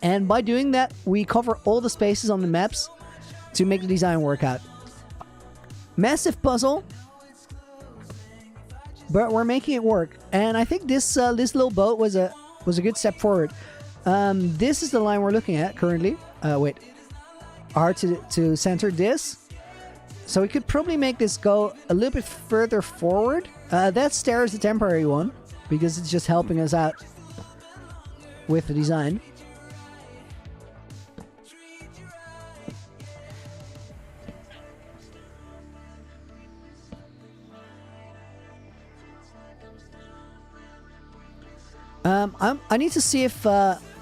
And by doing that, we cover all the spaces on the maps to make the design work out. Massive puzzle, but we're making it work. And I think this little boat was a good step forward. This is the line we're looking at currently. Wait, R to center this. So we could probably make this go a little bit further forward. That stair is the temporary one, because it's just helping us out with the design. I need to see if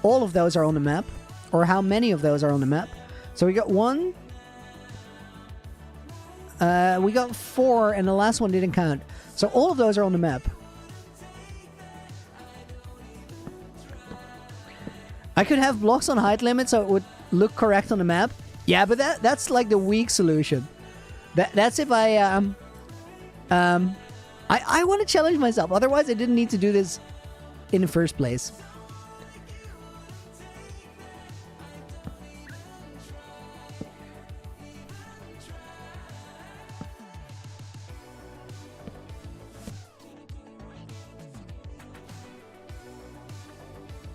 all of those are on the map, or how many of those are on the map. So we got 1. We got 4, and the last one didn't count. So all of those are on the map. I could have blocks on height limit so it would look correct on the map. Yeah, but that's like the weak solution. That's if I want to challenge myself. Otherwise, I didn't need to do this in the first place.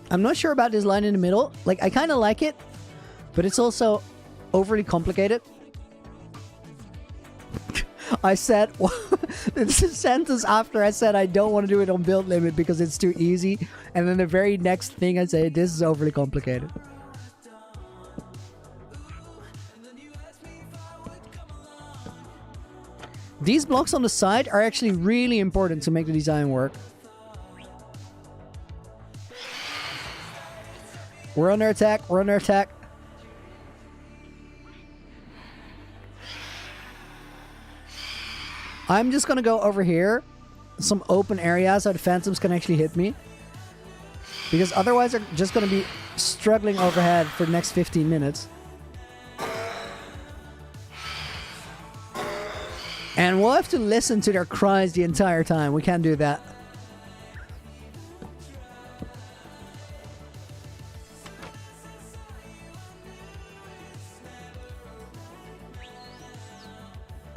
I'm not sure about this line in the middle. Like, I kind of like it, but it's also overly complicated. I said, it's a sentence after I said I don't want to do it on build limit because it's too easy. And then the very next thing I say, this is overly complicated. These blocks on the side are actually really important to make the design work. We're under attack. We're under attack. I'm just going to go over here. Some open areas so the phantoms can actually hit me. Because otherwise they're just going to be struggling overhead for the next 15 minutes. And we'll have to listen to their cries the entire time. We can't do that.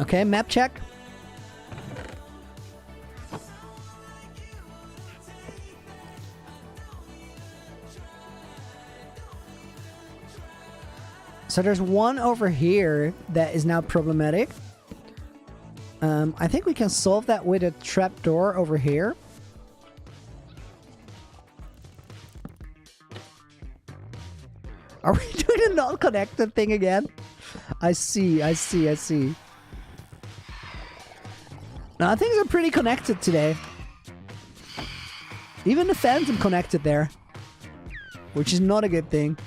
Okay, map check. So there's one over here that is now problematic. I think we can solve that with a trapdoor over here. Are we doing a not connected thing again? I see. Now, things are pretty connected today. Even the phantom connected there. Which is not a good thing.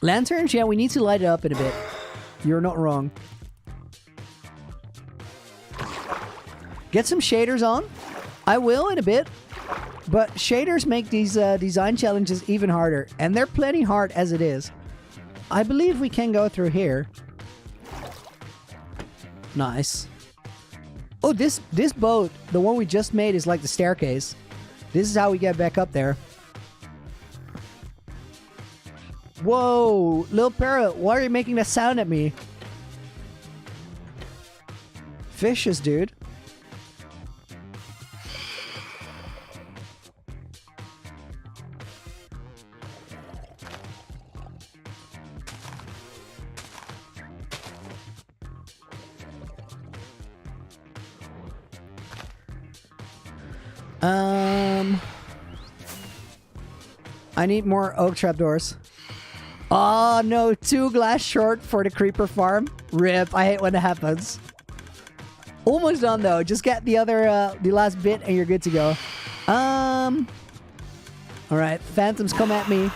Lanterns, yeah, we need to light it up in a bit. You're not wrong. Get some shaders on. I will in a bit. But shaders make these design challenges even harder. And they're plenty hard as it is. I believe we can go through here. Nice. Oh, this boat, the one we just made, is like the staircase. This is how we get back up there. Whoa, Lil Parrot, why are you making that sound at me? Fishes, dude. I need more oak trapdoors. Oh no, 2 glass short for the creeper farm. Rip, I hate when that happens. Almost done though. Just get the other, the last bit and you're good to go. Alright, phantoms come at me.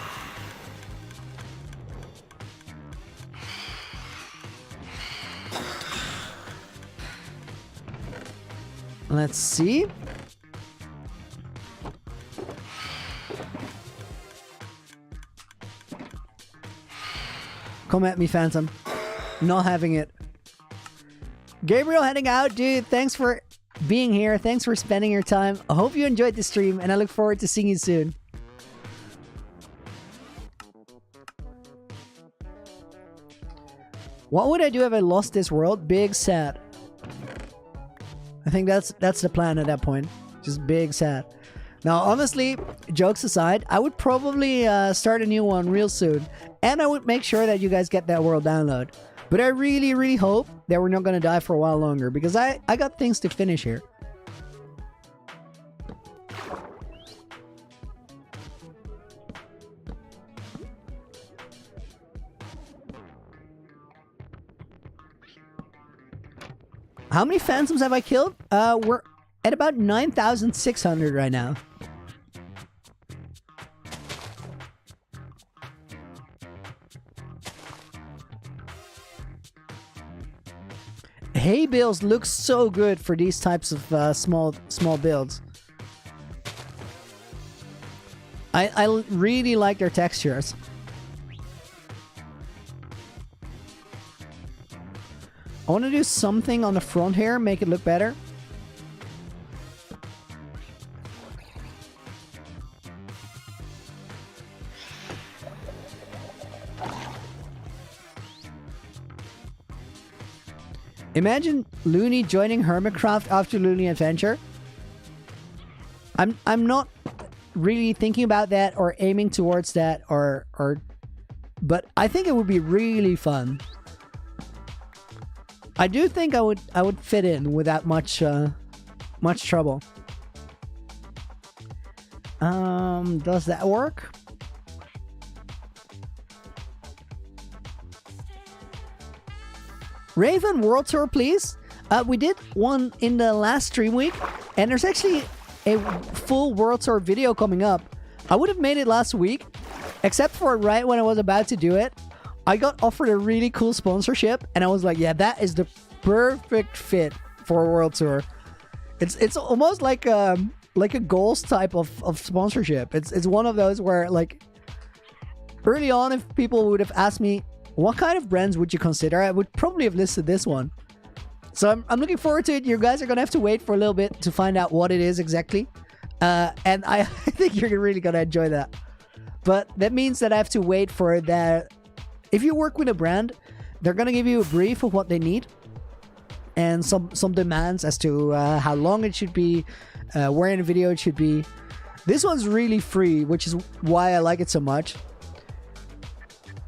Let's see. Come at me, Phantom. Not having it. Gabriel heading out, dude. Thanks for being here. Thanks for spending your time. I hope you enjoyed the stream, and I look forward to seeing you soon. What would I do if I lost this world? Big sad. I think that's the plan at that point. Just big sad. Now, honestly, jokes aside, I would probably start a new one real soon. And I would make sure that you guys get that world download. But I really, really hope that we're not going to die for a while longer. Because I got things to finish here. How many phantoms have I killed? We're at about 9,600 right now. hay bales look so good for these types of small builds. I really like their textures. I want to do something on the front here, make it look better. Imagine Loony joining Hermitcraft after Loony Adventure. I'm not really thinking about that or aiming towards that but I think it would be really fun. I do think I would fit in without much trouble. Does that work? Raven World Tour, please. We did one in the last stream week, and there's actually a full World Tour video coming up. I would have made it last week, except for right when I was about to do it, I got offered a really cool sponsorship, and I was like, yeah, that is the perfect fit for a World Tour. It's almost like a goals type of sponsorship. It's one of those where, like, early on, if people would have asked me what kind of brands would you consider, I would probably have listed this one. So I'm looking forward to it. You guys are gonna have to wait for a little bit to find out what it is exactly, and I think you're really gonna enjoy that. But that means that I have to wait for that. If you work with a brand, they're gonna give you a brief of what they need and some demands as to how long it should be, where in the video it should be. This one's really free, which is why I like it so much.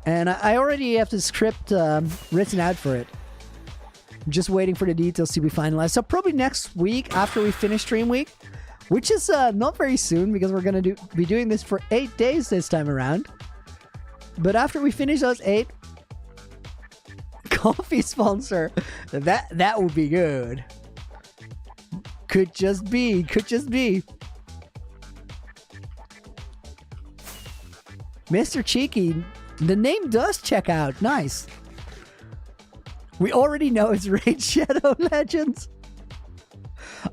And I already have the script written out for it. I'm just waiting for the details to be finalized. So probably next week after we finish Stream Week, which is not very soon because we're going to be doing this for 8 days this time around. But after we finish those 8, coffee sponsor, that would be good. Could just be. Mr. Cheeky, the name does check out. Nice. We already know it's Raid Shadow Legends.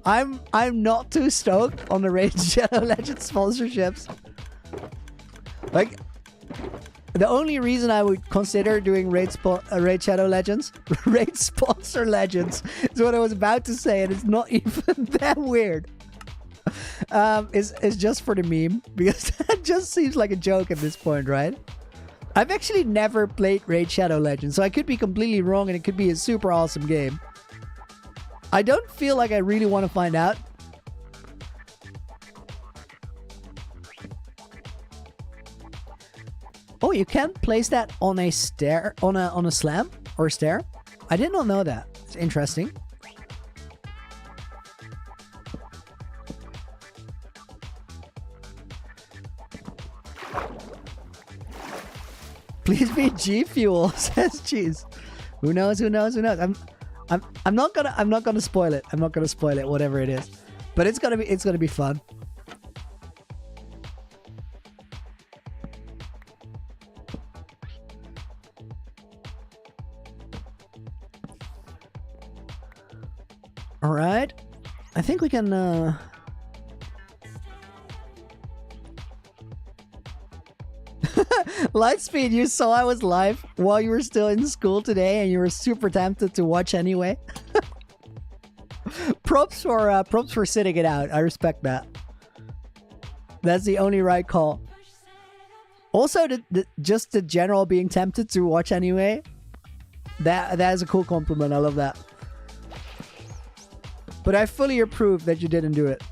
I'm not too stoked on the Raid Shadow Legends sponsorships. Like, the only reason I would consider doing Raid Shadow Legends, Raid Sponsor Legends, is what I was about to say, and it's not even that weird. Is just for the meme, because that just seems like a joke at this point, right? I've actually never played Raid Shadow Legends, so I could be completely wrong and it could be a super awesome game. I don't feel like I really want to find out. Oh, you can place that on a stair, on a slam or a stair? I did not know that. It's interesting. Please be G Fuel, says Cheese. Who knows? I'm not gonna spoil it. I'm not gonna spoil it, whatever it is. But it's gonna be fun. All right, I think we can. Lightspeed, you saw I was live while you were still in school today, and you were super tempted to watch anyway. Props for sitting it out. I respect that. That's the only right call. Also, just the general being tempted to watch anyway. That is a cool compliment. I love that. But I fully approve that you didn't do it.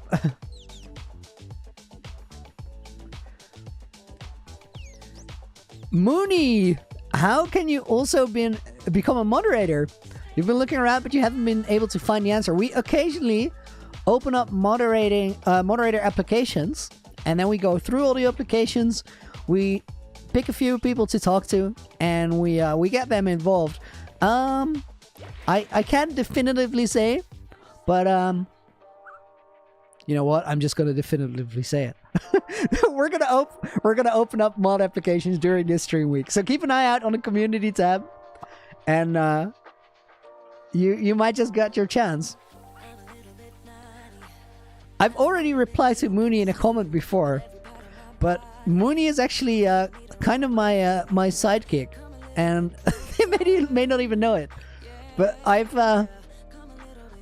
Mooney, how can you also become a moderator? You've been looking around, but you haven't been able to find the answer. We occasionally open up moderator applications, and then we go through all the applications. We pick a few people to talk to, and we get them involved. I can't definitively say, but you know what? I'm just gonna definitively say it. We're gonna open up mod applications during this stream week, so keep an eye out on the community tab, and You might just got your chance. I've already replied to Mooney in a comment before, but Mooney is actually kind of my sidekick, and he may not even know it. But I've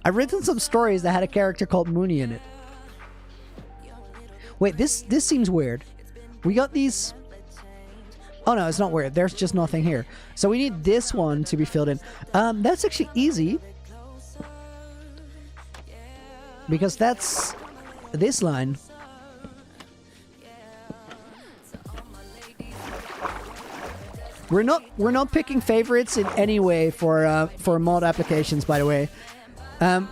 written some stories that had a character called Mooney in it. Wait, this seems weird. We got these. Oh no, it's not weird. There's just nothing here. So we need this one to be filled in. That's actually easy. Because that's this line. We're not picking favorites in any way for mod applications, by the way. And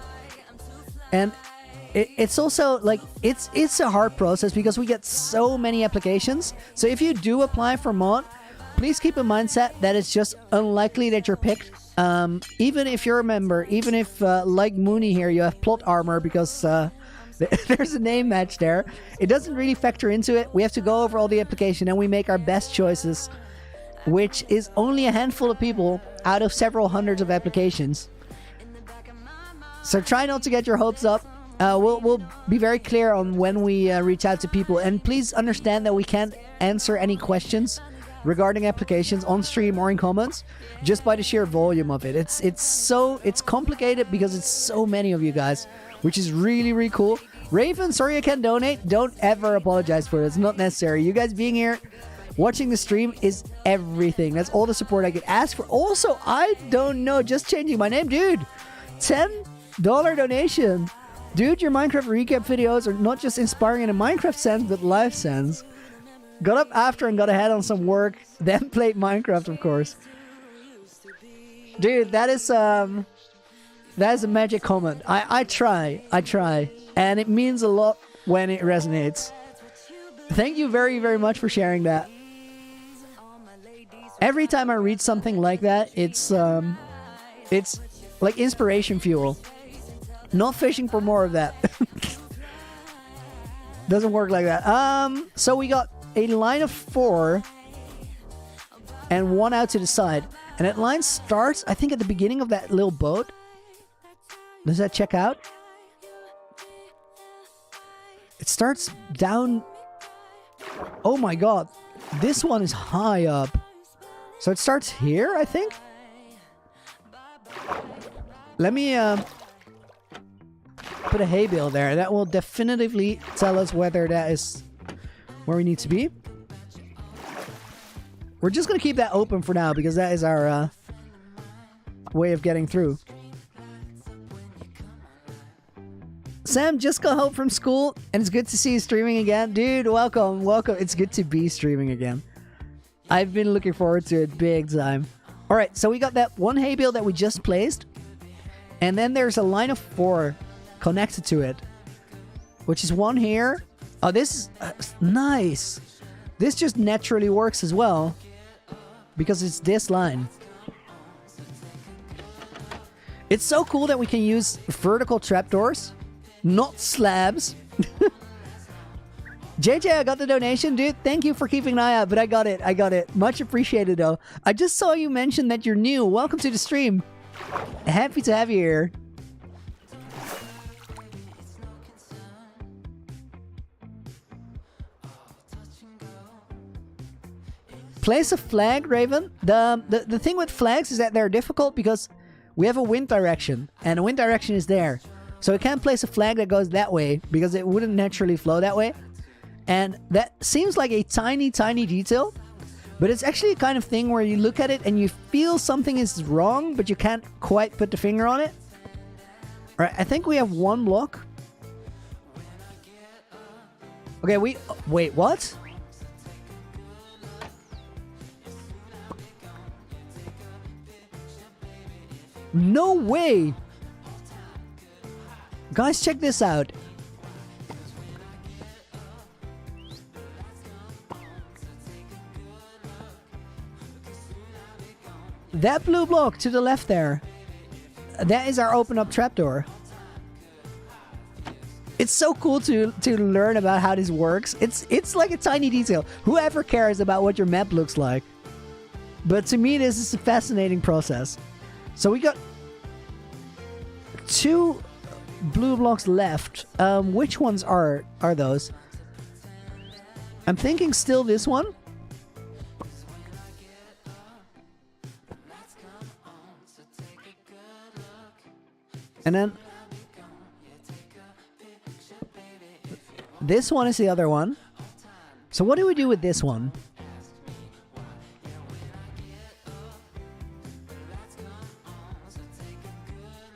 it's also like it's a hard process because we get so many applications. So if you do apply for mod, please keep a mindset that it's just unlikely that you're picked. Even if you're a member, even if like Mooney here, you have plot armor because there's a name match there. It doesn't really factor into it. We have to go over all the application and we make our best choices, which is only a handful of people out of several hundreds of applications. So try not to get your hopes up. We'll be very clear on when we reach out to people, and please understand that we can't answer any questions regarding applications on stream or in comments just by the sheer volume of it. It's complicated because it's so many of you guys, which is really cool. Raven, sorry I can't donate. Don't ever apologize for it. It's not necessary. You guys being here watching the stream is everything. That's all the support I could ask for. Also, I don't know, just changing my name, dude. $10 donation. Dude, your Minecraft recap videos are not just inspiring in a Minecraft sense, but life sense. Got up after and got ahead on some work, then played Minecraft, of course. Dude, that is a magic comment. I try, and it means a lot when it resonates. Thank you very much for sharing that. Every time I read something like that, it's like inspiration fuel. Not fishing for more of that. Doesn't work like that. So we got a line of 4 and 1 out to the side. And that line starts, I think, at the beginning of that little boat. Does that check out? It starts down. Oh my god. This one is high up. So it starts here, I think. Let me put a hay bale there. That will definitively tell us whether that is where we need to be. We're just going to keep that open for now because that is our way of getting through. Sam just got home from school and it's good to see you streaming again. Dude, welcome. It's good to be streaming again. I've been looking forward to it big time. Alright, so we got that one hay bale that we just placed. And then there's a line of 4 connected to it, which is 1 here. Oh, this is nice. This just naturally works as well because it's this line. It's so cool that we can use vertical trapdoors, not slabs. JJ, I got the donation, dude. Thank you for keeping an eye out, but I got it. Much appreciated, though. I just saw you mention that you're new. Welcome to the stream. Happy to have you here. Place a flag, Raven. The thing with flags is that they're difficult because we have a wind direction, and the wind direction is there. So we can't place a flag that goes that way because it wouldn't naturally flow that way. And that seems like a tiny detail, but it's actually a kind of thing where you look at it and you feel something is wrong, but you can't quite put the finger on it. All right, I think we have 1 block. Okay, wait, what? No way! Guys, check this out. That blue block to the left there, that is our open up trapdoor. It's so cool to learn about how this works. It's like a tiny detail. Whoever cares about what your map looks like? But to me, this is a fascinating process. So we got 2 blue blocks left. Which ones are those? I'm thinking still this one. And then this one is the other one. So what do we do with this one?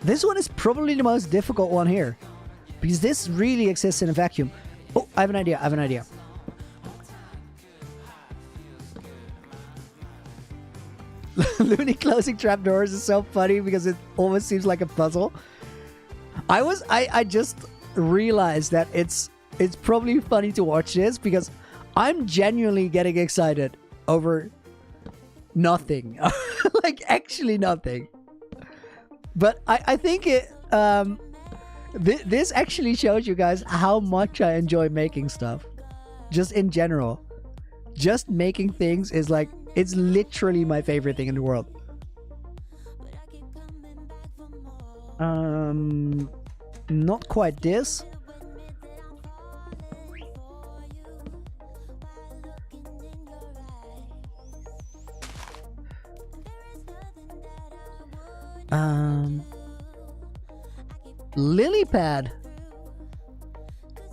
This one is probably the most difficult one here, because this really exists in a vacuum. Oh, I have an idea. I have an idea. Loony closing trapdoors is so funny because it almost seems like a puzzle. I just realized that it's probably funny to watch this because I'm genuinely getting excited over nothing. Like actually nothing. But I think it this actually shows you guys how much I enjoy making stuff. Just in general. Just making things is like, it's literally my favorite thing in the world. Not quite this. Lily pad.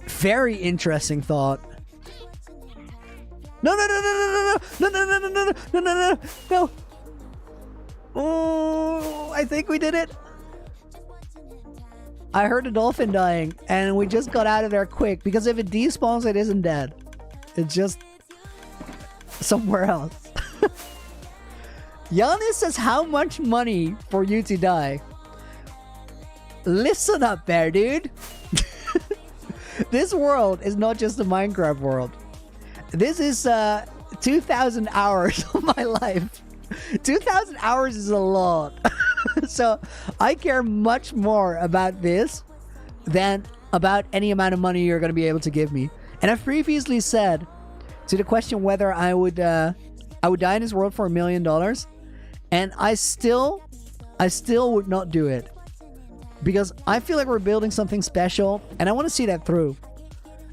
Very interesting thought. No, no, no, no, no, no, no, no, no, no, no, no, no, no, no. Oh, I think we did it. I heard a dolphin dying, and we just got out of there quick, because if it despawns, it isn't dead. It's just somewhere else. Giannis says, how much money for you to die? Listen up there, dude. This world is not just a Minecraft world. This is 2,000 hours of my life. 2,000 hours is a lot. So I care much more about this than about any amount of money you're going to be able to give me. And I've previously said to the question whether I would die in this world for $1 million, and I still would not do it, because I feel like we're building something special and I want to see that through.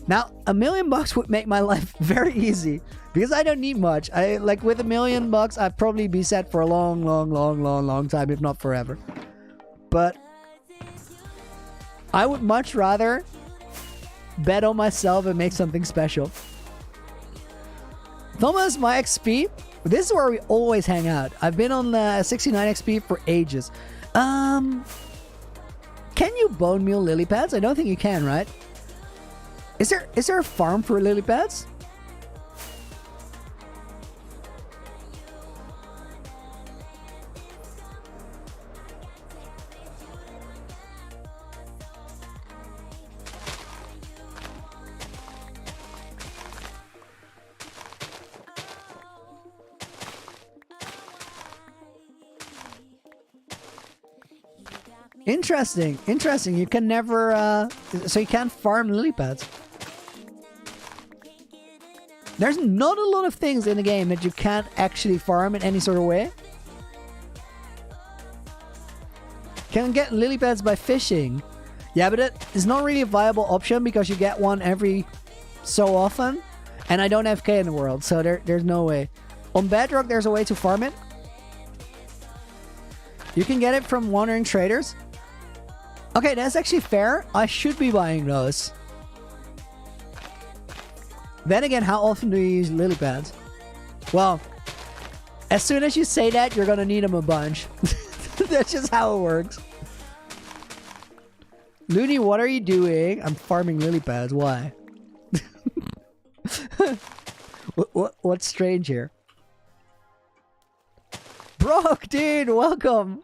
Now, $1 million would make my life very easy, because I don't need much. Like with $1 million, I'd probably be set for a long time, if not forever. But I would much rather bet on myself and make something special. Thomas, my XP. This is where we always hang out. I've been on 69 XP for ages. Can you bone meal lily pads? I don't think you can, right? Is there a farm for lily pads? Interesting. You can never so you can't farm lily pads. There's not a lot of things in the game that you can't actually farm in any sort of way. Can get lily pads by fishing. Yeah, but it is not really a viable option because you get one every so often. And I don't have K in the world, so there's no way. On Bedrock, there's a way to farm it. You can get it from wandering traders. Okay, that's actually fair. I should be buying those. Then again, how often do you use lily pads? Well, as soon as you say that, you're gonna need them a bunch. That's just how it works. Loony, what are you doing? I'm farming lily pads. Why? What's strange here? Brock, dude, welcome.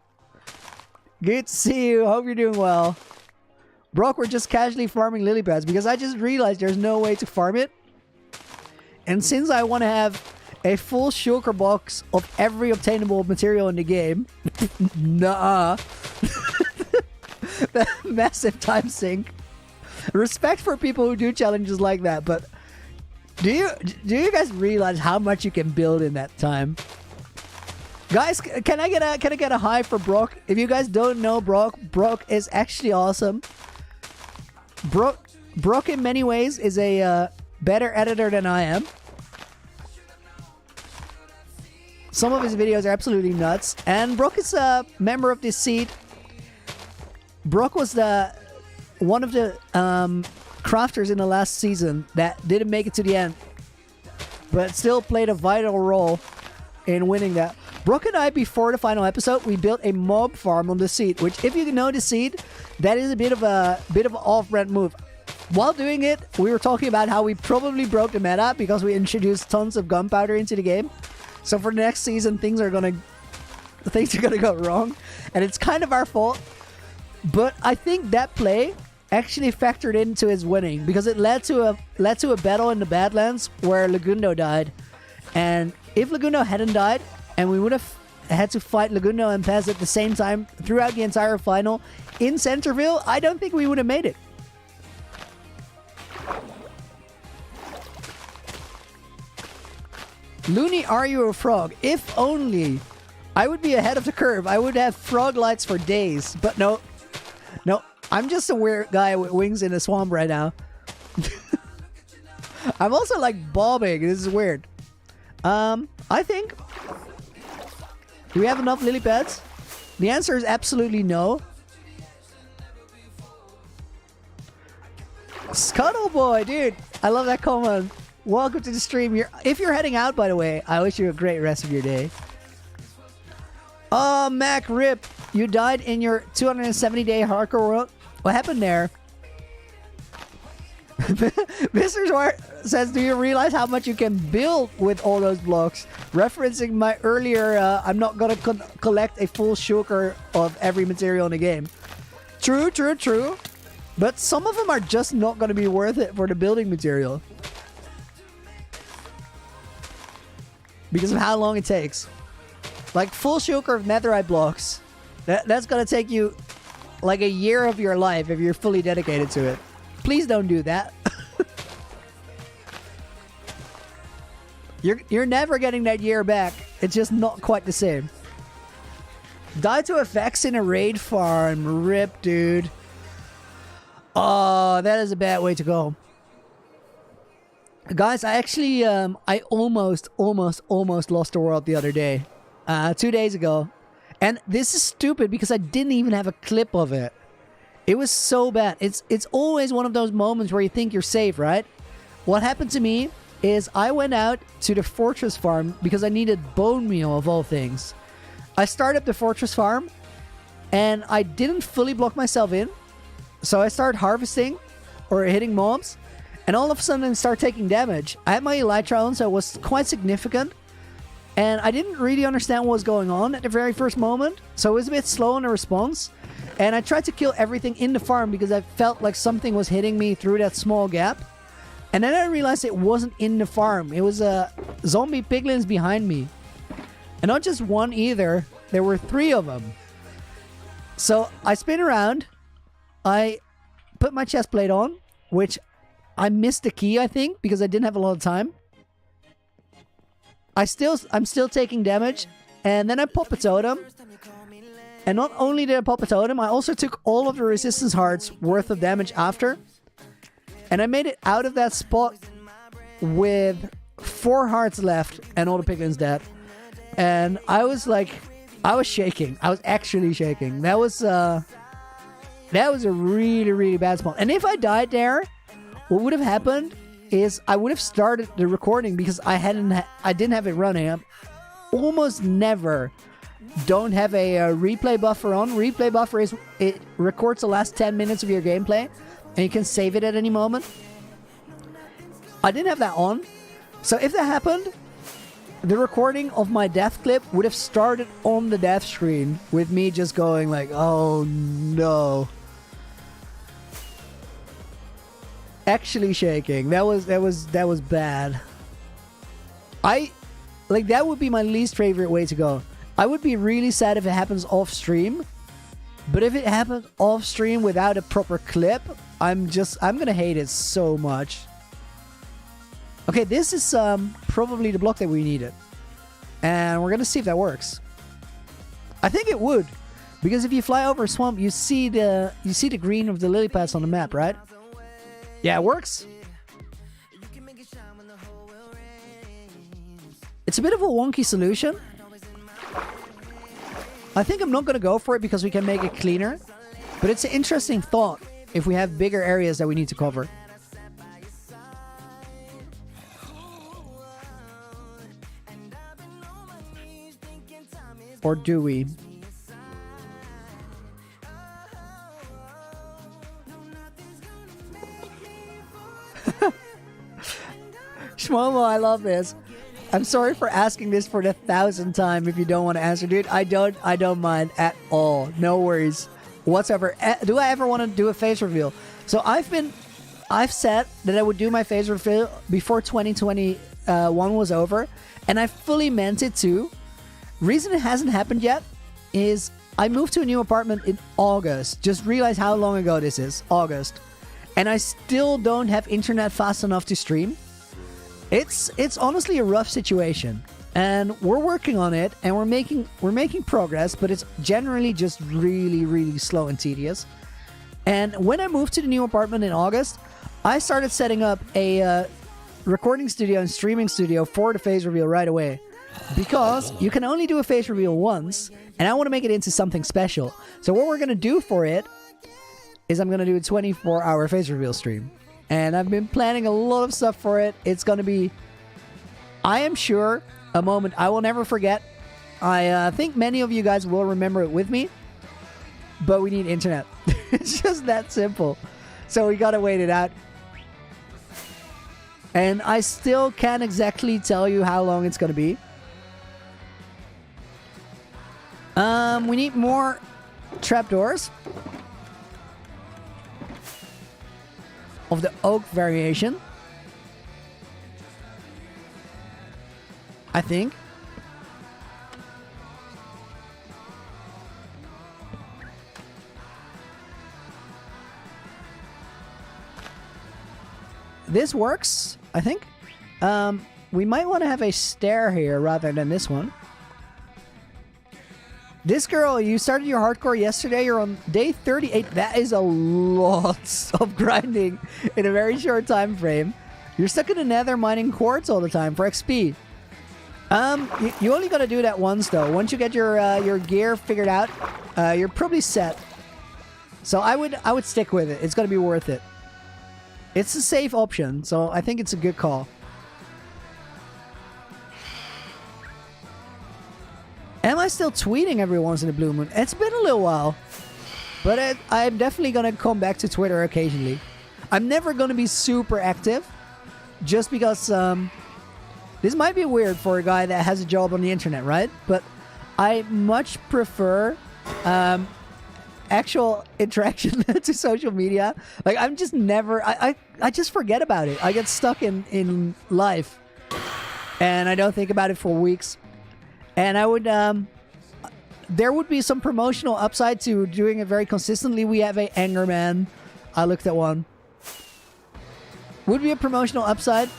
Good to see you. Hope you're doing well. Brock, we're just casually farming lily pads because I just realized there's no way to farm it. And since I want to have a full shulker box of every obtainable material in the game, nah. That massive time sink. Respect for people who do challenges like that, but do you guys realize how much you can build in that time? Guys, can I get a high for Brock? If you guys don't know Brock is actually awesome. Brock in many ways is a better editor than I am. Some of his videos are absolutely nuts. And Brock is a member of this seed. Brock was one of the crafters in the last season that didn't make it to the end, but still played a vital role in winning that. Brock and I, before the final episode, we built a mob farm on the seed, which, if you know the seed, that is a bit of an off-brand move. While doing it, we were talking about how we probably broke the meta because we introduced tons of gunpowder into the game. So for the next season, things are gonna go wrong, and it's kind of our fault. But I think that play actually factored into his winning because it led to a battle in the Badlands where Lagundo died. And if Lagundo hadn't died, and we would have had to fight Lagundo and Pez at the same time throughout the entire final in Centerville, I don't think we would have made it. Loony, are you a frog? If only. I would be ahead of the curve. I would have frog lights for days. But no. No. I'm just a weird guy with wings in a swamp right now. I'm also like bobbing. This is weird. I think... Do we have enough lily pads? The answer is absolutely no. Scuttle boy, dude. I love that comment. Welcome to the stream. If you're heading out, by the way, I wish you a great rest of your day. Oh, Mac Rip. You died in your 270-day hardcore world. What happened there? Mr. Zwart says, do you realize how much you can build with all those blocks? Referencing my earlier, I'm not going to collect a full shulker of every material in the game. True, true, true. But some of them are just not going to be worth it for the building material. Because of how long it takes. Like full shulker of netherite blocks. That's going to take you like a year of your life if you're fully dedicated to it. Please don't do that. You're never getting that year back. It's just not quite the same. Die to effects in a raid farm. Rip, dude. Oh, that is a bad way to go. Guys, I actually, I almost lost the world the other day. 2 days ago. And this is stupid because I didn't even have a clip of it. It was so bad. It's always one of those moments where you think you're safe, right? What happened to me is I went out to the fortress farm because I needed bone meal of all things. I started up the fortress farm and I didn't fully block myself in. So I started harvesting or hitting mobs and all of a sudden I start taking damage. I had my elytra on, so it was quite significant. And I didn't really understand what was going on at the very first moment. So it was a bit slow in the response. And I tried to kill everything in the farm because I felt like something was hitting me through that small gap. And then I realized it wasn't in the farm. It was zombie piglins behind me. And not just one either. There were 3 of them. So I spin around. I put my chest plate on, which I missed the key, I think, because I didn't have a lot of time. I'm still taking damage. And then I pop a totem. And not only did I pop a totem, I also took all of the resistance hearts worth of damage after. And I made it out of that spot with 4 hearts left and all the piglins dead. And I was shaking. I was actually shaking. That was a really, really bad spot. And if I died there, what would have happened is I would have started the recording because I didn't have it running. I almost never don't have a replay buffer on. Replay buffer it records the last 10 minutes of your gameplay and you can save it at any moment. I didn't have that on. So if that happened, the recording of my death clip would have started on the death screen with me just going like, oh no. Actually shaking. That was bad. That would be my least favorite way to go. I would be really sad if it happens off stream. But if it happens off stream without a proper clip, I'm gonna hate it so much. Okay, this is probably the block that we needed. And we're gonna see if that works. I think it would, because if you fly over a swamp, you see the green of the lily pads on the map, right? Yeah, it works. It's a bit of a wonky solution. I think I'm not going to go for it because we can make it cleaner. But it's an interesting thought if we have bigger areas that we need to cover. Or do we? Shmomo, I love this. I'm sorry for asking this for the 1,000th time if you don't want to answer, dude. I don't mind at all. No worries whatsoever. Do I ever want to do a face reveal? So I've said that I would do my face reveal before 2021 was over, and I fully meant it too. Reason it hasn't happened yet is I moved to a new apartment in August. Just realized how long ago this is. August. And I still don't have internet fast enough to stream. It's honestly a rough situation, and we're working on it, and we're making progress, but it's generally just really slow and tedious. And when I moved to the new apartment in August, I started setting up a recording studio and streaming studio for the face reveal right away, because you can only do a face reveal once, and I want to make it into something special. So what we're gonna do for it is I'm gonna do a 24-hour face reveal stream. And I've been planning a lot of stuff for it. It's going to be, I am sure, a moment I will never forget. I think many of you guys will remember it with me. But we need internet. It's just that simple. So we got to wait it out. And I still can't exactly tell you how long it's going to be. We need more trapdoors. Of the oak variation, I think. This works, I think. We might want to have a stair here rather than this one. This girl, you started your hardcore yesterday. You're on day 38. That is a lot of grinding in a very short time frame. You're stuck in the nether mining quartz all the time for XP. You only got to do that once, though. Once you get your gear figured out, you're probably set. So I would stick with it. It's going to be worth it. It's a safe option, so I think it's a good call. Am I still tweeting every once in a blue moon? It's been a little while. But I'm definitely going to come back to Twitter occasionally. I'm never going to be super active. Just because this might be weird for a guy that has a job on the internet, right? But I much prefer actual interaction to social media. Like, I'm just never... I just forget about it. I get stuck in life. And I don't think about it for weeks. And I would, there would be some promotional upside to doing it very consistently. We have a Angerman. I looked at one. Would be a promotional upside,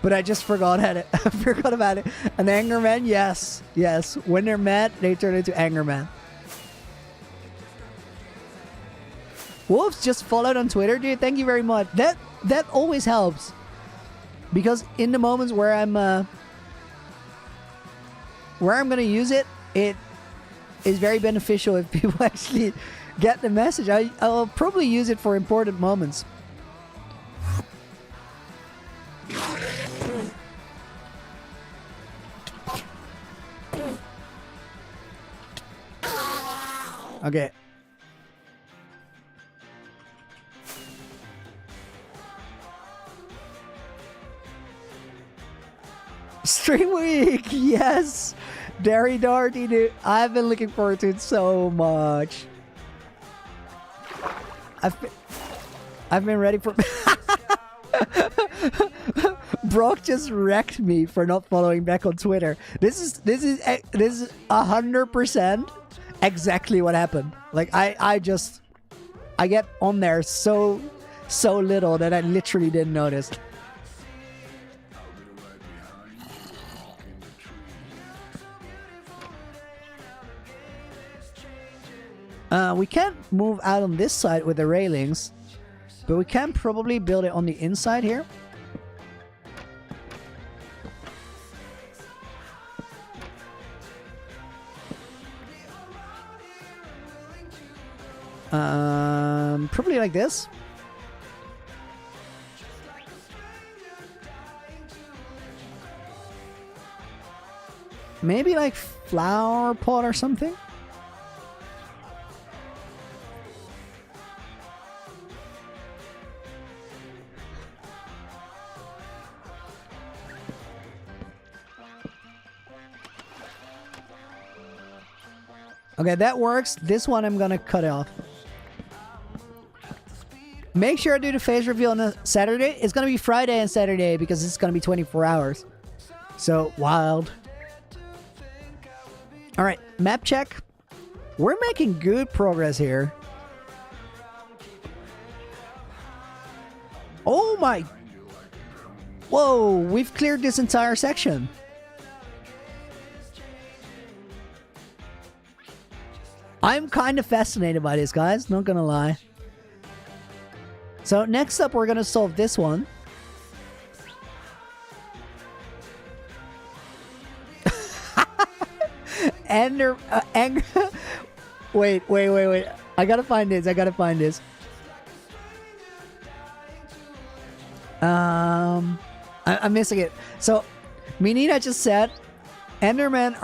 but I just forgot at it. I forgot about it. An Angerman, yes. When they're mad, they turn into Angerman. Wolves just followed on Twitter, dude. Thank you very much. That always helps, because in the moments where I'm going to use it, it is very beneficial if people actually get the message. I'll probably use it for important moments. Okay. Stream week, yes. Derry Darty, dude. I've been looking forward to it so much. I've been ready for. Brock just wrecked me for not following back on Twitter. This is 100% exactly what happened. Like I get on there so little that I literally didn't notice. We can't move out on this side with the railings, but we can probably build it on the inside here. Probably like this. Maybe like flower pot or something. Okay, that works. This one I'm gonna cut off. Make sure I do the face reveal on a Saturday. It's gonna be Friday and Saturday because it's gonna be 24 hours. So wild. All right, map check. We're making good progress here. Oh my. Whoa, we've cleared this entire section. I'm kind of fascinated by this, guys. Not gonna lie. So next up, we're gonna solve this one. Anger. Wait. I gotta find this. I'm missing it. So, Minina just said, Endermen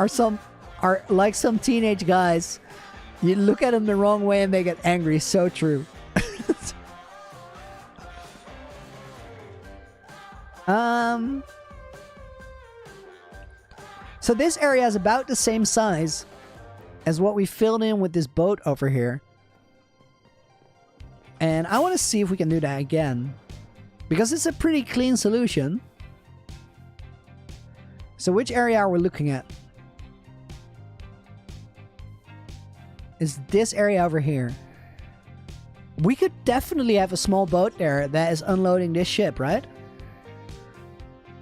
are like some teenage guys. You look at them the wrong way and they get angry. So true. So this area is about the same size as what we filled in with this boat over here. And I want to see if we can do that again, because it's a pretty clean solution. So which area are we looking at? Is this area over here. We could definitely have a small boat there that is unloading this ship, right?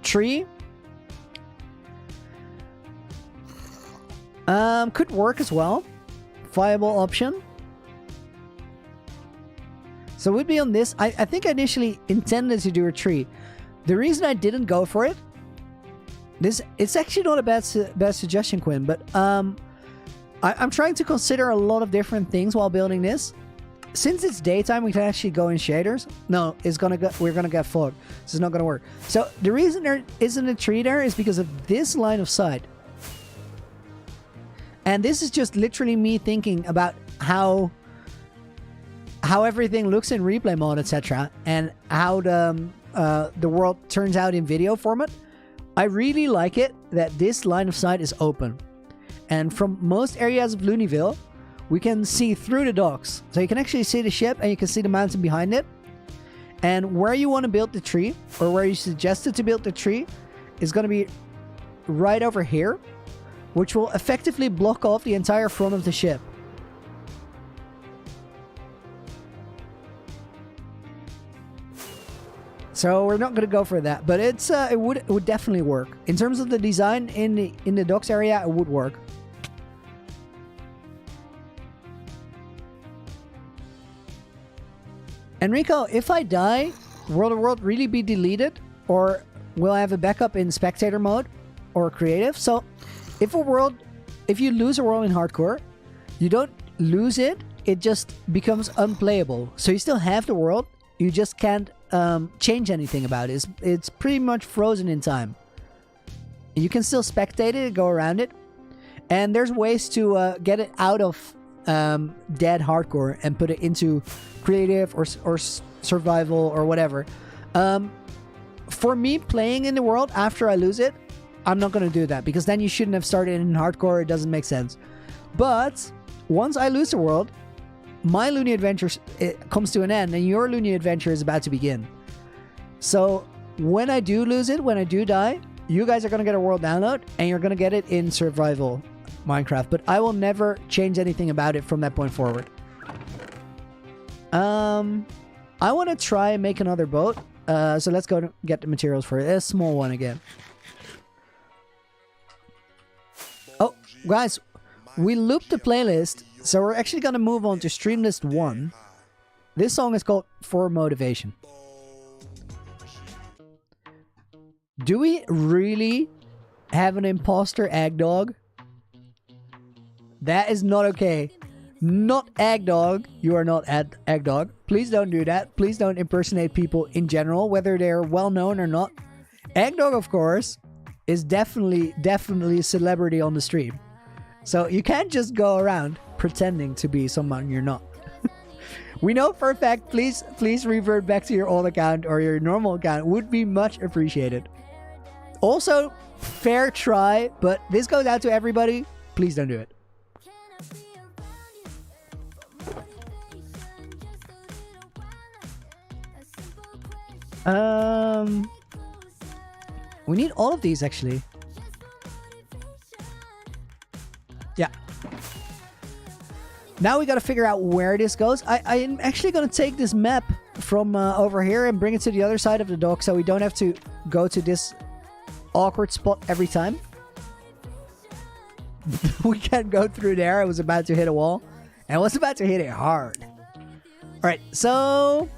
Tree. Could work as well. Viable option. So we'd be on this. I think I initially intended to do a tree. The reason I didn't go for it, it's actually not a bad suggestion, Quinn, but I'm trying to consider a lot of different things while building this. Since it's daytime, we can actually go in shaders. No, we're gonna get fog. This is not gonna work. So the reason there isn't a tree there is because of this line of sight. And this is just literally me thinking about how everything looks in replay mode, etc., and how the world turns out in video format. I really like it that this line of sight is open, and from most areas of Loonyville, we can see through the docks, so you can actually see the ship and you can see the mountain behind it. And where you want to build the tree, or where you suggested to build the tree, is going to be right over here, which will effectively block off the entire front of the ship. So we're not going to go for that, but it would definitely work. In terms of the design in the docks area, it would work. Enrico, if I die, will the world really be deleted? Or will I have a backup in spectator mode or creative? So if you lose a world in hardcore, you don't lose it, it just becomes unplayable. So you still have the world, you just can't change anything about it. It's pretty much frozen in time. You can still spectate it, go around it, and there's ways to get it out of dead hardcore and put it into creative or survival or whatever. For me, playing in the world after I lose it, I'm not going to do that, because then you shouldn't have started in hardcore. It doesn't make sense. But once I lose the world, my Loony adventure comes to an end, and your Loony adventure is about to begin. So when I do lose it, when I do die, you guys are going to get a world download, and you're going to get it in survival Minecraft. But I will never change anything about it from that point forward. I want to try and make another boat. So let's go get the materials for it. A small one again. Oh, guys, we looped the playlist So we're actually going to move on to Streamlist 1. This song is called For Motivation. Do we really have an imposter egg dog? That is not okay. Not egg dog. You are not egg dog. Please don't do that. Please don't impersonate people in general, whether they're well known or not. Egg dog, of course, is definitely a celebrity on the stream. So you can't just go around pretending to be someone you're not. We know for a fact. Please revert back to your old account or your normal account. Would be much appreciated. Also, fair try, but this goes out to everybody. Please don't do it. We need all of these actually. Yeah. Now we got to figure out where this goes. I'm actually going to take this map from over here and bring it to the other side of the dock so we don't have to go to this awkward spot every time. We can't go through there. I was about to hit a wall. And I was about to hit it hard. Alright, so...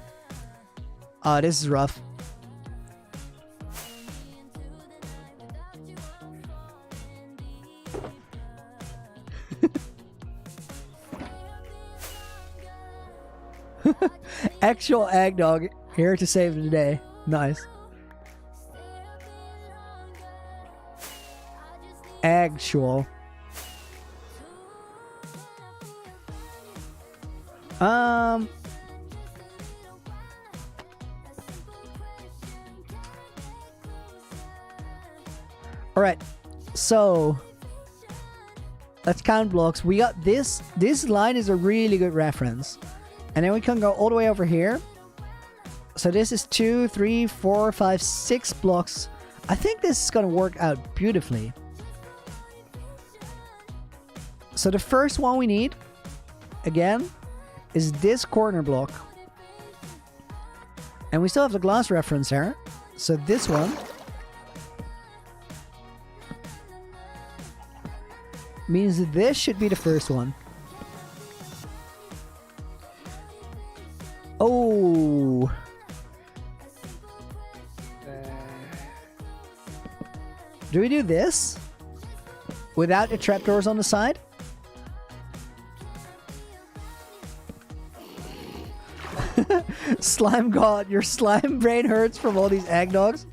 Oh, this is rough. Actual egg dog here to save the day. Nice. Actual. Alright, so let's count blocks. We got this. This line is a really good reference. And then we can go all the way over here. So this is 2, 3, 4, 5, 6 blocks. I think this is going to work out beautifully. So the first one we need, again, is this corner block. And we still have the glass reference there. So this one means this should be the first one. Oh. Do we do this without the trapdoors on the side? Slime god, your slime brain hurts from all these egg dogs?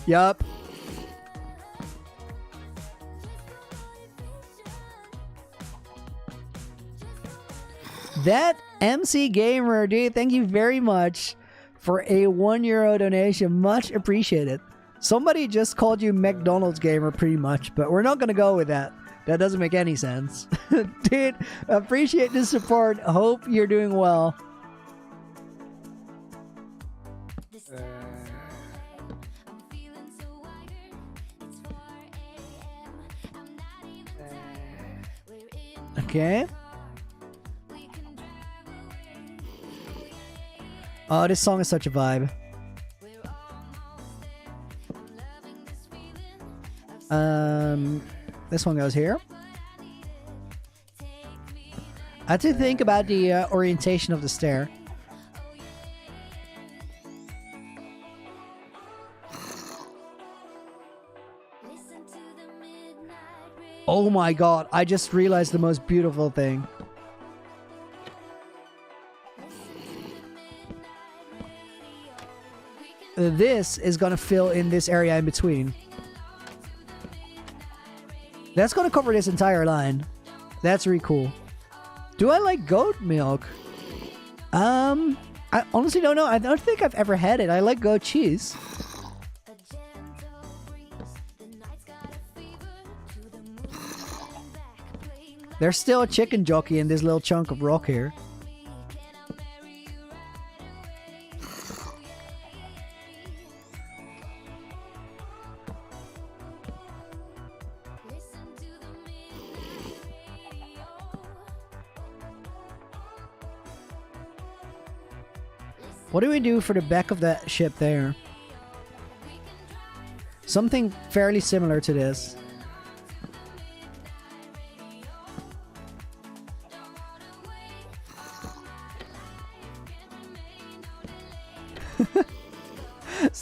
Yup. That MC Gamer, dude, thank you very much for a €1 donation. Much appreciated. Somebody just called you McDonald's Gamer pretty much, but we're not going to go with that. That doesn't make any sense. Dude, appreciate the support. Hope you're doing well. Okay. Oh, this song is such a vibe. This one goes here. I had to think about the orientation of the stair. Oh my god, I just realized the most beautiful thing. This is gonna fill in this area in between. That's gonna cover this entire line. That's really cool. Do I like goat milk? I honestly don't know. I don't think I've ever had it. I like goat cheese. There's still a chicken jockey in this little chunk of rock here. What do we do for the back of that ship there? Something fairly similar to this.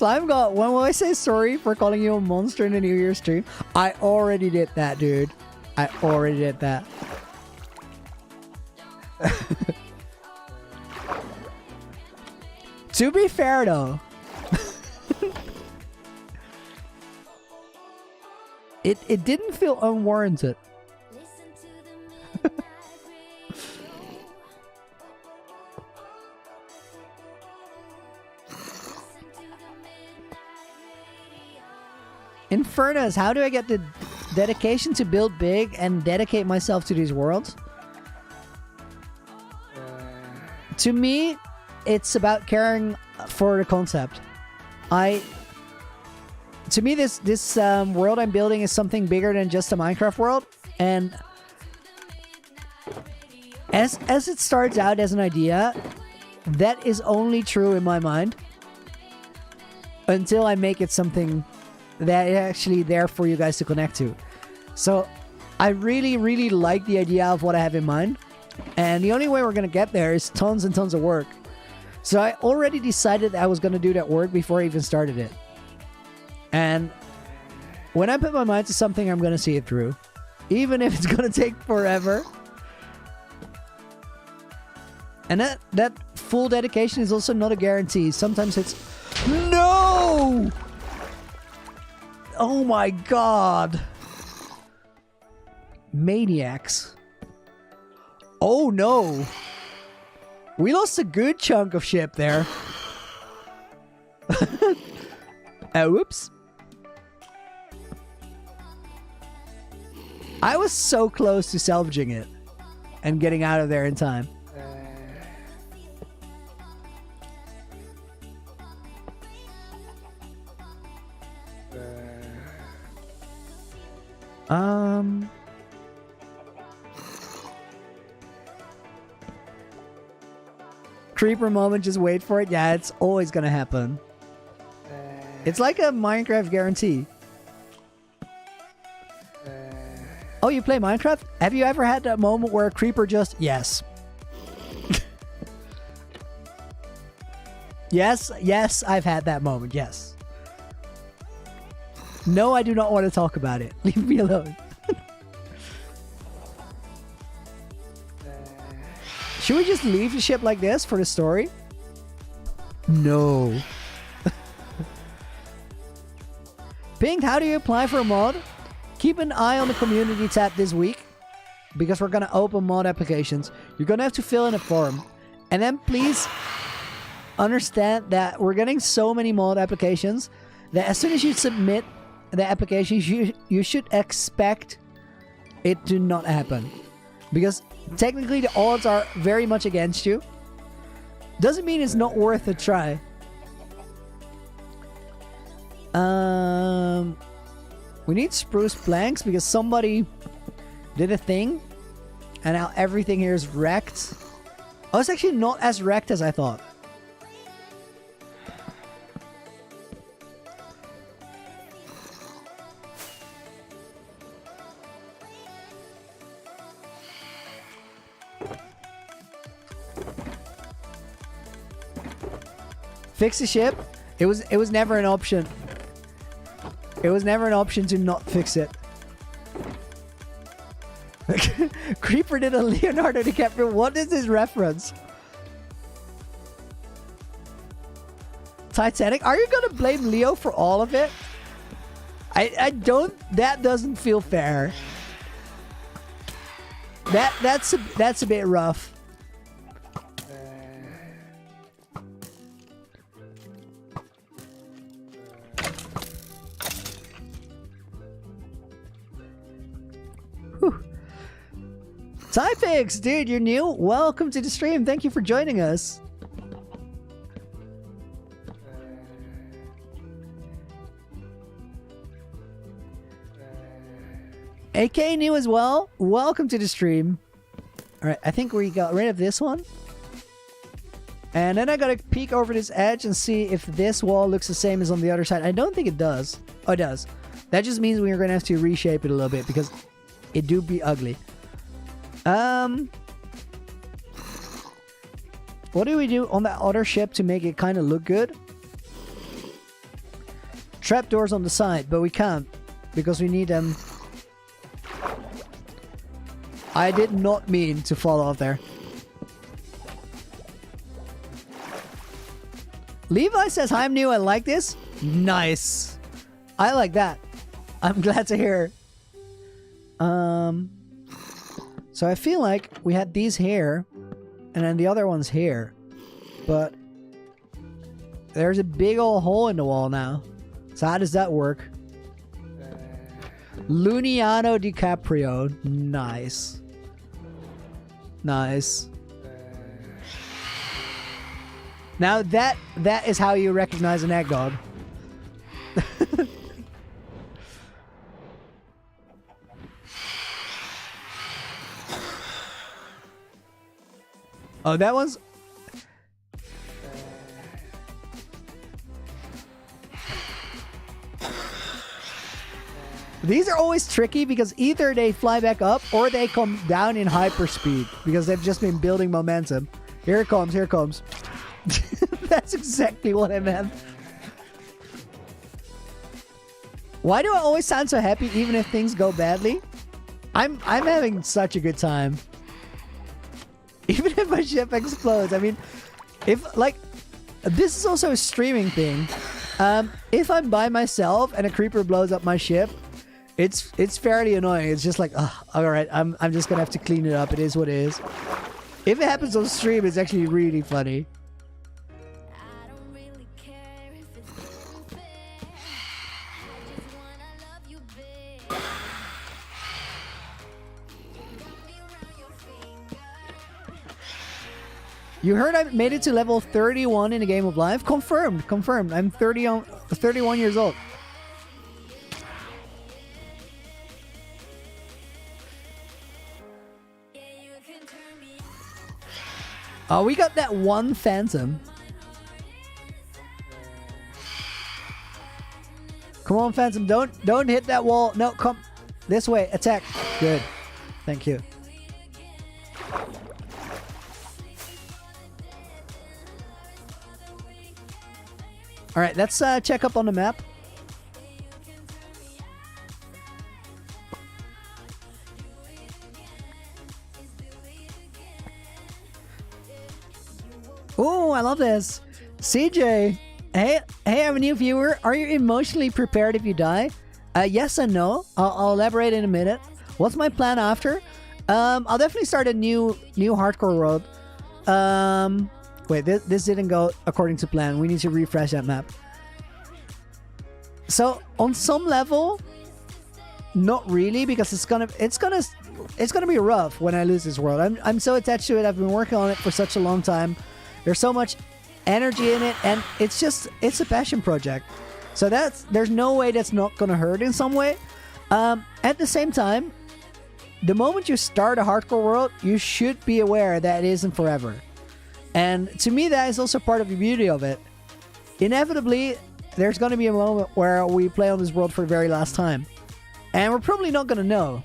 Slime God, when will I say sorry for calling you a monster in the New Year's stream? I already did that, dude. I already did that. To be fair, though, it didn't feel unwarranted. Infernus, how do I get the dedication to build big and dedicate myself to these worlds? To me, it's about caring for the concept. To me, this world I'm building is something bigger than just a Minecraft world, and as it starts out as an idea, that is only true in my mind until I make it something that is actually there for you guys to connect to. So I really, really like the idea of what I have in mind, and the only way we're gonna get there is tons and tons of work. So I already decided I was gonna do that work before I even started it. And when I put my mind to something, I'm gonna see it through, even if it's gonna take forever. And that full dedication is also not a guarantee. Sometimes it's no. Oh my god. Maniacs. Oh no. We lost a good chunk of ship there. Whoops. I was so close to salvaging it and getting out of there in time. Creeper moment, just wait for it. Yeah, it's always gonna happen. It's like a Minecraft guarantee. Oh, you play Minecraft? Have you ever had that moment where a creeper just... Yes. Yes, I've had that moment, yes. No, I do not want to talk about it. Leave me alone. Should we just leave the ship like this for the story? No. Pink, how do you apply for a mod? Keep an eye on the community tab this week, because we're going to open mod applications. You're going to have to fill in a form. And then please understand that we're getting so many mod applications that as soon as you submit the applications, you should expect it to not happen. Because technically the odds are very much against you. Doesn't mean it's not worth a try. We need spruce planks because somebody did a thing and now everything here is wrecked. Oh, it's actually not as wrecked as I thought. Fix the ship? It was never an option. It was never an option to not fix it. Creeper did a Leonardo DiCaprio. What is this reference? Titanic? Are you gonna blame Leo for all of it? I don't. That doesn't feel fair. That's a bit rough. Tyfix, dude, you're new? Welcome to the stream. Thank you for joining us. AK new as well. Welcome to the stream. Alright, I think we got rid of this one. And then I gotta peek over this edge and see if this wall looks the same as on the other side. I don't think it does. Oh, it does. That just means we're gonna have to reshape it a little bit because it do be ugly. What do we do on that other ship to make it kind of look good? trapdoors on the side, but we can't because we need them. I did not mean to fall off there. Levi says, "Hi, I'm new. I like this." Nice. I like that. I'm glad to hear. So I feel like we had these here, and then the other one's here, but there's a big old hole in the wall now. So how does that work? Luniano DiCaprio. Nice. Nice. Now that is how you recognize an egg dog. Oh, that one's... These are always tricky because either they fly back up or they come down in hyperspeed because they've just been building momentum. Here it comes, here it comes. That's exactly what I meant. Why do I always sound so happy even if things go badly? I'm having such a good time. Even if my ship explodes. I mean, if like, this is also a streaming thing. If I'm by myself and a creeper blows up my ship, it's fairly annoying. It's just like, oh, all right, I'm just gonna have to clean it up. It is what it is. If it happens on stream, it's actually really funny. You heard I made it to level 31 in a game of life? Confirmed, confirmed. I'm 31 years old. Oh, we got that one phantom. Come on, phantom, don't hit that wall. No, come this way. Attack. Good. Thank you. All right, let's check up on the map. Oh, I love this. CJ, hey, I'm a new viewer. Are you emotionally prepared if you die? Yes and no. I'll elaborate in a minute. What's my plan after? I'll definitely start a new hardcore world. Wait, this didn't go according to plan. We need to refresh that map. So on some level, not really, because it's gonna be rough when I lose this world. I'm so attached to it. I've been working on it for such a long time. There's so much energy in it, and it's a passion project. So there's no way that's not gonna hurt in some way. At the same time, the moment you start a hardcore world, you should be aware that it isn't forever. And to me, that is also part of the beauty of it. Inevitably, there's going to be a moment where we play on this world for the very last time. And we're probably not going to know.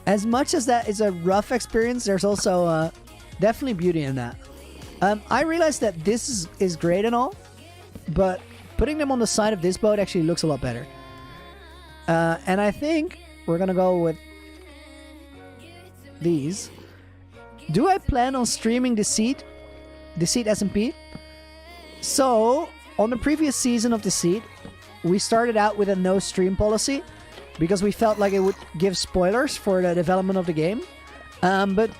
As much as that is a rough experience, there's also definitely beauty in that. I realized that this is great and all, but putting them on the side of this boat actually looks a lot better. And I think we're going to go with these. Do I plan on streaming Deceit SMP? So, on the previous season of Deceit, we started out with a no stream policy because we felt like it would give spoilers for the development of the game. But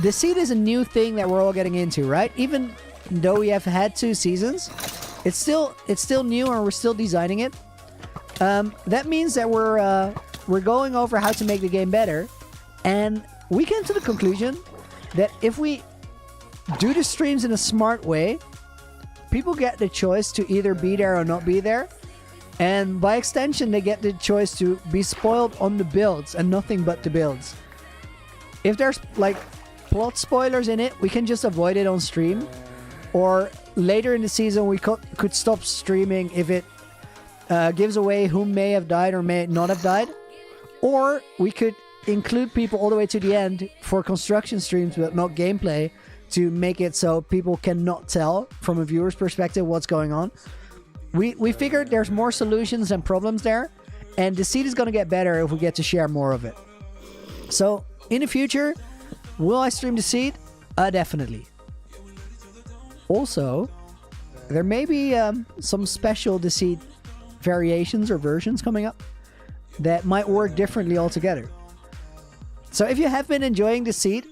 Deceit is a new thing that we're all getting into, right? Even though we have had 2 seasons, it's still new and we're still designing it. That means that we're going over how to make the game better, and we came to the conclusion that if we do the streams in a smart way, people get the choice to either be there or not be there. And by extension, they get the choice to be spoiled on the builds and nothing but the builds. If there's like plot spoilers in it, we can just avoid it on stream. Or later in the season, we could stop streaming if it gives away who may have died or may not have died. Or we could include people all the way to the end for construction streams but not gameplay, to make it so people cannot tell from a viewer's perspective what's going on. We figured there's more solutions than problems there, and Deceit is going to get better if we get to share more of it. So in the future, will I stream Deceit? Definitely. Also, there may be some special Deceit variations or versions coming up that might work differently altogether. So if you have been enjoying Deceit,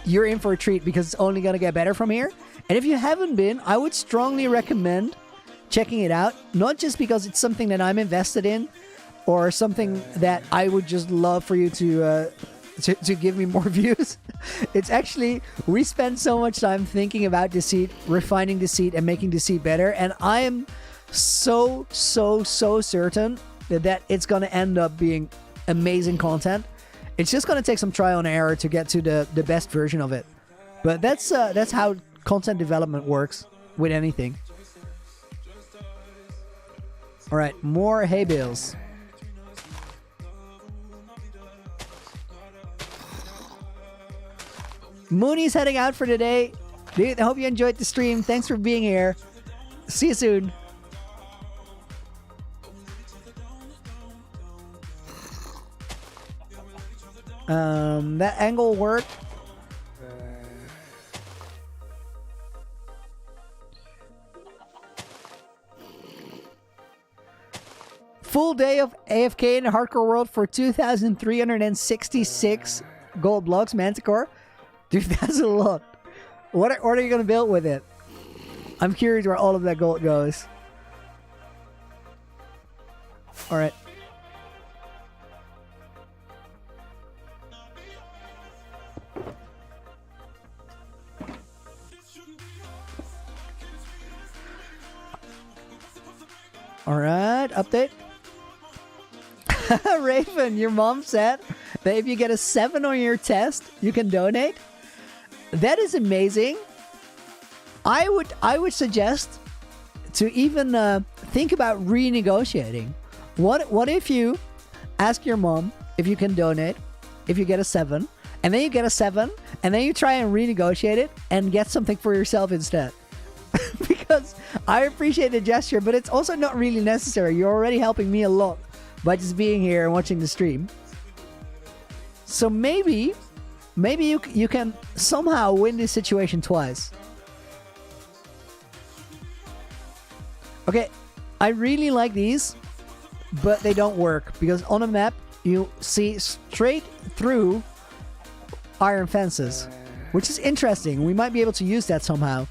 you're in for a treat because it's only going to get better from here. And if you haven't been, I would strongly recommend checking it out. Not just because it's something that I'm invested in or something that I would just love for you to give me more views. It's actually, we spend so much time thinking about Deceit, refining Deceit, and making Deceit better. And I am so certain that it's going to end up being amazing content. It's just going to take some trial and error to get to the best version of it. But that's how content development works with anything. All right, more hay bales. Mooney's heading out for today. Dude, I hope you enjoyed the stream. Thanks for being here. See you soon. That angle worked. Full day of AFK in the hardcore world for 2,366 gold blocks, Manticore. Dude, that's a lot. What are you going to build with it? I'm curious where all of that gold goes. All right. All right, update. Raven, your mom said that if you get a 7 on your test, you can donate. That is amazing. I would suggest to even think about renegotiating. What if you ask your mom if you can donate if you get a 7, and then you get a 7, and then you try and renegotiate it and get something for yourself instead? Because I appreciate the gesture, but it's also not really necessary. You're already helping me a lot by just being here and watching the stream. So maybe you can somehow win this situation twice. Okay, I really like these, but they don't work because on a map you see straight through iron fences, which is interesting. We might be able to use that somehow.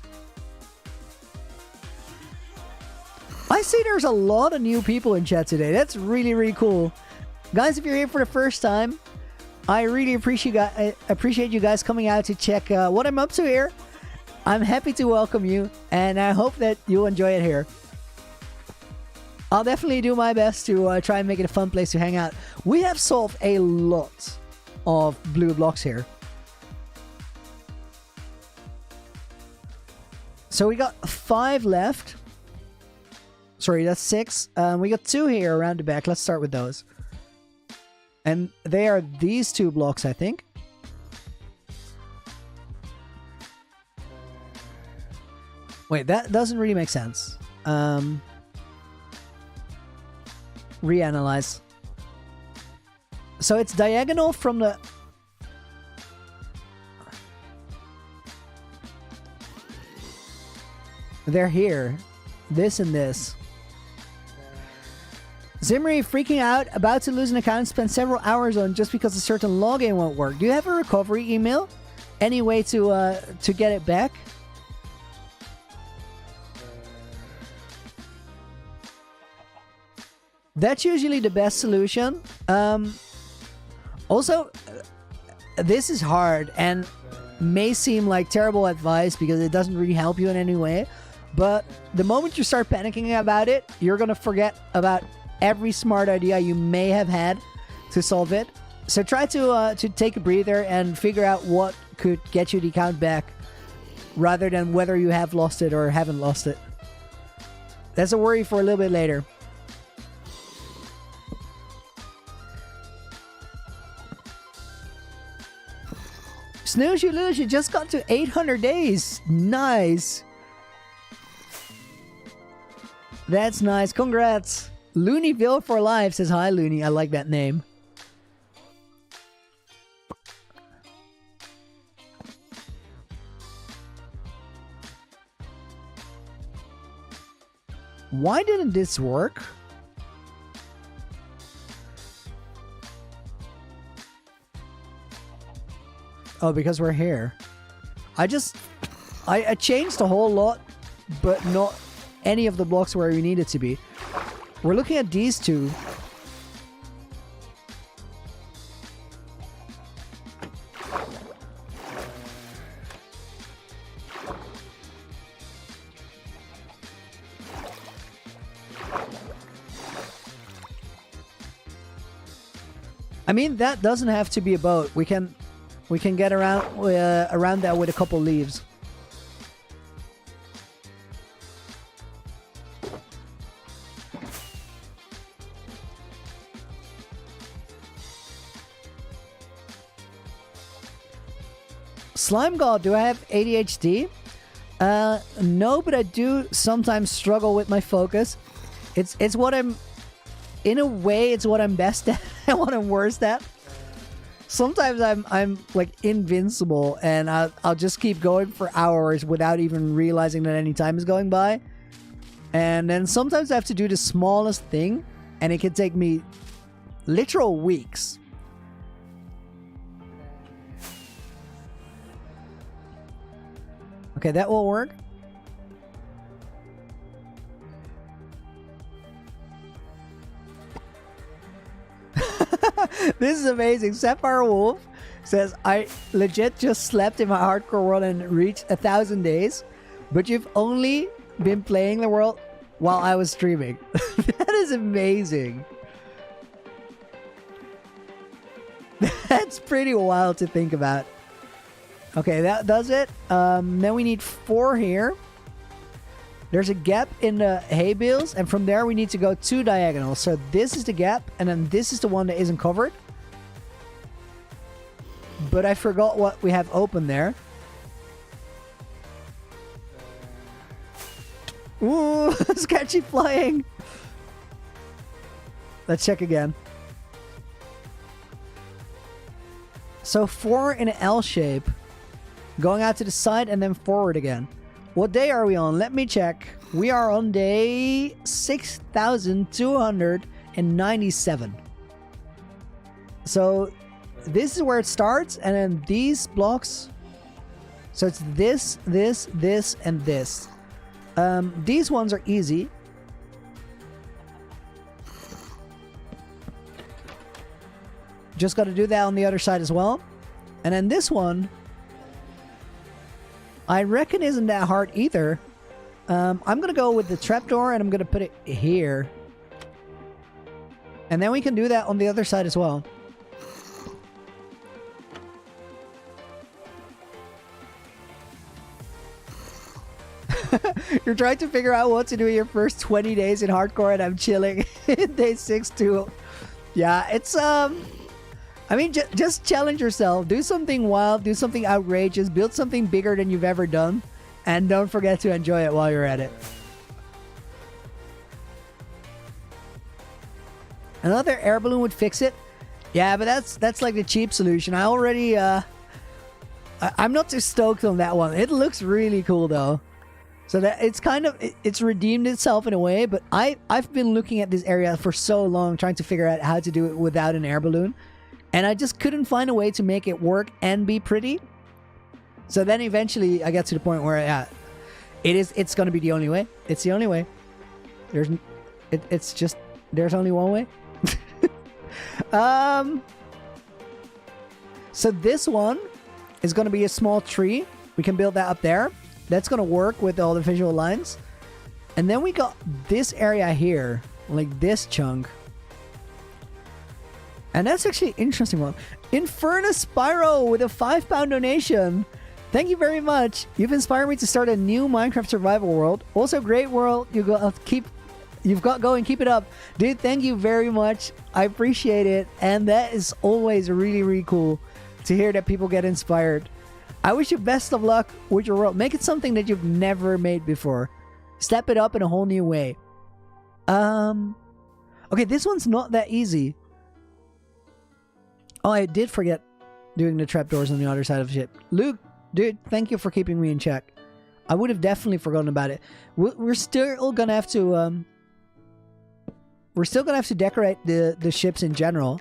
I see there's a lot of new people in chat today. That's really cool. Guys, if you're here for the first time, I really appreciate you guys coming out to check what I'm up to here. I'm happy to welcome you, and I hope that you'll enjoy it here. I'll definitely do my best to try and make it a fun place to hang out. We have solved a lot of blue blocks here. So we got 5 left. Sorry, that's 6. We got 2 here around the back. Let's start with those. And they are these 2 blocks, I think. Wait, that doesn't really make sense. Reanalyze. So it's diagonal from the... They're here. This and this. Zimri freaking out, about to lose an account, spent several hours on just because a certain login won't work. Do you have a recovery email? Any way to get it back? That's usually the best solution. Also, this is hard and may seem like terrible advice because it doesn't really help you in any way. But the moment you start panicking about it, you're going to forget about every smart idea you may have had to solve it. So try to take a breather and figure out what could get you the account back rather than whether you have lost it or haven't lost it. That's a worry for a little bit later. Snooze you lose, you just got to 800 days. Nice. That's nice. Congrats. Loonyville for life says hi, Loony. I like that name. Why didn't this work? Oh, because we're here. I changed a whole lot, but not any of the blocks where we need it to be. We're looking at these two. I mean, that doesn't have to be a boat. We can get around that with a couple leaves. Slime God, do I have ADHD? No, but I do sometimes struggle with my focus. It's what I'm, in a way, it's what I'm best at and what I'm worst at. Sometimes I'm like invincible, and I'll just keep going for hours without even realizing that any time is going by. And then sometimes I have to do the smallest thing, and it can take me literal weeks. Okay, that will work. This is amazing. Sapphire Wolf says, I legit just slept in my hardcore world and reached 1,000 days, but you've only been playing the world while I was streaming. That is amazing. That's pretty wild to think about. Okay, that does it. Then we need 4 here. There's a gap in the hay bales, and from there we need to go 2 diagonals. So this is the gap, and then this is the one that isn't covered. But I forgot what we have open there. Ooh, sketchy flying. Let's check again. So 4 in an L shape. Going out to the side and then forward again. What day are we on? Let me check. We are on day 6,297. So this is where it starts, and then these blocks. So it's this, this, this, and this. These ones are easy. Just got to do that on the other side as well. And then this one, I reckon isn't that hard either. I'm going to go with the trapdoor, and I'm going to put it here. And then we can do that on the other side as well. You're trying to figure out what to do your first 20 days in hardcore, and I'm chilling in day 6 too. Yeah, it's I mean, just challenge yourself. Do something wild. Do something outrageous. Build something bigger than you've ever done. And don't forget to enjoy it while you're at it. Another air balloon would fix it. Yeah, but that's like the cheap solution. I already... I'm not too stoked on that one. It looks really cool, though. So that it's kind of... It's redeemed itself in a way. But I've been looking at this area for so long, trying to figure out how to do it without an air balloon. And I just couldn't find a way to make it work and be pretty. So then eventually I got to the point where it's going to be the only way. It's the only way. It's just, there's only one way. So this one is going to be a small tree. We can build that up there. That's going to work with all the visual lines. And then we got this area here, like this chunk. And that's actually an interesting one. Infernus Spyro with a £5 donation. Thank you very much. You've inspired me to start a new Minecraft survival world. Also, great world. You've got going. Keep it up. Dude, thank you very much. I appreciate it. And that is always really, really cool to hear that people get inspired. I wish you best of luck with your world. Make it something that you've never made before. Step it up in a whole new way. Okay, this one's not that easy. Oh, I did forget doing the trapdoors on the other side of the ship. Luke, dude, thank you for keeping me in check. I would have definitely forgotten about it. We're still gonna have to decorate the ships in general.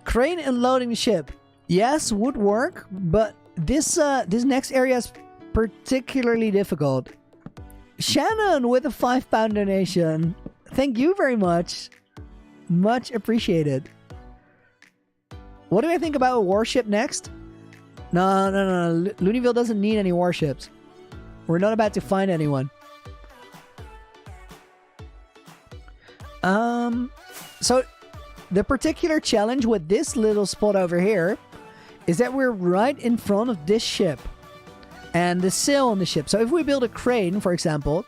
Crane unloading the ship. Yes, would work, but this next area is particularly difficult. Shannon with a £5 donation. Thank you very much. Much appreciated. What do I think about a warship next? No. Loonyville doesn't need any warships. We're not about to find anyone. So the particular challenge with this little spot over here is that we're right in front of this ship and the sail on the ship. So if we build a crane, for example,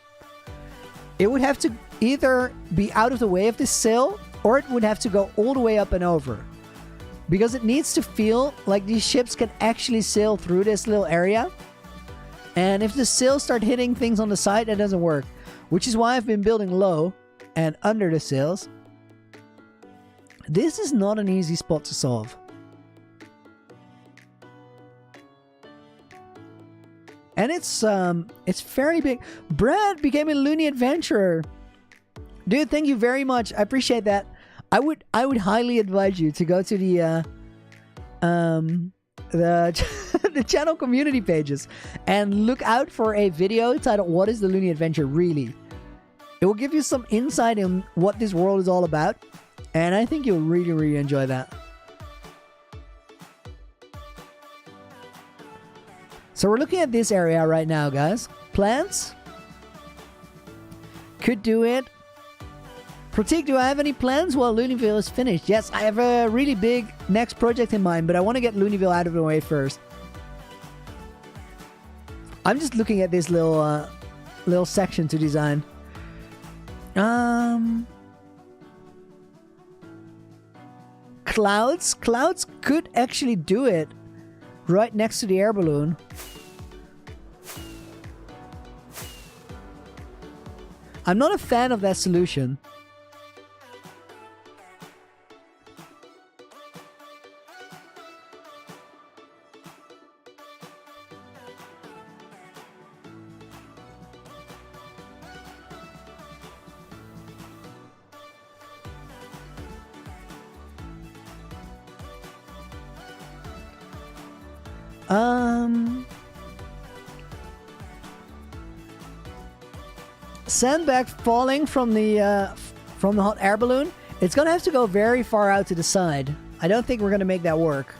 it would have to either be out of the way of this sail or it would have to go all the way up and over. Because it needs to feel like these ships can actually sail through this little area. And if the sails start hitting things on the side, that doesn't work. Which is why I've been building low and under the sails. This is not an easy spot to solve. And it's fairly big. Brad became a Loony adventurer. Dude, thank you very much. I appreciate that. I would highly advise you to go to the the channel community pages and look out for a video titled "What is the Loony Adventure Really?" It will give you some insight in what this world is all about, and I think you'll really enjoy that. So we're looking at this area right now, guys. Plants could do it. Pratik, do I have any plans? Well, Loonyville is finished. Yes, I have a really big next project in mind, but I want to get Loonyville out of the way first. I'm just looking at this little section to design. Clouds could actually do it right next to the air balloon. I'm not a fan of that solution. Sandbag falling from the hot air balloon. It's gonna have to go very far out to the side. I don't think we're gonna make that work.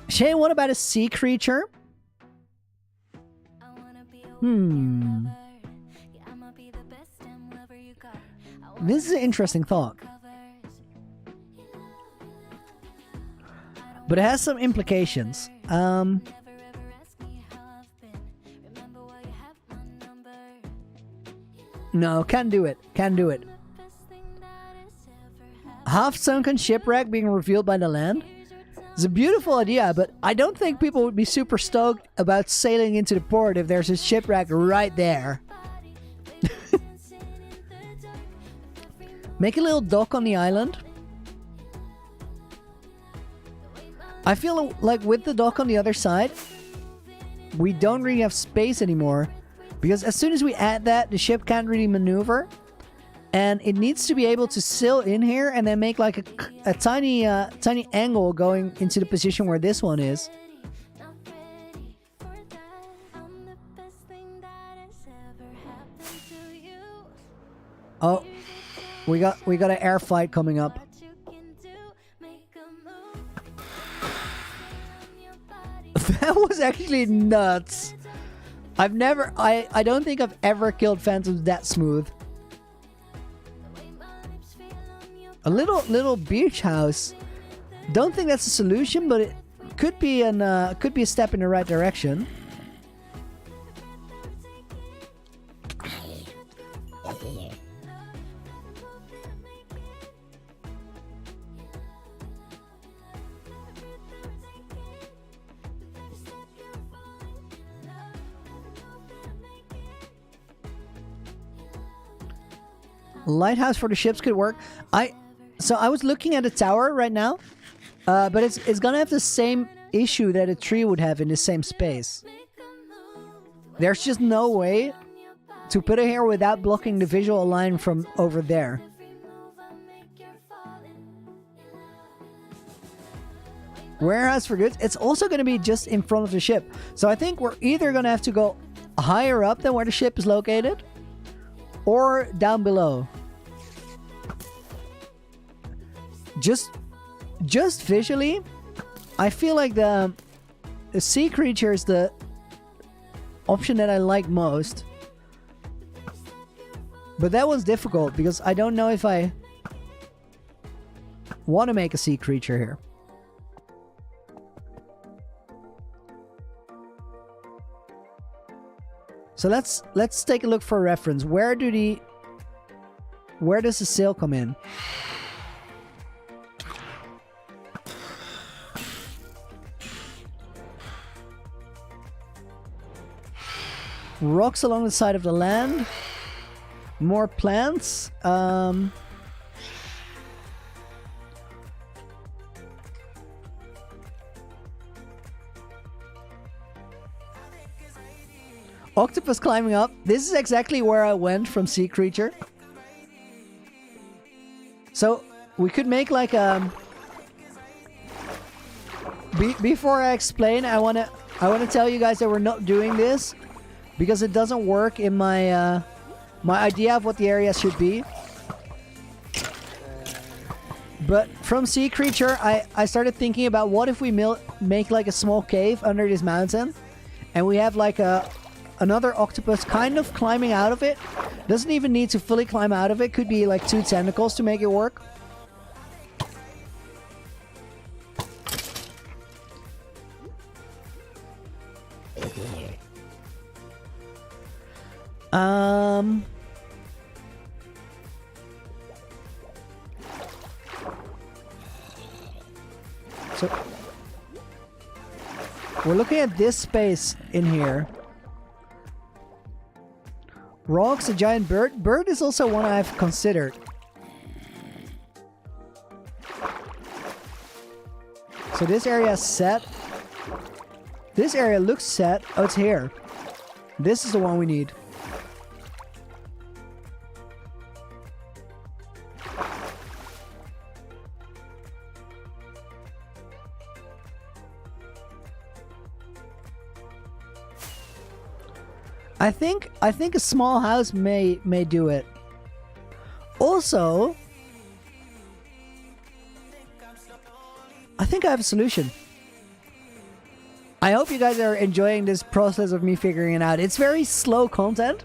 Shane, what about a sea creature? This is an interesting thought. But it has some implications. No, can't do it. Can't do it. Half-sunken shipwreck being revealed by the land? It's a beautiful idea, but I don't think people would be super stoked about sailing into the port if there's a shipwreck right there. Make a little dock on the island. I feel like with the dock on the other side, we don't really have space anymore. Because as soon as we add that, the ship can't really maneuver. And it needs to be able to sail in here and then make like a tiny angle going into the position where this one is. Oh, we got an air fight coming up. That was actually nuts. I don't think I've ever killed phantoms that smooth. A little beach house. Don't think that's a solution, but it could be a step in the right direction. Lighthouse for the ships could work. So I was looking at a tower right now, but it's gonna have the same issue that a tree would have in the same space. There's just no way to put it here without blocking the visual line from over there. Warehouse for goods. It's also going to be just in front of the ship. So I think we're either going to have to go higher up than where the ship is located, or down below. Just visually, I feel like the sea creature is the option that I like most. But that was difficult because I don't know if I want to make a sea creature here. So let's take a look for a reference. Where does the sail come in? Rocks along the side of the land. More plants. Octopus climbing up. This is exactly where I went from sea creature. So we could make like a... Before I explain, I wanna tell you guys that we're not doing this because it doesn't work in my my idea of what the area should be. But from sea creature, I started thinking about what if we make like a small cave under this mountain, and we have like another octopus kind of climbing out of it. Doesn't even need to fully climb out of it. Could be like 2 tentacles to make it work. So we're looking at this space in here. Rocks, a giant bird. Bird is also one I've considered. So this area is set. This area looks set. Oh, it's here. This is the one we need. I think a small house may do it. Also, I think I have a solution. I hope you guys are enjoying this process of me figuring it out. It's very slow content,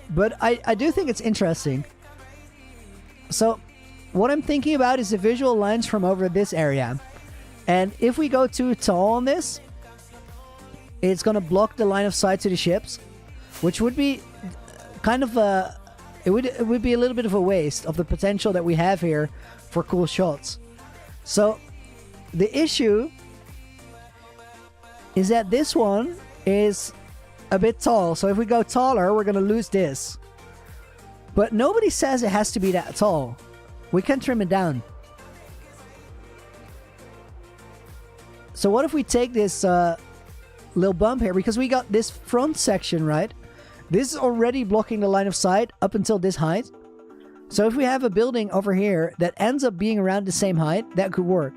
but I do think it's interesting. So what I'm thinking about is the visual lines from over this area. And if we go too tall on this, it's going to block the line of sight to the ships, which would be kind of it would be a little bit of a waste of the potential that we have here for cool shots. So the issue is that this one is a bit tall. So if we go taller, we're going to lose this. But nobody says it has to be that tall. We can trim it down. So what if we take this little bump here, because we got this front section, right? This is already blocking the line of sight up until this height. So if we have a building over here that ends up being around the same height, that could work.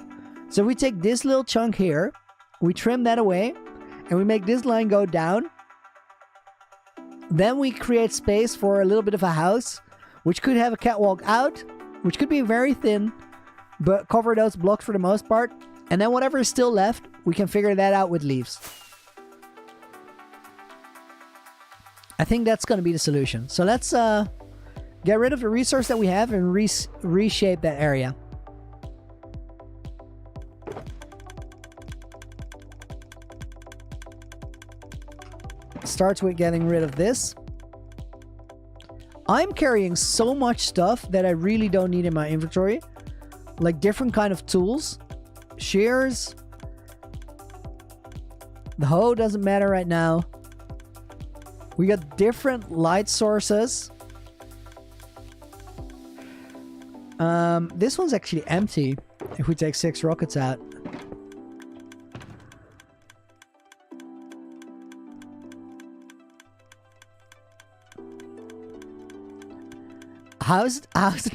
So we take this little chunk here, we trim that away, and we make this line go down. Then we create space for a little bit of a house, which could have a catwalk out, which could be very thin, but cover those blocks for the most part. And then whatever is still left, we can figure that out with leaves. I think that's going to be the solution. So let's get rid of the resource that we have and reshape that area. Starts with getting rid of this. I'm carrying so much stuff that I really don't need in my inventory. Like different kind of tools. Shears. The hoe doesn't matter right now. We got different light sources. This one's actually empty if we take 6 rockets out. House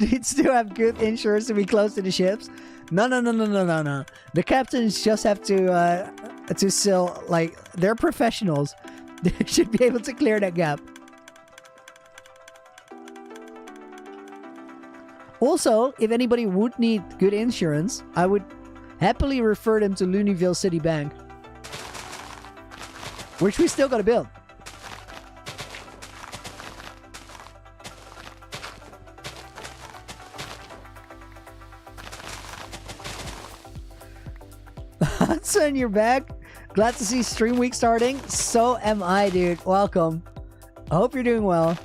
needs to have good insurance to be close to the ships. No. The captains just have to sell, like, they're professionals. They should be able to clear that gap. Also, if anybody would need good insurance, I would happily refer them to Loonyville City Bank, which we still got to build. Hudson, you're back. Glad to see Stream Week starting. So am I, dude. Welcome. I hope you're doing well.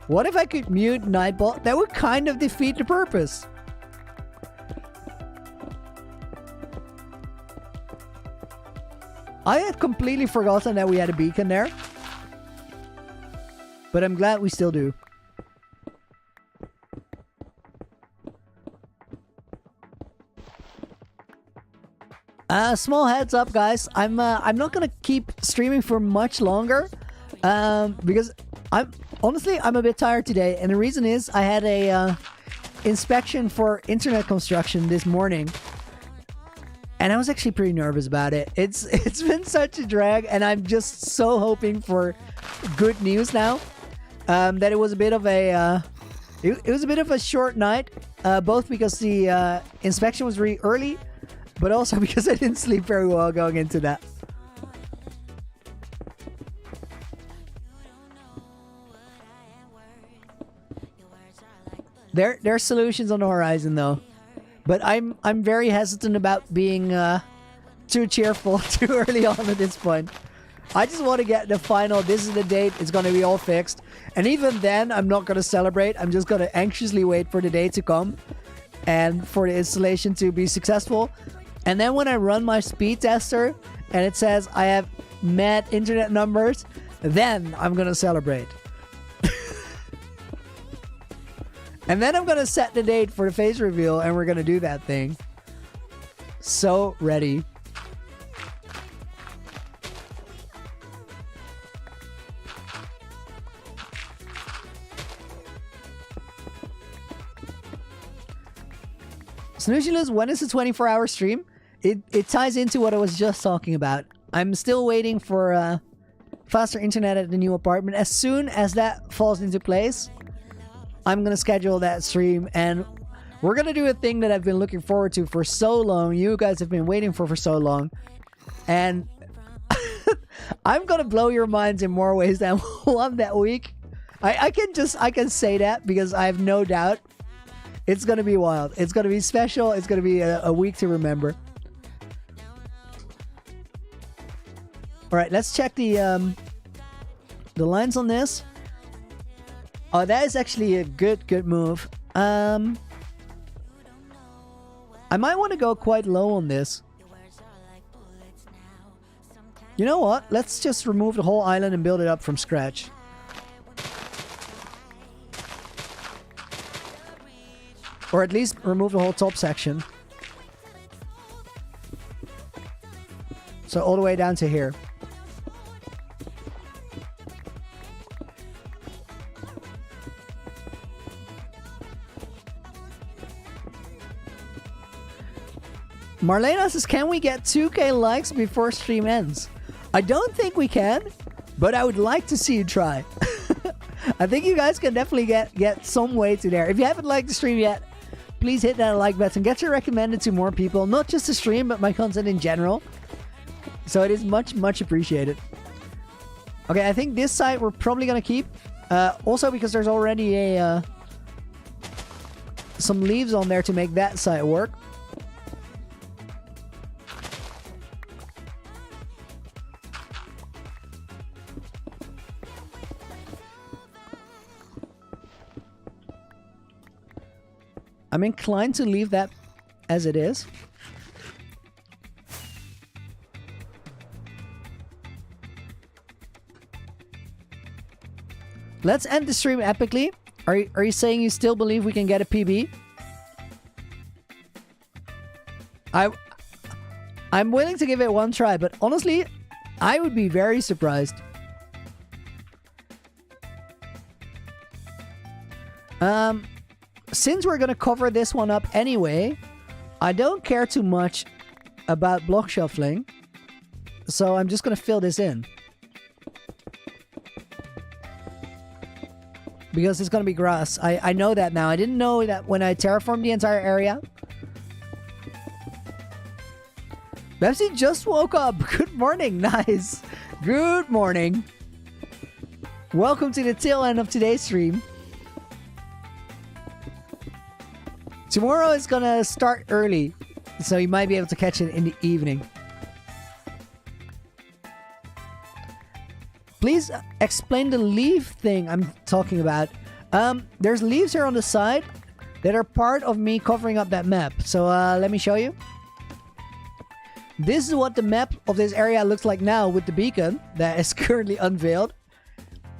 What if I could mute Nightball? That would kind of defeat the purpose. I had completely forgotten that we had a beacon there. But I'm glad we still do. Small heads up, guys. I'm not gonna keep streaming for much longer, because I'm a bit tired today, and the reason is I had a inspection for internet construction this morning, and I was actually pretty nervous about it. It's been such a drag, and I'm just so hoping for good news now. That it was a bit of a it was a bit of a short night, both because the inspection was really early, but also because I didn't sleep very well going into that. There are solutions on the horizon though, but I'm very hesitant about being too cheerful too early on at this point. I just want to get the final, this is the date, it's going to be all fixed. And even then, I'm not going to celebrate. I'm just going to anxiously wait for the day to come and for the installation to be successful. And then when I run my speed tester and it says I have met internet numbers, then I'm going to celebrate. And then I'm going to set the date for the face reveal and we're going to do that thing. So ready. Snoozulus, when is the 24-hour stream? It ties into what I was just talking about. I'm still waiting for faster internet at the new apartment. As soon as that falls into place, I'm going to schedule that stream. And we're going to do a thing that I've been looking forward to for so long. You guys have been waiting for so long. And I'm going to blow your minds in more ways than one that week. I can say that because I have no doubt. It's going to be wild. It's going to be special. It's going to be a week to remember. All right, let's check the lines on this. Oh, that is actually a good move. I might want to go quite low on this. You know what? Let's just remove the whole island and build it up from scratch. Or at least remove the whole top section. So all the way down to here. Marlena says, can we get 2K likes before stream ends? I don't think we can, but I would like to see you try. I think you guys can definitely get some way to there. If you haven't liked the stream yet, please hit that like button. Get it recommended to more people. Not just the stream, but my content in general. So it is much appreciated. Okay, I think this side we're probably going to keep. Also because there's already some leaves on there to make that side work. I'm inclined to leave that as it is. let's end the stream epically. Are you saying you still believe we can get a PB? I'm willing to give it one try, but honestly, I would be very surprised. Since we're gonna cover this one up anyway, I don't care too much about block shuffling, so I'm just gonna fill this in. Because it's gonna be grass. I know that now. I didn't know that when I terraformed the entire area. Bepsi just woke up. Good morning. Nice. Good morning. Welcome to the tail end of today's stream. Tomorrow is gonna start early, so you might be able to catch it in the evening. Please explain the leaf thing I'm talking about. There's leaves here on the side that are part of me covering up that map. So let me show you. This is what the map of this area looks like now with the beacon that is currently unveiled.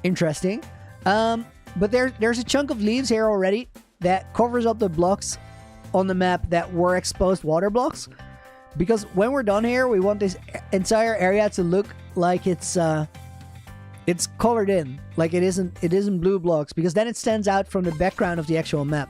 Interesting. But there's a chunk of leaves here already that covers up the blocks on the map that were exposed water blocks. Because when we're done here, we want this entire area to look like it's colored in, like it isn't blue blocks, because then it stands out from the background of the actual map.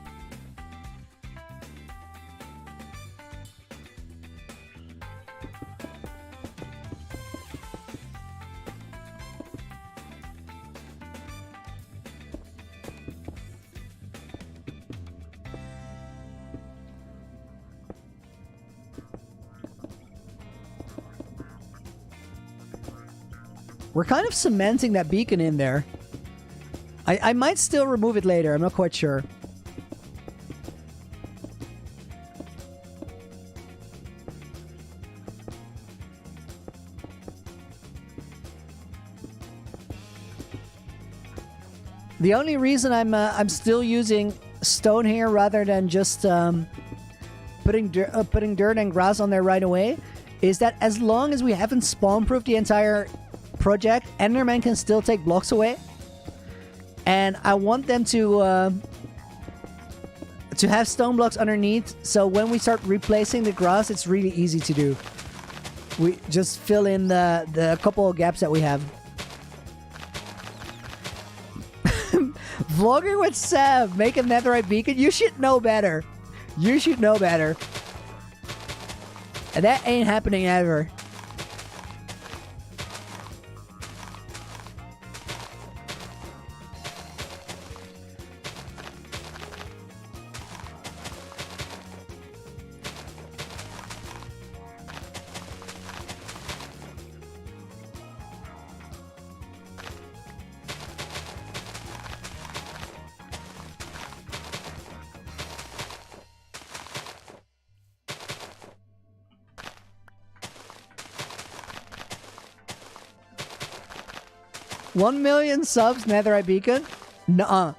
We're kind of cementing that beacon in there. I might still remove it later. I'm not quite sure. The only reason I'm still using stone here rather than just putting dirt and grass on there right away is that as long as we haven't spawn-proofed the entire project, Enderman can still take blocks away, and I want them to have stone blocks underneath, so when we start replacing the grass, it's really easy to do. We just fill in the couple of gaps that we have. Vlogging with Sam, make a netherite beacon. You should know better. You should know better. And that ain't happening ever. $1 million subs, netherite beacon? Nuh-uh.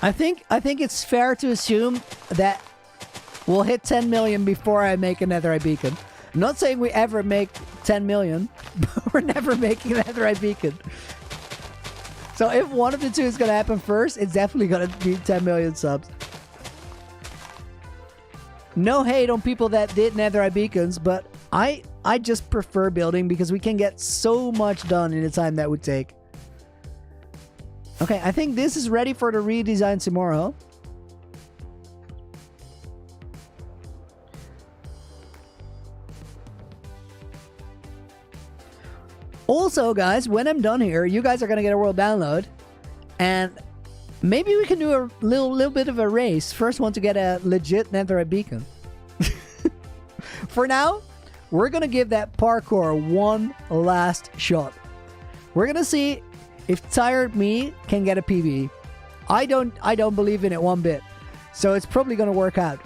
I think it's fair to assume that we'll hit 10 million before I make a netherite beacon. I'm not saying we ever make 10 million, but we're never making a netherite beacon. So if one of the two is going to happen first, it's definitely going to be 10 million subs. No hate on people that did netherite beacons, but I just prefer building because we can get so much done in the time that would take. Okay, I think this is ready for the redesign tomorrow. Also, guys, when I'm done here, you guys are going to get a world download. And maybe we can do a little bit of a race. First one to get a legit netherite beacon. For now, we're going to give that parkour one last shot. We're going to see if Tired Me can get a PB. I don't believe in it one bit. So it's probably going to work out.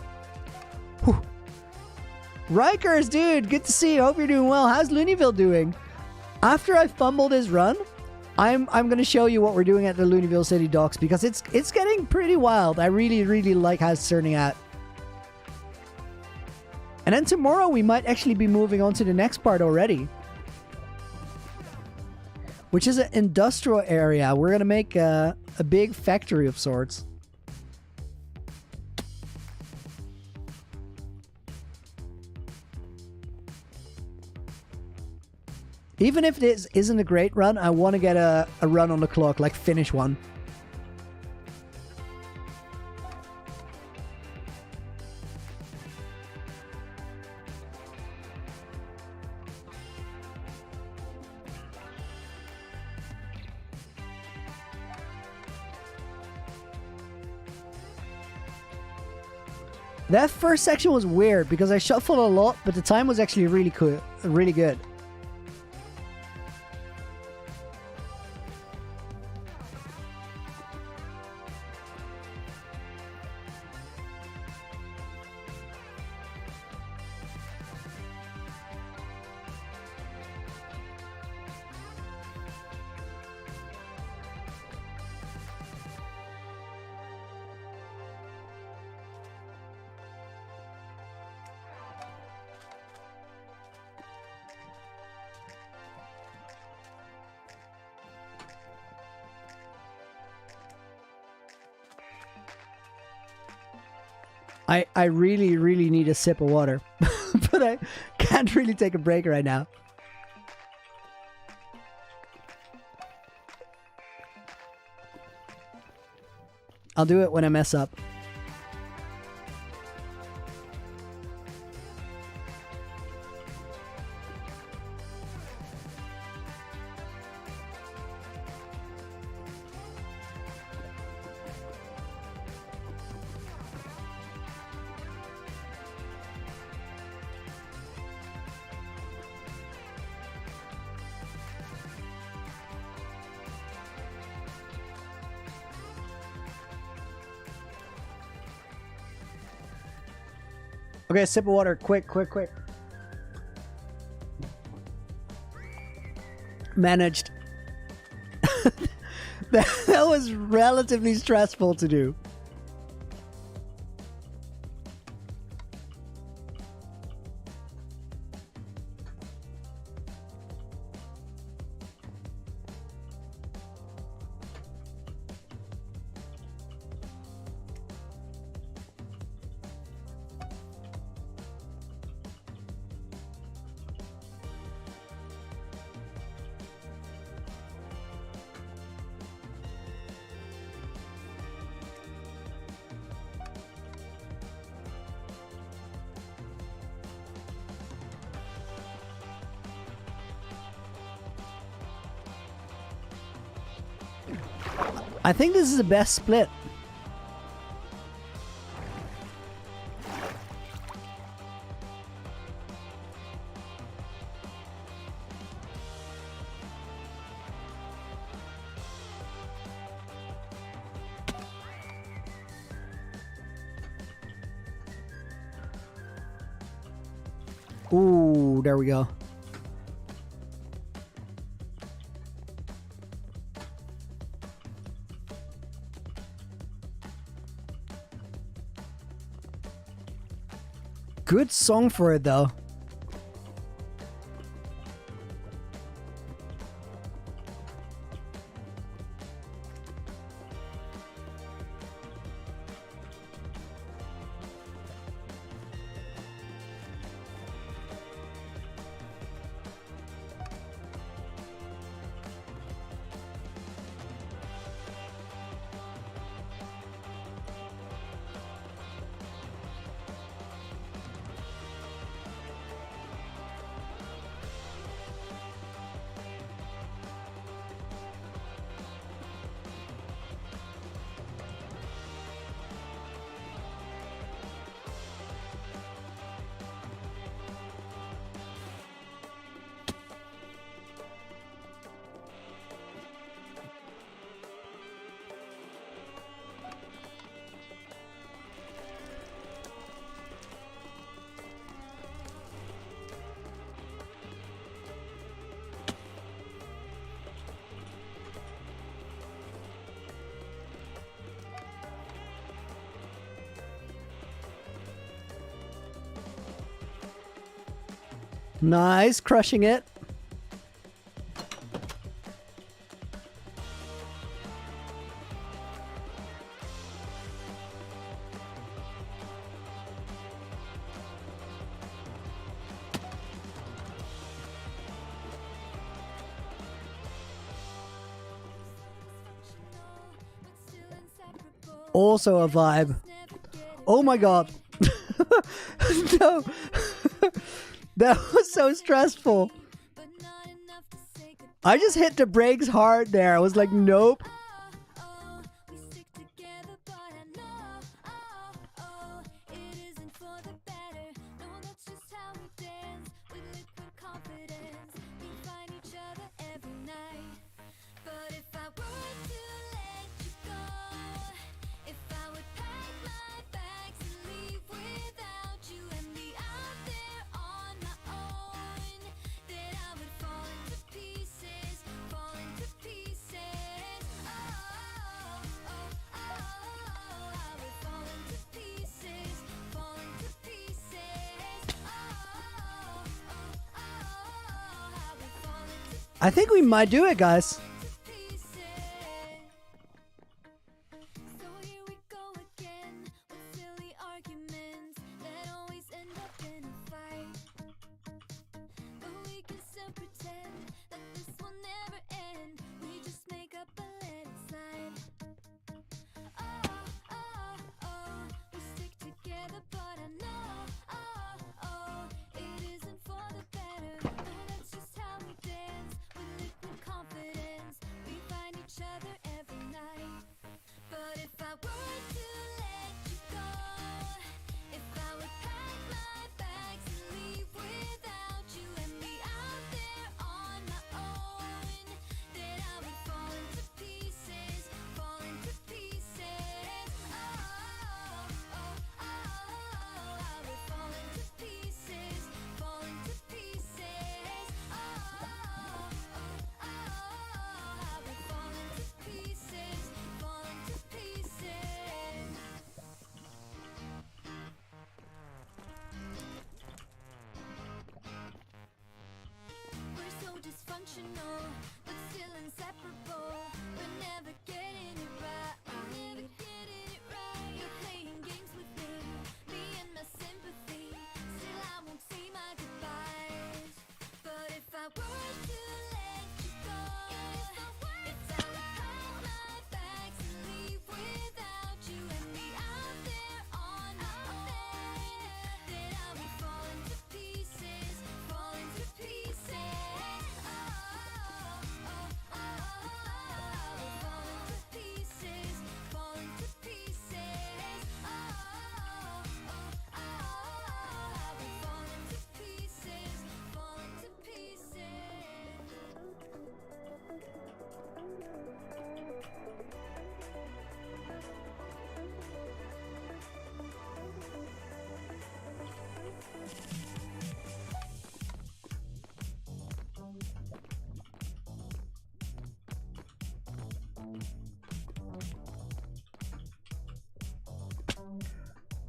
Whew. Rikers, dude, good to see you. Hope you're doing well. How's Loonyville doing? After I fumble this run, I'm going to show you what we're doing at the Loonyville City Docks because it's getting pretty wild. I really like how it's turning out. And then tomorrow we might actually be moving on to the next part already. which is an industrial area. We're gonna make a big factory of sorts. Even if this isn't a great run, I want to get a run on the clock, like finish one. That first section was weird because I shuffled a lot, but the time was actually really cool, really good. I really, really need a sip of water, but I can't really take a break right now. I'll do it when I mess up. Okay, sip of water, quick, quick, quick. Managed. That was relatively stressful to do. I think this is the best split. Ooh, there we go. Good song for it, though. Nice, crushing it. also a vibe. Oh my god. No. That was so stressful. I just hit the brakes hard there. I was like, nope. I think we might do it, guys. But still inseparable. We're never getting it right. You're playing games with me and my sympathy. Still I won't say my goodbyes. But if I were to let you go, if I would pack my bags and leave without you and be out there on my own, then I would fall into pieces, fall into pieces.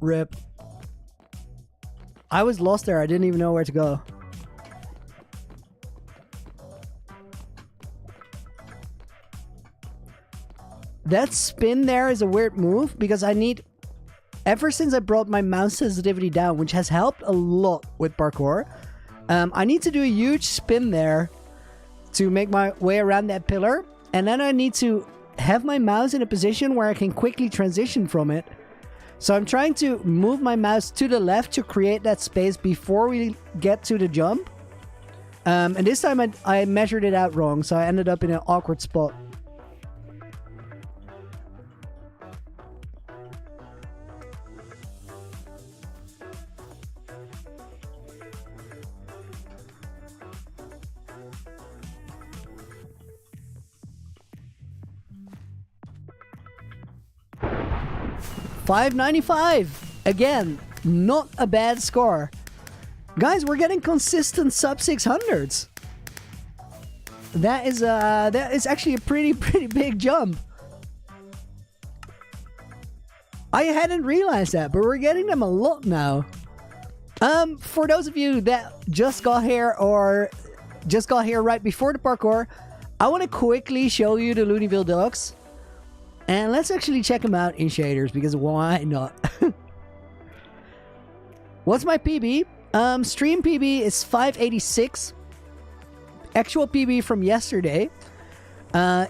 Rip. I was lost there. I didn't even know where to go. That spin there is a weird move because I need... Ever since I brought my mouse sensitivity down, which has helped a lot with parkour, I need to do a huge spin there to make my way around that pillar. And then I need to have my mouse in a position where I can quickly transition from it. So I'm trying to move my mouse to the left to create that space before we get to the jump. And this time I measured it out wrong, so I ended up in an awkward spot. $5.95 again, not a bad score, guys. We're getting consistent sub 600s. That is actually a pretty big jump. I hadn't realized that, but we're getting them a lot now. For those of you that just got here or just got here right before the parkour, I want to quickly show you the Loonyville Deluxe. And let's actually check them out in shaders, because why not? What's my PB? Stream PB is 586. Actual PB from yesterday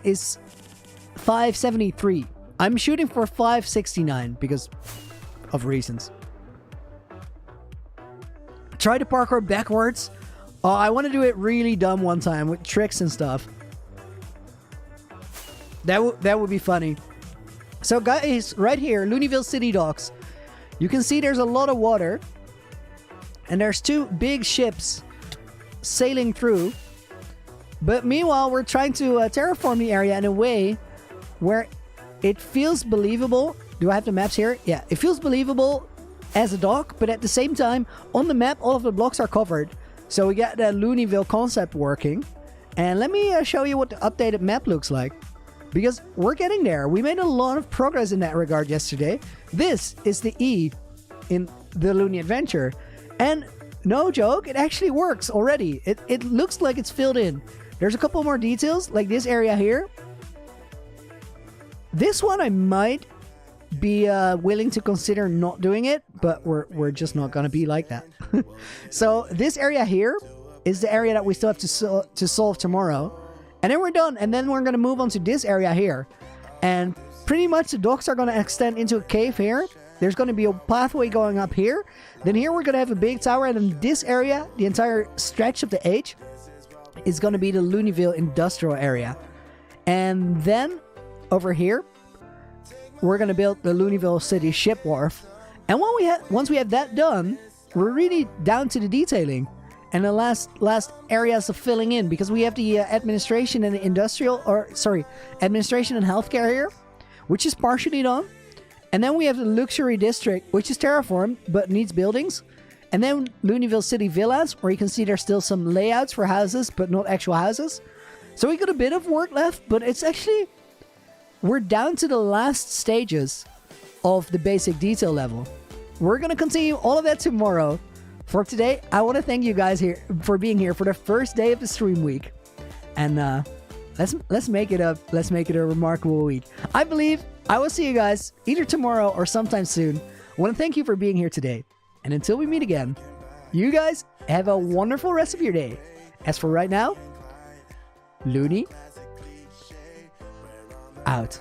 is 573. I'm shooting for 569 because of reasons. Try to parkour backwards. Oh, I want to do it really dumb one time with tricks and stuff. That would be funny. So guys, right here, Loonyville City Docks. You can see there's a lot of water. And there's 2 big ships sailing through. But meanwhile, we're trying to terraform the area in a way where it feels believable. Do I have the maps here? Yeah, it feels believable as a dock, but at the same time, on the map, all of the blocks are covered. So we got the Loonyville concept working. And let me show you what the updated map looks like. Because we're getting there. We made a lot of progress in that regard yesterday. This is the E in the Loony Adventure. And no joke, it actually works already. It looks like it's filled in. There's a couple more details, like this area here. This one I might be willing to consider not doing it, but we're just not gonna be like that. So this area here is the area that we still have to solve tomorrow. And then we're done, and then we're gonna move on to this area here. And pretty much the docks are gonna extend into a cave here. There's gonna be a pathway going up here. Then here we're gonna have a big tower, and in this area, the entire stretch of the H is gonna be the Loonyville industrial area. And then over here, we're gonna build the Loonyville City ship wharf. And once we have that done, we're really down to the detailing. And the last areas of filling in, because we have the administration and the administration and healthcare here, which is partially done. And then we have the luxury district, which is terraformed, but needs buildings. And then Loonyville City Villas, where you can see there's still some layouts for houses, but not actual houses. So we got a bit of work left, but it's actually, we're down to the last stages of the basic detail level. We're going to continue all of that tomorrow. For today, I want to thank you guys here for being here for the first day of the stream week, and let's make it a remarkable week. I believe I will see you guys either tomorrow or sometime soon. I want to thank you for being here today, and until we meet again, you guys have a wonderful rest of your day. As for right now, Loony out.